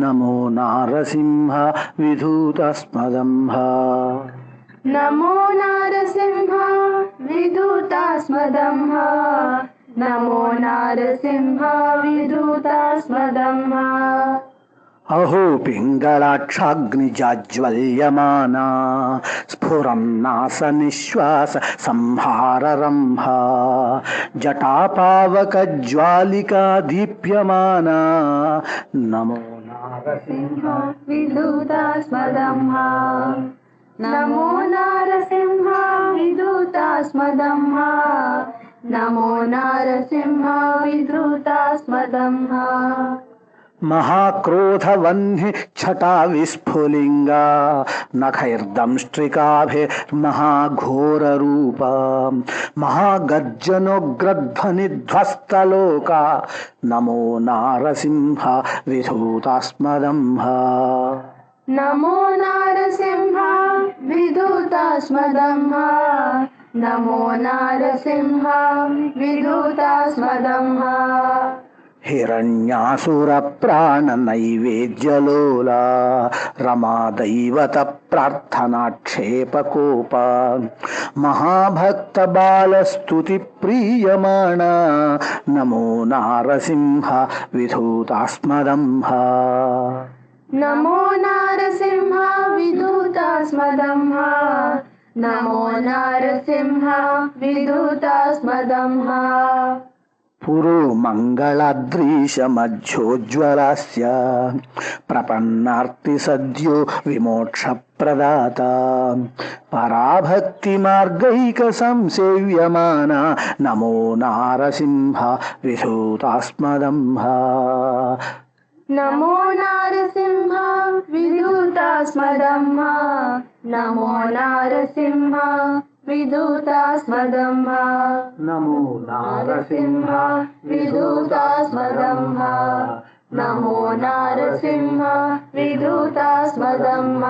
नमो नारसिंह विधूतस्मदंह नमो नारसिंह विधूतास्मदंह नमो नारसिंह विधूतास्मदंह अहो पिङ्गलाक्षाग्निजाज्वल्यमाना स्फुरन्नासनिश्वास संहाररम्भा जटापावकज्वालिका दीप्यमाना नमो नारसिंह विधूतास्मदंह नमो नारसिंह विधूतास्मदंह नमो नारसिंह विधूतास्मदंह महाक्रोधवह्नि छटा विस्फुलिंगा नखैर्दंष्ट्रिकाभिर्महाघोररूपा महागर्जनोग्रध्वनिध्वस्तलोका नमो नारसिंह विधूतास्मदंह नमो नारसिंह विधूतास्मदंह नमो नारसिंह विधूतास्मदंह हिरण्यासुरप्राणनैवेद्यलोला रमादैवत प्रार्थनाक्षेपकोपा महाभक्तबालस्तुतिप्रीयमाणा नमो नारसिंह विधूतास्मदंह नमो नारसिंह विधूतास्मदंह नमो नारसिंह विधूतास्मदंह पुरो मङ्गलाद्रीशमध्योज्ज्वलस्य प्रपन्नार्ति सद्यो विमोक्षप्रदाता पराभक्तिमार्गैकसंसेव्यमाना नमो नारसिंह विधूतास्मदंह नमो नारसिंह विधूतास्मदंह नमो नारसिंह विधूतास्मदंह नमो नारसिंह विधूतास्मदंह नमो नारसिंह विधूतास्मदंह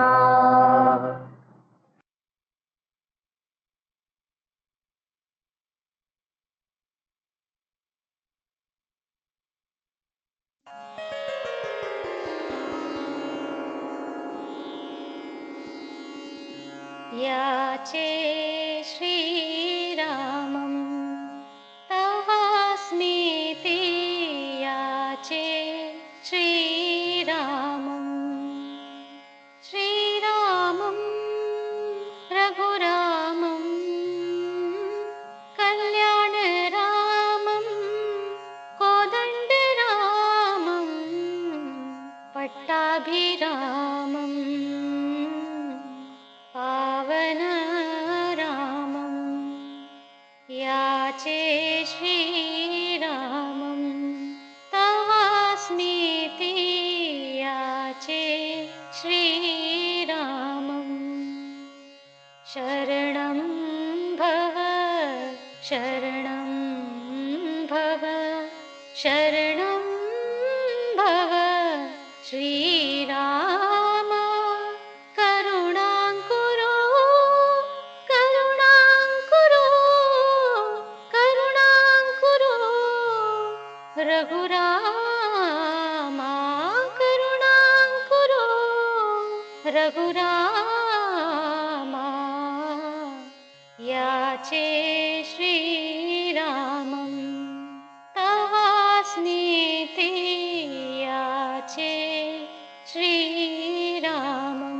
याचे श्रीरामं तवास्मीति याचे श्रीरामं श्रीरामं रघुरामं कल्याणरामं कोदण्डरामं पट्टाभिरामम् रघुरामा याचे श्रीरामं तवास्मीति याचे श्रीरामं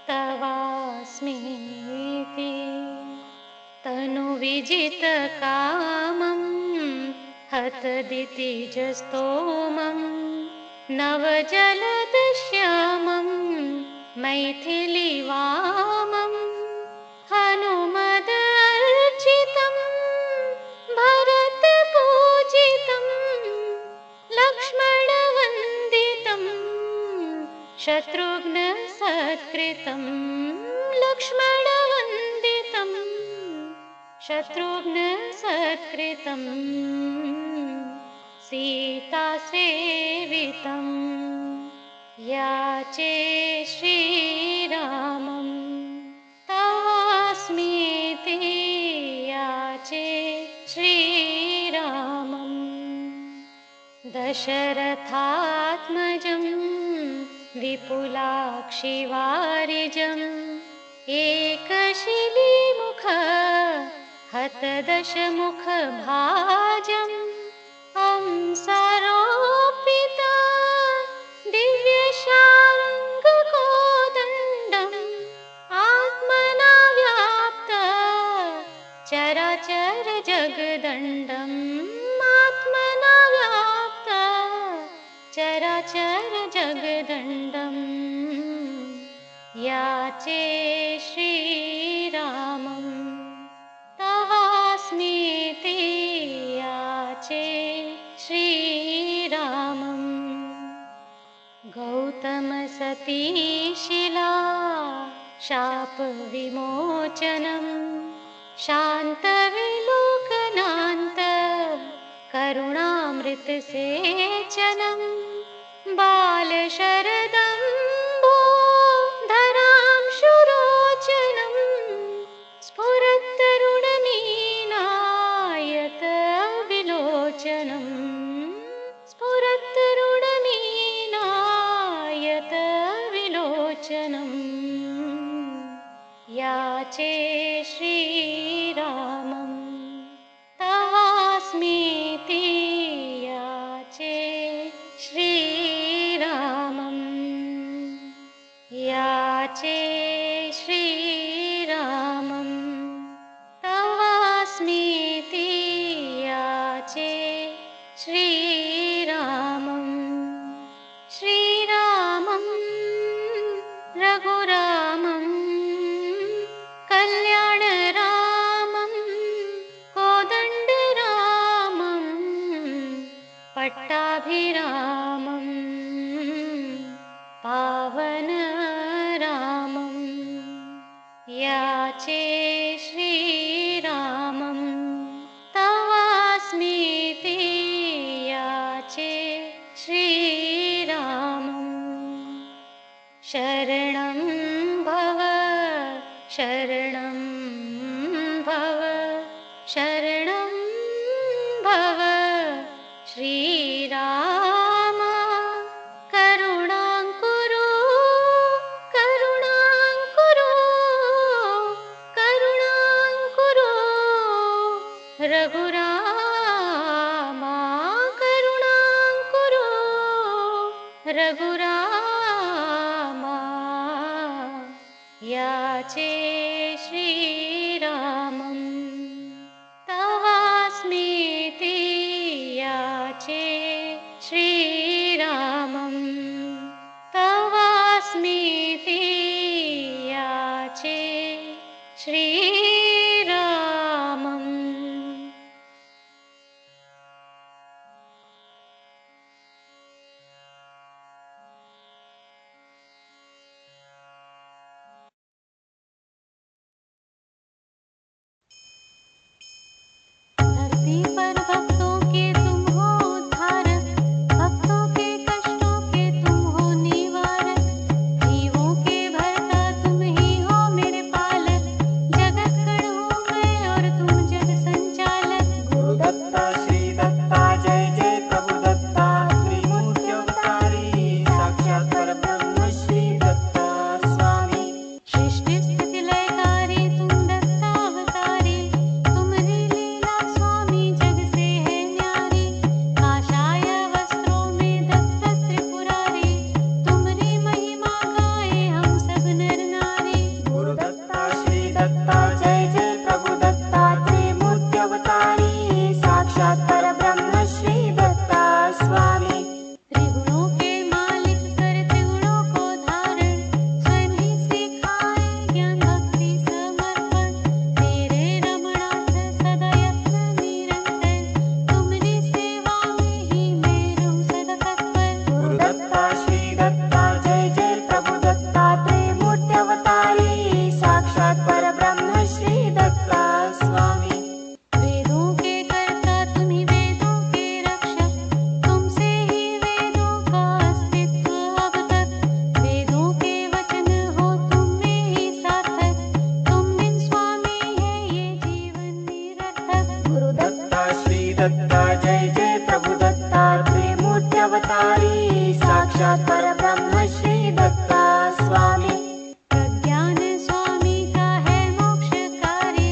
तवास्मीति तनुविजितकामं हतदितिजस्तोमं नवजलदश्यामं मैथिलीवामं हनुमदर्चितं भरतपूजितं लक्ष्मणवन्दितं शत्रुघ्नसत्कृतं लक्ष्मणवन्दितं शत्रुघ्नसत्कृतं सीतासेवितं याचे श्रीरामं तवास्मीति याचे श्रीरामं दशरथात्मजं विपुलाक्षिवारिजम् एकशिलीमुख हतदशमुखभाजम् हंसारोपिता दिव्यशाङ्गकोदण्डम् आत्मना व्याप्त चराचरजगदण्डम् आत्मना व्याप्त चराचरजगदण्डम् याचे श्रीरामं तवास्मीति याचे श्रीरामं गौतमसतीशिला शापविमोचनं शान्तविलोकनान्त करुणामृतसेचनं बालशरदम्बो धरांशुरोचनं स्फुरत्तरुणमीनायत विलोचनं स्फुरत्तरुणमीनायत विलोचनं याचे श्रीरामं तवास्मीति याचे श्रीरामं याचे श्रीरामं तवास्मीति याचे श्रीरामं श्रीरामं रघुरामं कल्याणरामं कोदण्डरामं पट्टाभिरामं पावनरामं याचे श्रीरामं तवास्मीति याचे श्रीरामं शरणं भव शरणं भव शरणं भव श्रीराम करुणां कुरु करुणां कुरु करुणां कुरु रघुरामा करुणां कुरु रघुरामा याचे श्रीरामं तवास्मीति याचे श्रीरामं तवास्मीति याचे श्रीरामम् साक्षात् परब्रह्म श्री दत्ता स्वामी। प्रज्ञान स्वामी का है मोक्षकारी,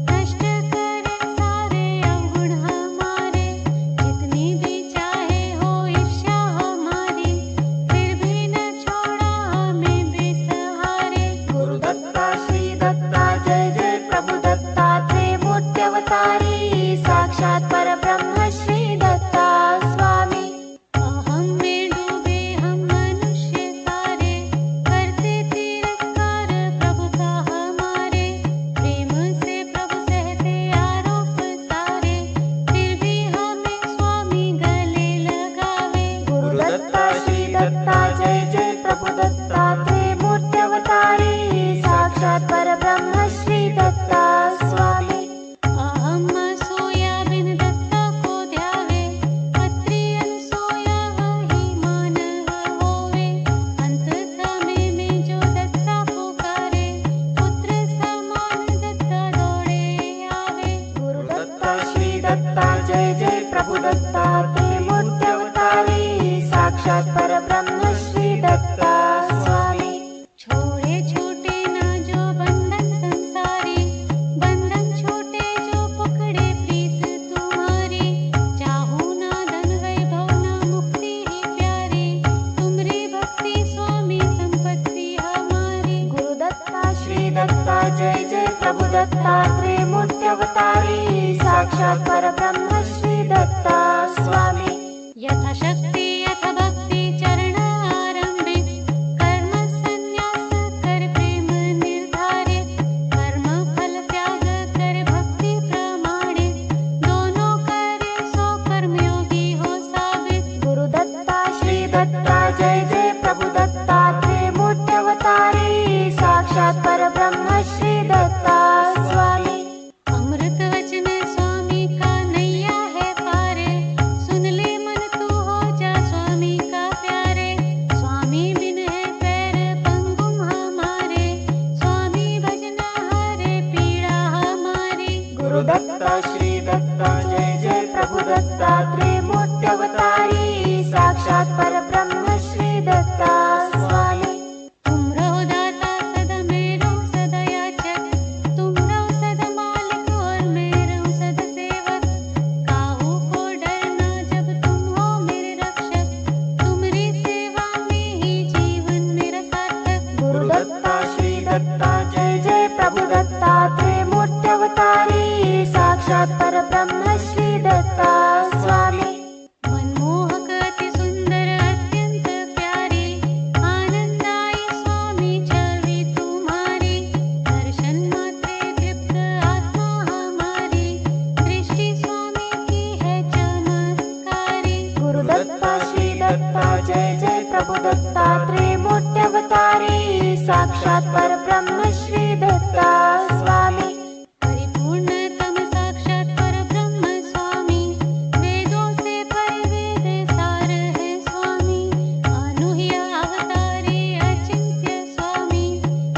नष्ट करे सारे अवगुण हमारे। जितनी भी चाहे हो ईर्ष्या हमारी, फिर भी न छोड़ा हमें बेसहारे। गुरु दत्ता श्री दत्ता जय जय प्रभु दत्तात्रेय मूर्त्यवतारी साक्षात् परब्रह्म श्री दत्ता स्वामी। अहम में डूबे हम मनुष्य सारे, करते तिरस्कार प्रभु का हमारे। प्रेम से प्रभु सहते आरोप सारे, फिर भी हमें स्वामी गले लगावे। गुरु दत्ता श्री दत्ता जय जय प्रभु दत्तात्रेय मूर्त्यवतारी साक्षात् परब्रह्म श्री दत्ता स्वामी। अहम सोया बिन दत्ता को ध्यावे, अत्रि अनसोया वही मानव होवे। अंत समय में जो दत्ता पुकारे, पुत्र समान दत्ता दौड़े आवे। गुरु दत्ता श्री दत्ता जय जय प्रभु दत्तात्रेय मूर्त्यवतारी साक्षात् परब्रह्म श्री दत्ता स्वामी। छोड़े छूटे ना जो बंधन संसारी, बंधन छूटे जो पकड़े प्रीत तुम्हारी। चाहूं ना धन वैभव ना मुक्ति ही प्यारी, तुमरी भक्ति स्वामी संपत्ति हमारी। गुरु दत्ता श्री दत्ता जय जय प्रभु दत्तात्रेय मूर्त्यवतारी साक्षात् परब्रह्म श्री दत्ता स्वामी। यथा शक्ति यथा भक्ति चरण आरंभे, कर्म संन्यास कर प्रेम निर्धारे। कर्म फल त्याग कर भक्ति प्रमाणे, दोनों करे सो कर्मयोगी हो साबित। गुरु दत्ता श्री दत्ता जय जय प्रभु दत्तात्रेय मूर्त्यवतारी साक्षात् परब्रह्म श्री दत्ता स्वामी। अमृत वचन स्वामी का नैया है पारे, सुन ले मन तू हो जा स्वामी का प्यारे। स्वामी बिन है पैर पंगुम हमारे, स्वामी भजना हरे पीड़ा हमारी। गुरु दत्ता श्री दत्ता जय जय प्रभु दत्तात्रेय मूर्त्यवतारी साक्षात् परब्रह्म श्री दत्ता स्वामी। तुम रहो दाता सदा मैं रहूं सदा याचक, तुम रहो सदा मालिक और मैं रहूं सदा सेवक। काहू को डरना जब तुम हो मेरे रक्षक, तुम्हारी सेवा में ही जीवन मेरा सार्थक। गुरु दत्ता श्री दत्ता जय जय प्रभु दत्तात्रेय मूर्त्यवतारी साक्षात् परब्रह्म श्री दत्ता स्वामी। मनमोहक अति सुंदर अत्यंत प्यारी, आनंदाई स्वामी छवि तुम्हारी। दर्शन मात्रे तृप्त आत्मा हमारी, दृष्टि स्वामी की है चमत्कारी। गुरु दत्ता श्री दत्ता जय जय प्रभु दत्तात्रेय मूर्त्यवतारी साक्षात् परब्रह्म श्री दत्ता स्वामी। परिपूर्णतम साक्षात् परब्रह्म स्वामी, वेदों से परिवेद सार है स्वामी। अनूह्य अवतारी अचिंत्य स्वामी,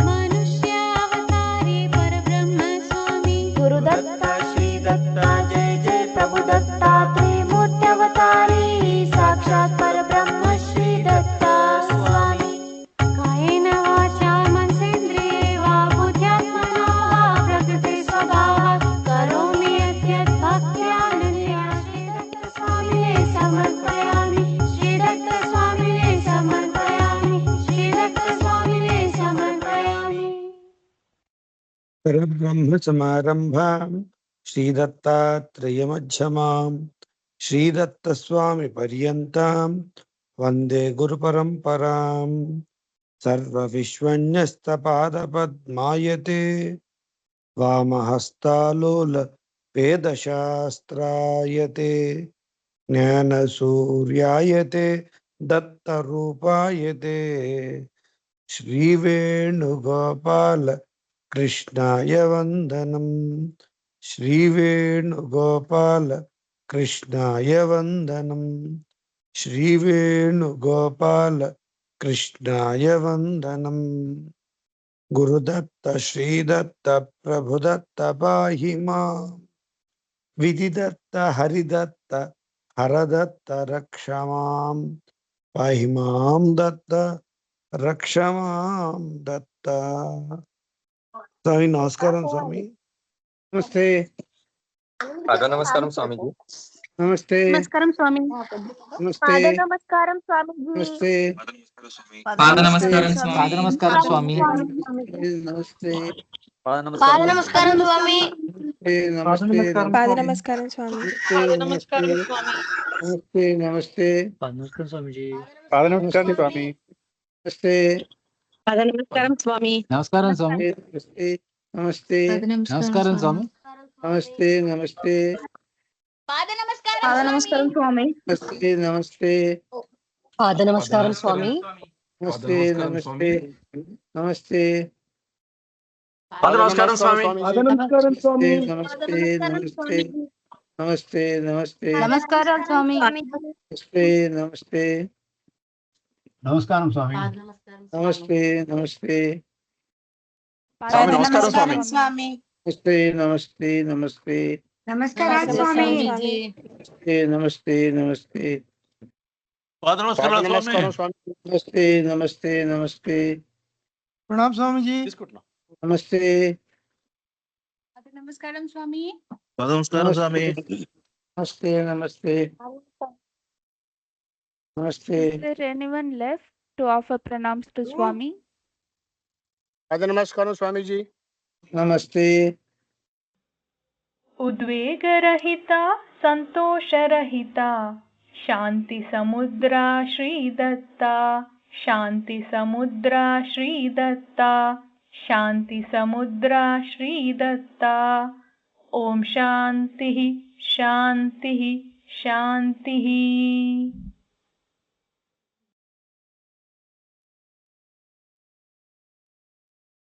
मनुष्य अवतारी परब्रह्म स्वामी। गुरु दत्ता श्री दत्ता जय जय प्रभु दत्तात्रेय मूर्त्यवतारी साक्षात् परब्रह्म श्री दत्ता स्वामी। कायेन वाचा मनसेन्द्रियेर्वा बुद्ध्यात्मना वा प्रकृते स्वभावात् करोमि यद्यत् भक्त्या अनन्या। श्री दत्त स्वामिने समर्पयामि, श्री दत्त स्वामिने समर्पयामि, श्री दत्त स्वामिने समर्पयामि। परब्रह्म समारंभाम् श्रीदत्तात्रेयमध्यमाम् श्रीदत्तस्वामी पर्यन्ताम् वन्दे गुरुपरम्पराम्। सर्वविश्वन्यस्तपादपद्मायते वामहस्तालोल वेदशास्त्रायते ज्ञानसूर्यायते दत्तरूपायते श्रीवेणुगोपाल कृष्णाय वन्दनम्। श्रीवेणुगोपाल कृष्णाय वन्दनम्। श्रीवेणुगोपाल कृष्णाय वन्दनम्। गुरुदत्त श्रीदत्त प्रभुदत्त पाहि माम्। विधिदत्त हरिदत्त हरदत्त रक्ष माम्। పాహి మాం దత్త రక్ష మాం దత్త. స్వామి నమస్కారం స్వామి. నమస్తే. నమస్కారం స్వామీజీ. నమస్తే. నమస్కారం స్వామి. నమస్తే. నమస్కారం స్వామిజీ. నమస్తే. నమస్కారం స్వామి. నమస్కారం స్వామి. నమస్తే. నమస్కారం స్వామి. నమస్తే. నమస్కారం స్వామి. నమస్తే. నమస్తే. నమస్కారం స్వామిజీ. నమస్కారం స్వామి. నమస్తే. నమస్కారం స్వామి. నమస్కారం స్వామి. నమస్తే. నమస్తే. నమస్కారం స్వామి. నమస్తే. నమస్తే. నమస్కారం స్వామి. నమస్తే. నమస్తే. నమస్కారం స్వామి. నమస్తే. నమస్తే. నమస్తే. నమస్కారం స్వామి. నమస్కారం స్వామి. నమస్తే. నమస్తే. నమస్తే. నమస్తే. నమస్కారం స్వామి. నమస్తే. నమస్తే. నమస్కారం స్వామి. నమస్తే. నమస్తే. నమస్కారం స్వామి. నమస్తే. నమస్తే. నమస్తే. నమస్కారం స్వామి. నమస్తే. నమస్తే. నమస్తే. నమస్కారం స్వామి. నమస్తే. నమస్తే. నమస్తే. ప్రణామ్ స్వామిజీ. నమస్తే. నమస్కారం స్వామి. నమస్కారం స్వామి. నమస్తే. నమస్తే. నమస్తే. Is there anyone left to offer pranams to Swami? నమస్కారం స్వామీజీ. నమస్తే. उद्वेगरहिता संतोषरहिता शांति समुद्रा श्री दत्ता शांति समुद्रा श्री दत्ता शांति समुद्रा श्री दत्ता. ओम शांति शांति शांति.